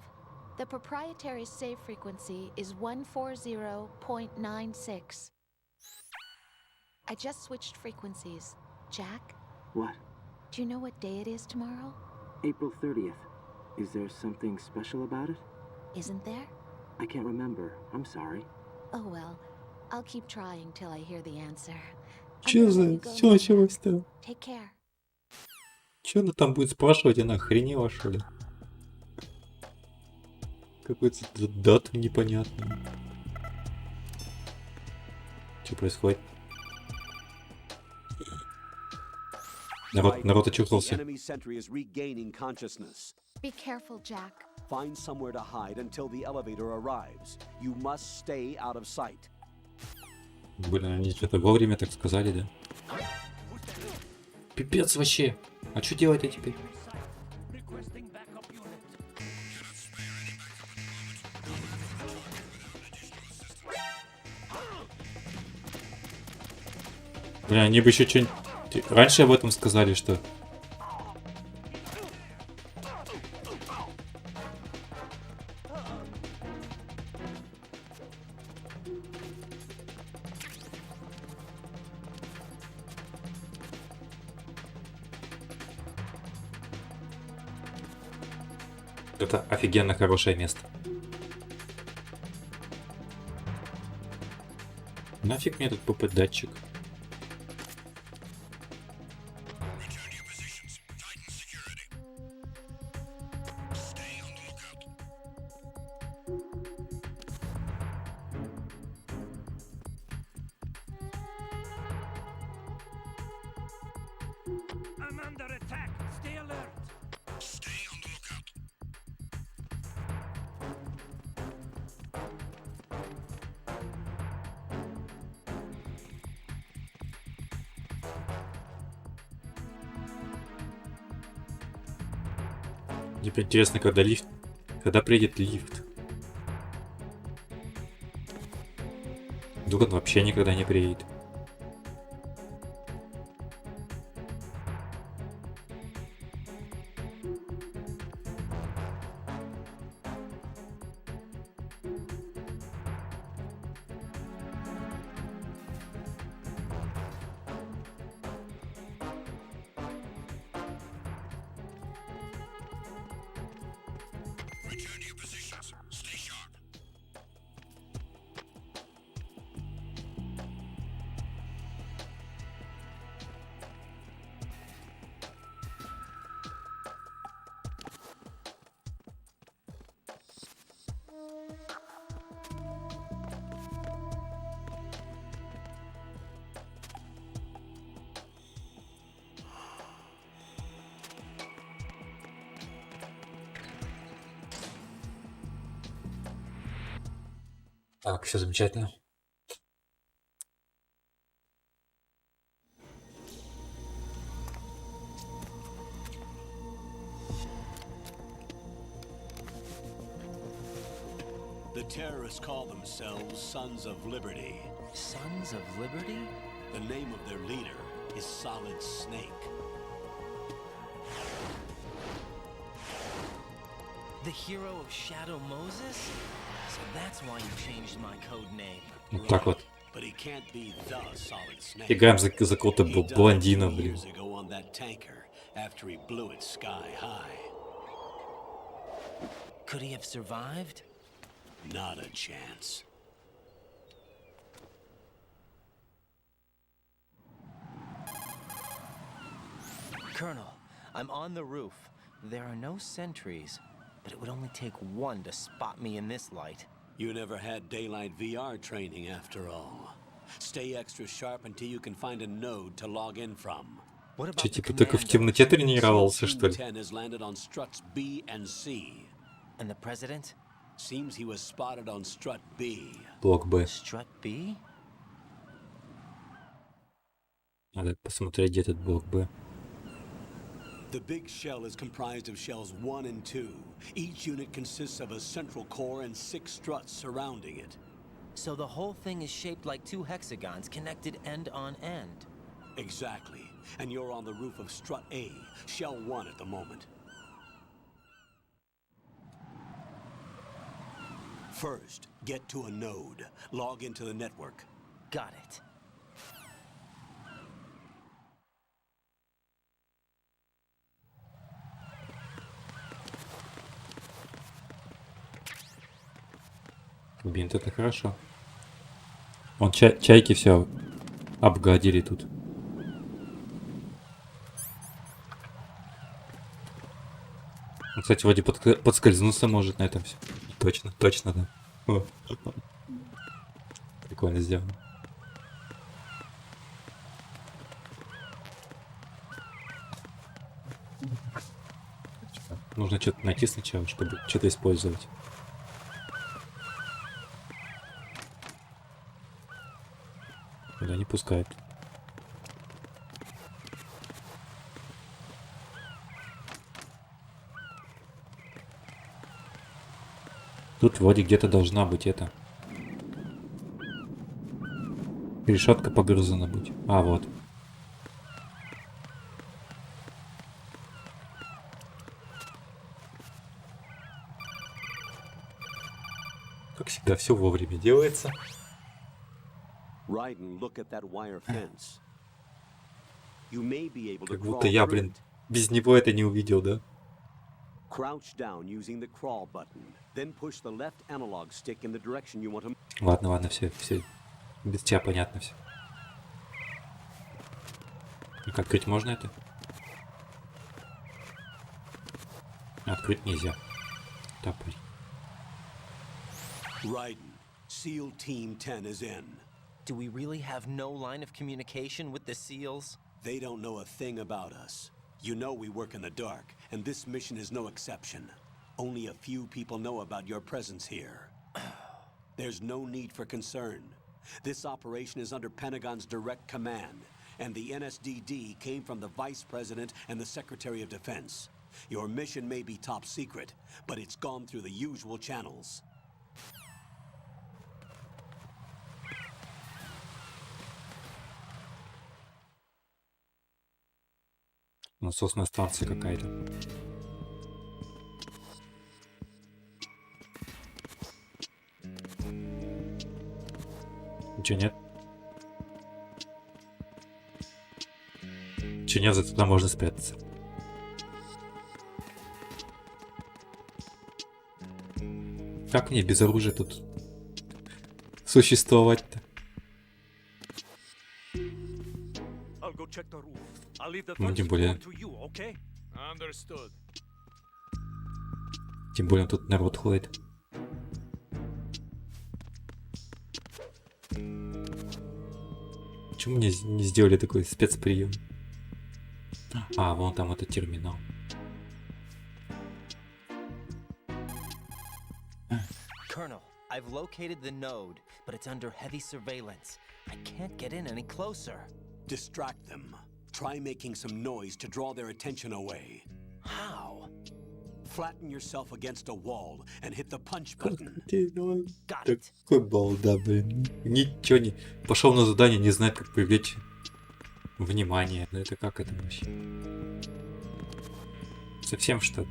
The proprietary save frequency is 140.96. I just switched frequencies. Jack? What? Do you know what day it is tomorrow? April 30th. Is there something special about it? Isn't there? I can't remember. I'm sorry. Oh well, I'll keep trying till I hear the answer. Чё за... Чё началось-то? Take care. Чё она там будет спрашивать? Она охренела, что ли? Какой-то дату непонятную. Что происходит? Народ очухался. The enemy sentry is regaining consciousness. Be careful, Jack. Find somewhere to hide until the elevator arrives. You must stay out of sight. Блин, они что-то вовремя так сказали, да? Пипец вообще. А что делать-то теперь? Блин, они бы еще что-нибудь... Раньше об этом сказали, что... Это офигенно хорошее место. Нафиг мне тут ПП-датчик? I'm under attack. Stay alert. Stay on the lookout. Теперь интересно, когда лифт... Когда приедет лифт. Вдруг он вообще никогда не приедет. Return to your positions. Stay sharp. Так, все замечательно. The terrorists call themselves Sons of Liberty. Sons of Liberty? The name of their leader is Solid Snake. The hero of Shadow Moses? So that's why you changed my code name. Вот так вот. But he can't be the Solid Snake. Играем за какого-то He died блондина, 2 блин. years ago on that tanker after he blew it sky high. Could he have survived? Not a chance. Colonel, I'm on the roof. There are no sentries, but it would only take one to spot me in this light. You never had daylight VR training after all. Stay extra sharp until you can find a node to log in from. Че, типа только в темноте тренировался, что ли? 10 has landed on struts B and C. And the president? Seems he was spotted on strut B. Блок Б. Strut B? Надо посмотреть, где этот блок Б. The big shell is comprised of shells 1 and 2. Each unit consists of a central core and 6 struts surrounding it. So the whole thing is shaped like 2 hexagons connected end on end. Exactly. And you're on the roof of strut A, shell 1 at the moment. First, get to a node. Log into the network. Got it. Бинт это хорошо. Вон чайки все обгадили тут. Он, кстати, вроде подскользнуться может на этом все. Точно, точно, да. О. Прикольно сделано. Нужно что-то найти сначала, чтобы что-то использовать. Куда не пускают. Тут вроде где-то должна быть это. Решетка погрызана быть. А, вот. Как всегда, все вовремя делается. Как будто я, блин, без него это не увидел, да? Ладно, ладно, все. Без тебя понятно все. Так, открыть можно это? Открыть нельзя. Топай. Raiden, SEAL Team 10 is in. Do we really have no line of communication with the SEALs? They don't know a thing about us. You know we work in the dark, and this mission is no exception. Only a few people know about your presence here. There's no need for concern. This operation is under Pentagon's direct command, and the NSDD came from the Vice President and the Secretary of Defense. Your mission may be top secret, but it's gone through the usual channels. Насосная станция какая-то. Ничего нет? Ничего нет, зато туда можно спрятаться. Как мне без оружия тут существовать-то? Ну, тем более... Тем более тут народ ходит. Почему мне не сделали такой спецприем? А, вон там этот терминал. Colonel, I've located the node, but it's under heavy surveillance. I can't get in any closer. Distract them. Try making some noise to draw their attention away. How? Flatten yourself against a wall and hit the punch button. Такой балда, блин. Ничего не... Пошел на задание, не знает, как привлечь внимание. Ну это как это вообще? Совсем что?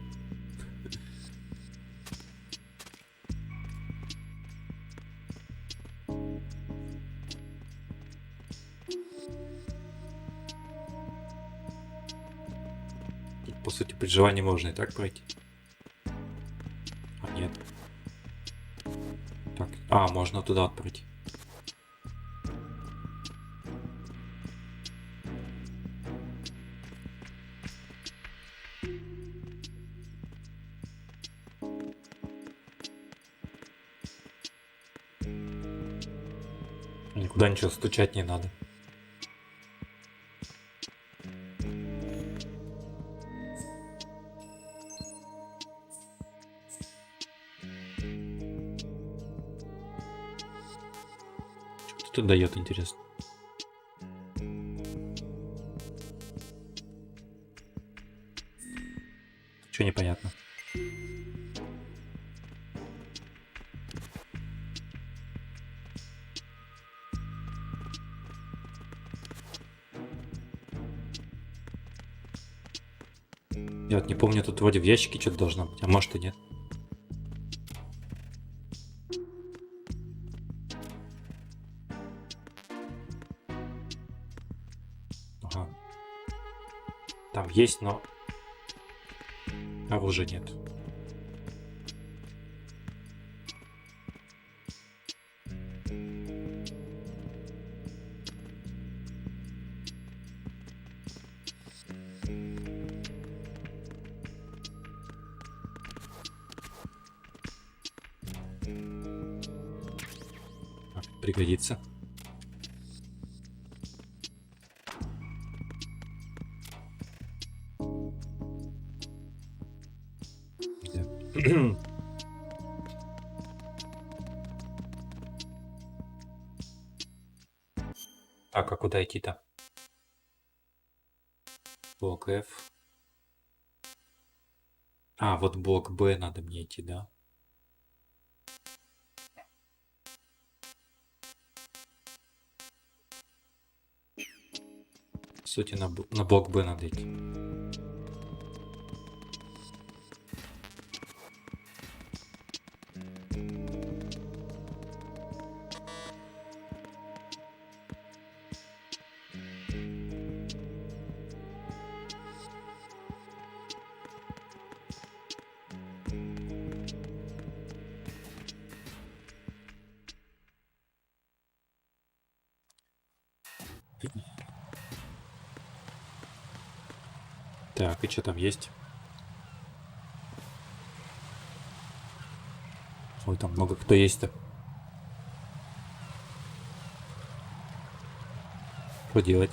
По сути, при желании можно и так пройти. А нет. Так, можно туда вот пройти. Никуда ничего стучать не надо. Что дает, интересно? Что непонятно? Я вот не помню, тут вроде в ящике что-то должно быть, а может и нет. Там есть, но оружия нет. Пригодится. Так, а куда идти-то? Блок F. А, вот блок Б надо мне идти, да? В сути, на блок Б надо идти. Так, и что там есть? Ой, там много кто есть-то. Что делать?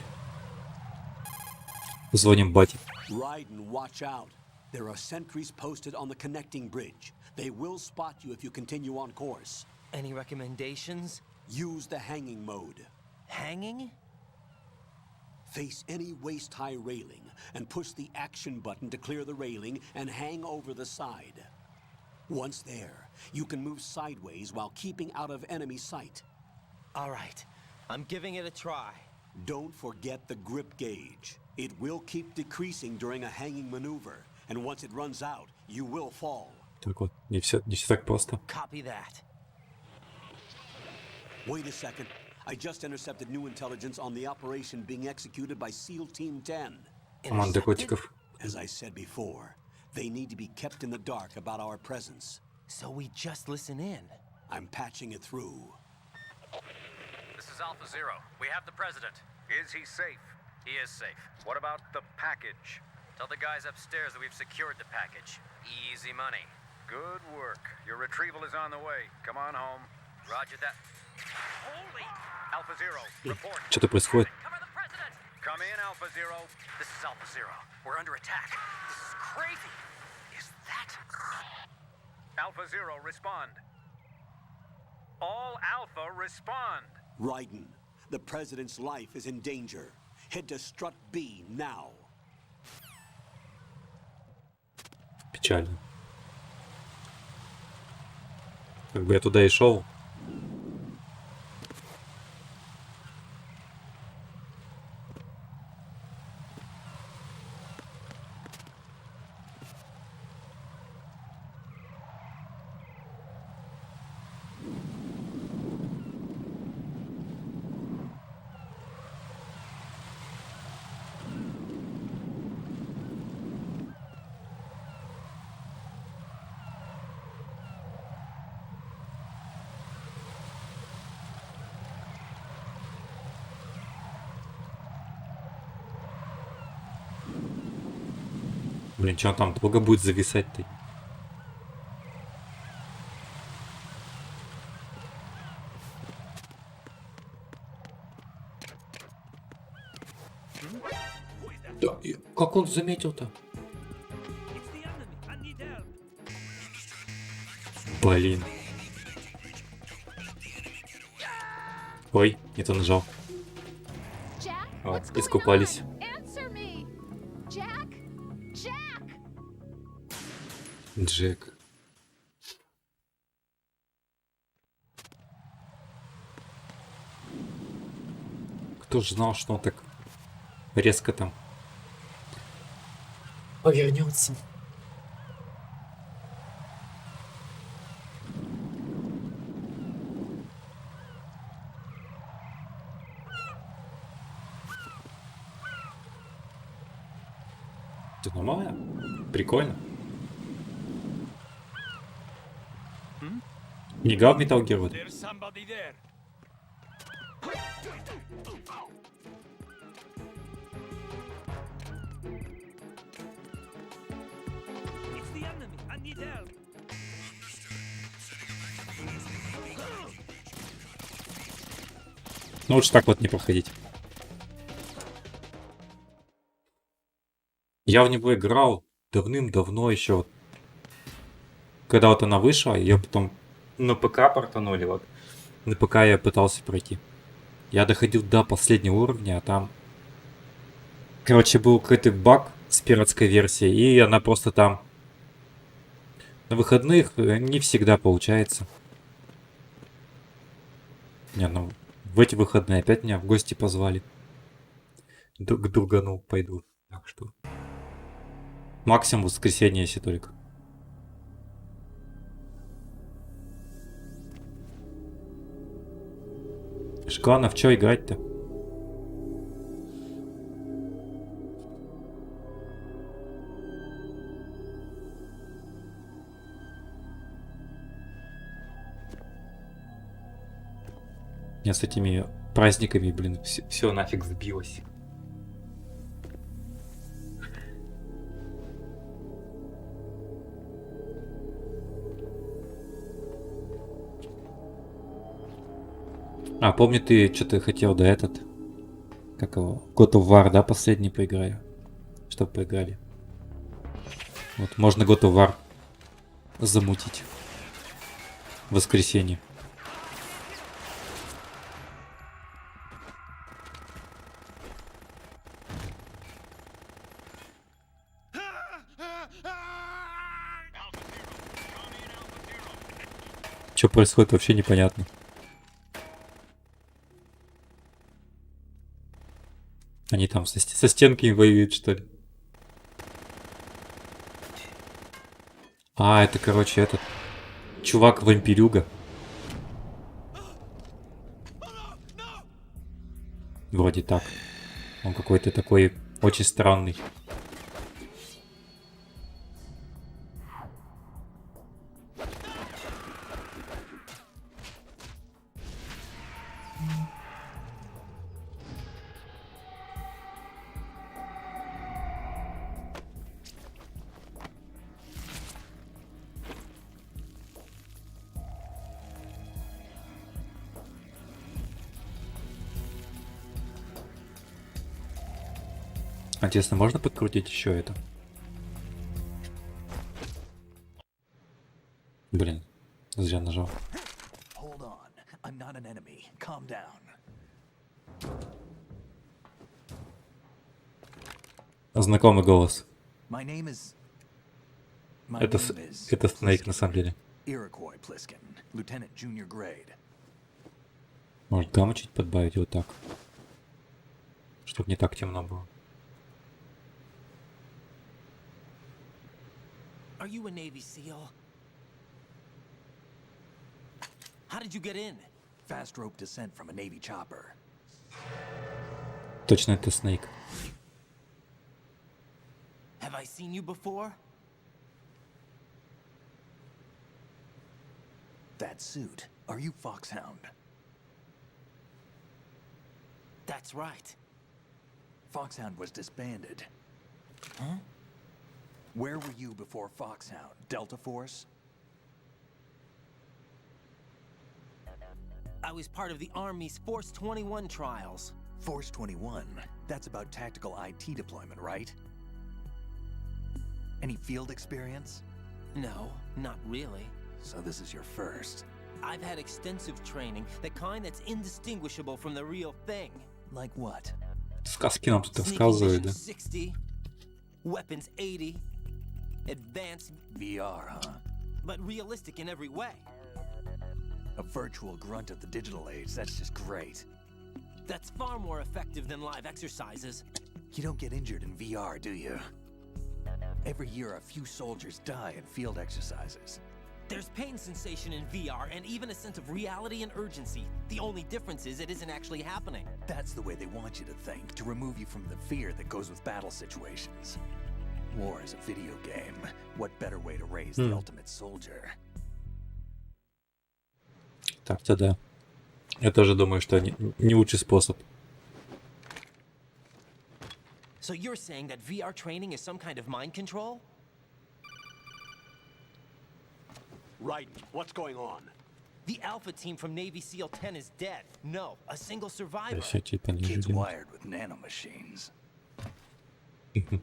Звоним бате. Raiden, watch out. There are sentries posted on the connecting bridge. They will spot you if you continue on course. Any recommendations? Use the hanging mode. Hanging? Face any waist-high railing and push the action button to clear the railing and hang over the side. Once there, you can move sideways while keeping out of enemy sight. All right, I'm giving it a try. Don't forget the grip gauge. It will keep decreasing during a hanging maneuver, and once it runs out, you will fall. Так вот, не все так просто. Copy that. Wait a second. I just intercepted new intelligence on the operation being executed by SEAL Team 10. Команда котиков. As I said before, they need to be kept in the dark about our presence. So we just listen in. I'm patching it through. This is Alpha Zero. We have the president. Is he safe? He is safe. What about the package? Tell the guys upstairs that we've secured the package. Easy money. Good work. Your retrieval is on the way. Come on home. Roger that. Holy! Alpha Zero, report. Что-то происходит. Come in, Alpha Zero. This is Alpha Zero. We're under attack. This is crazy. Is that... Alpha Zero, respond. All Alpha, respond. Raiden, the president's life is in danger. Head to Strut B now. Печально. Как бы я туда и шел. Блин, что он там долго будет зависать-то? Да, как он заметил-то? Блин. Ой, не то нажал. О, искупались. Джек. Кто ж знал, что он так резко там повернется? Это нормально? Прикольно. Не играл в Metal Gear? Ну лучше так вот не проходить. Я в него играл давным-давно еще. Когда вот она вышла, ее потом на ПК портанули. Вот. На ПК я пытался пройти. Я доходил до последнего уровня, а там... Короче, был какой-то баг с пиратской версией, и она просто там... На выходных не всегда получается. Не, ну, в эти выходные опять меня в гости позвали. К другану пойду. Так что... Максимум в воскресенье, если только. Шкланов, в чё играть-то? Я с этими праздниками, блин, все нафиг сбилось. А, помню, ты что-то хотел, да, этот... Как его? God of War, да, последний поиграю? Чтоб поиграли. Вот, можно God of War замутить. В воскресенье. Что происходит, вообще непонятно. Они там со стенками воюют, что ли? А, это, короче, этот... Чувак-вампирюга. Вроде так. Он какой-то такой очень странный. Интересно, можно подкрутить еще это? Блин, зря нажал. Знакомый голос. Это Снейк на самом деле. Может, гамму чуть подбавить вот так, чтобы не так темно было. Are you a Navy SEAL? How did you get in? Fast rope descent from a Navy chopper. Точно это Снейк. Have I seen you before? That suit. Are you Foxhound? That's right. Foxhound was disbanded. Huh? Where were you before Foxhound? Delta Force? I was part of the Army's Force 21 trials. Force 21? That's about tactical IT deployment, right? Any field experience? No, not really. So this is your first. I've had extensive training, the kind that's indistinguishable from the real thing. Like what? Сказки нам тут рассказывают, да? 60, weapons 80, advanced VR, huh? But realistic in every way. A virtual grunt of the digital age, that's just great. That's far more effective than live exercises. You don't get injured in VR, do you? Every year a few soldiers die in field exercises. There's pain sensation in VR and even a sense of reality and urgency. The only difference is it isn't actually happening. That's the way they want you to think, to remove you from the fear that goes with battle situations. War is a video game. What better way to raise the ultimate soldier? Так-то да. Я тоже думаю, что не лучший способ. So you're saying that VR training is some kind of mind control? Right. What's going on? The Alpha team from Navy SEAL 10 is dead. No, a single survivor. Все типа не Kid's жили. wired with nanomachines. Вот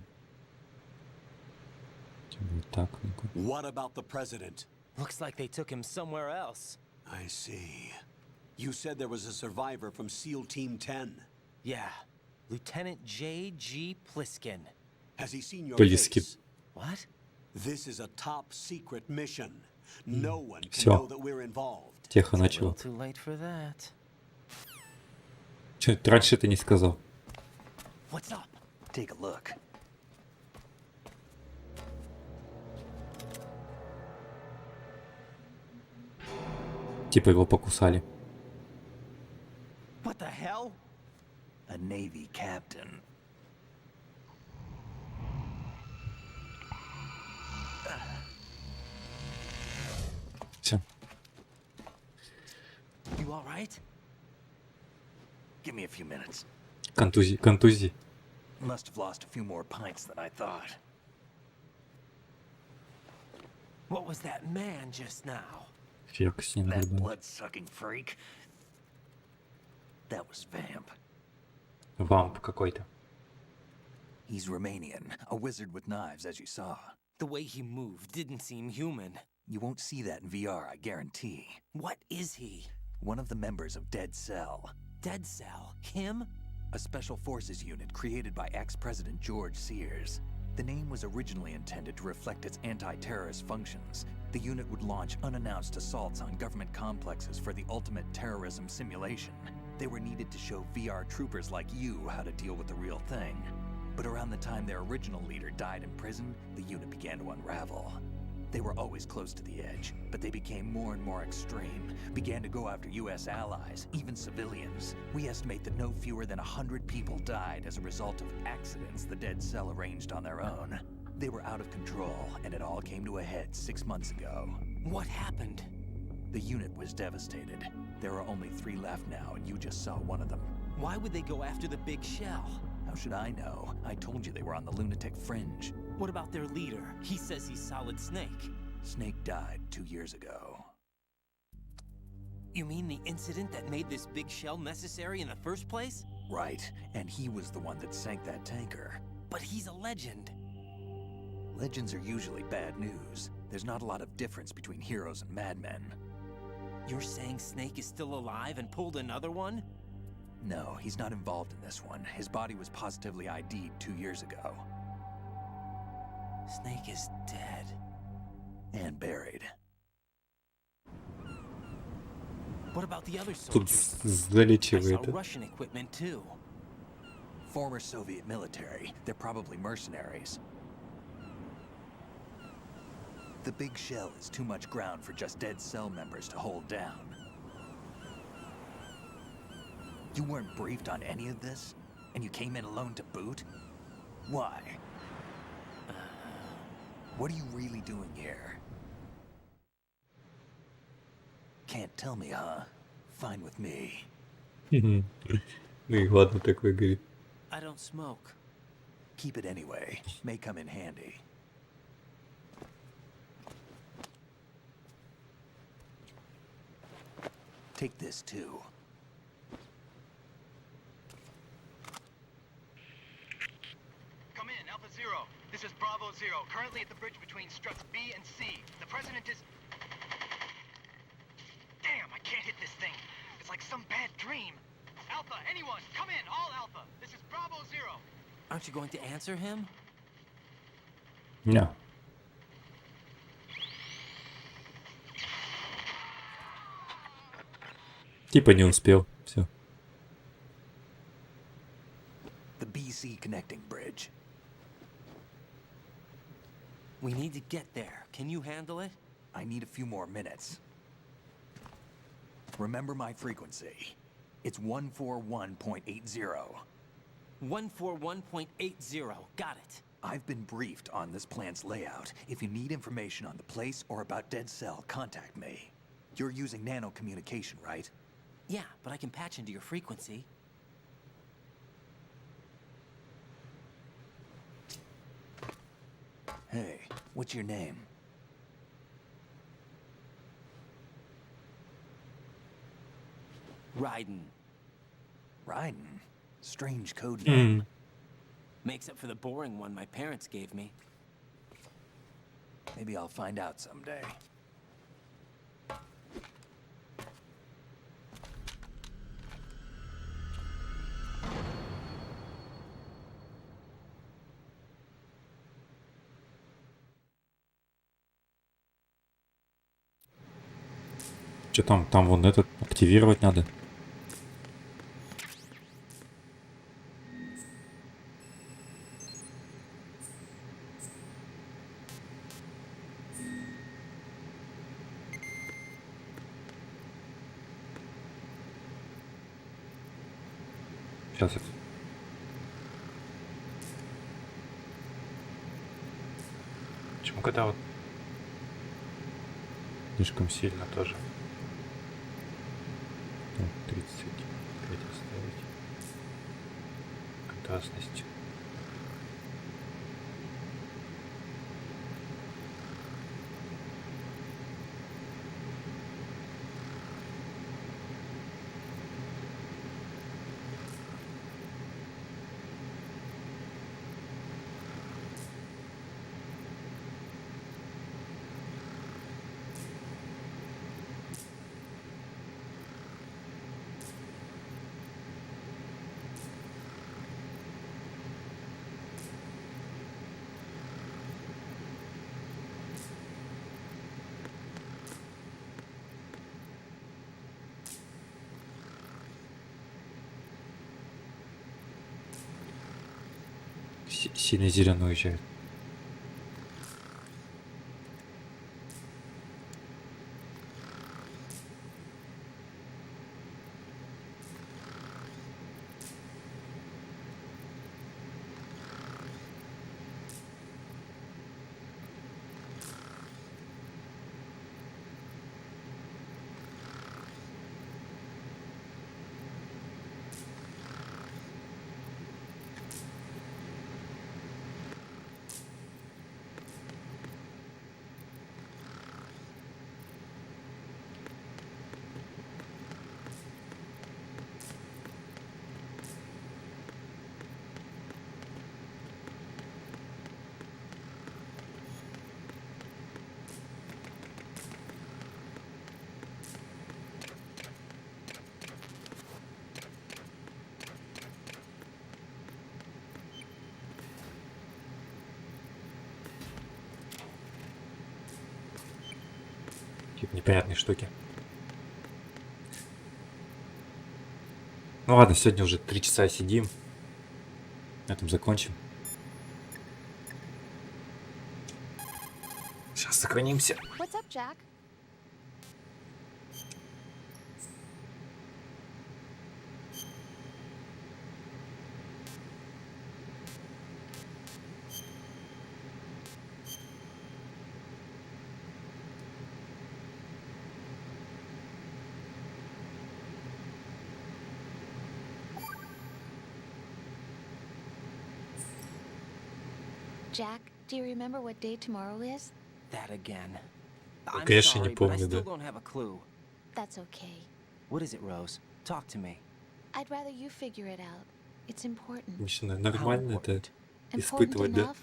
так. ну-ка. What about the president? Looks like they took him somewhere else. I see. You said there was a survivor from SEAL Team 10. Yeah, Lieutenant J.G. Pliskin. Has he seen your Пыльски. face? What? This is a top secret mission. No one can Всё. know that we're involved. Тихо It's a начал. little too late for that. Чё раньше ты не сказал? What's up? Take a look. Типа его покусали. What the hell? A Navy captain. Все. You all right? Give me a few minutes. Контузии. Контузии. Must have lost a few more pints than I thought. What was that man just now? Фиг с ним. That ребят. blood-sucking freak. That was Vamp. Вамп какой-то. He's Romanian, a wizard with knives, as you saw. The way he moved didn't seem human. You won't see that in VR, I guarantee. What is he? One of the members of Dead Cell. Dead Cell? Him? A special forces unit created by ex-President George Sears. The name was originally intended to reflect its anti-terrorist functions. The unit would launch unannounced assaults on government complexes for the ultimate terrorism simulation. They were needed to show VR troopers like you how to deal with the real thing. But around the time their original leader died in prison, the unit began to unravel. They were always close to the edge, but they became more and more extreme, began to go after US allies, even civilians. We estimate that no fewer than 100 people died as a result of accidents the Dead Cell arranged on their own. They were out of control, and it all came to a head 6 months ago. What happened? The unit was devastated. There are only 3 left now, and you just saw one of them. Why would they go after the big shell? How should I know? I told you they were on the lunatic fringe. What about their leader? He says he's Solid Snake. Snake died 2 years ago. You mean the incident that made this big shell necessary in the first place? Right, and he was the one that sank that tanker. But he's a legend. Legends are usually bad news. There's not a lot of difference between heroes and madmen. You're saying Snake is still alive and pulled another one? No, he's not involved in this one. His body was positively ID'd 2 years ago. Snake is dead. And buried. What about the other Тут soldiers? I saw залечивает. Russian equipment too. Former Soviet military. They're probably mercenaries. The big shell is too much ground for just Dead Cell members to hold down. You weren't briefed on any of this? And you came in alone to boot? Why? What are you really doing here? Can't tell me, huh? Fine with me. Ну и ладно такой говорит. I don't smoke. Keep it anyway. May come in handy. Take this too. Come in, Alpha Zero. This is Bravo Zero, currently at the bridge between struts B and C. The president is... Damn, I can't hit this thing. It's like some bad dream. Alpha, anyone, come in, all Alpha. This is Bravo Zero. Aren't you going to answer him? No. Типа не успел. Все. The BC connecting bridge. We need to get there. Can you handle it? I need a few more minutes. Remember my frequency. It's 141.80. 141.80. Got it. I've been briefed on this plant's layout. If you need information on the place or about Dead Cell, contact me. You're using nano communication, right? Yeah, but I can patch into your frequency. Hey, what's your name? Raiden. Raiden? Strange code name. Makes up for the boring one my parents gave me. Maybe I'll find out someday. Что там? Там вон этот активировать надо. Сейчас это. Почему когда вот слишком сильно тоже? 30 ставить. Контрастность. Сильно зеленый уезжает. Какие-то непонятные штуки. Ну ладно, сегодня уже 3 часа сидим. На этом закончим. Сейчас сохранимся. What's up, Jack? Jack, do you remember what day tomorrow is? That again. I'm Конечно, не sorry, but I помню, still да. don't have a clue. That's okay. What is it, Rose? Talk to me. I'd rather you figure it out. It's important. Конечно, нормально это Important испытывать, да. enough,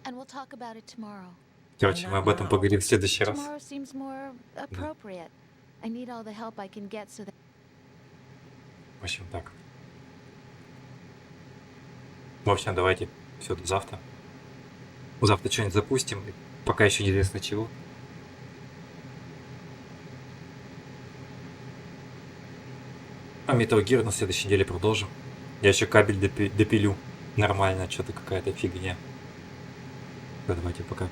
and we'll talk about it tomorrow. Короче, мы об этом поговорим в следующий раз. Tomorrow seems more appropriate. I need all the help I can get so that... В общем, так. В общем, давайте все до завтра. Завтра что-нибудь запустим. Пока еще неизвестно чего. А Metal Gear на следующей неделе продолжим. Я еще кабель допилю. Нормально, что-то какая-то фигня. Давайте, пока.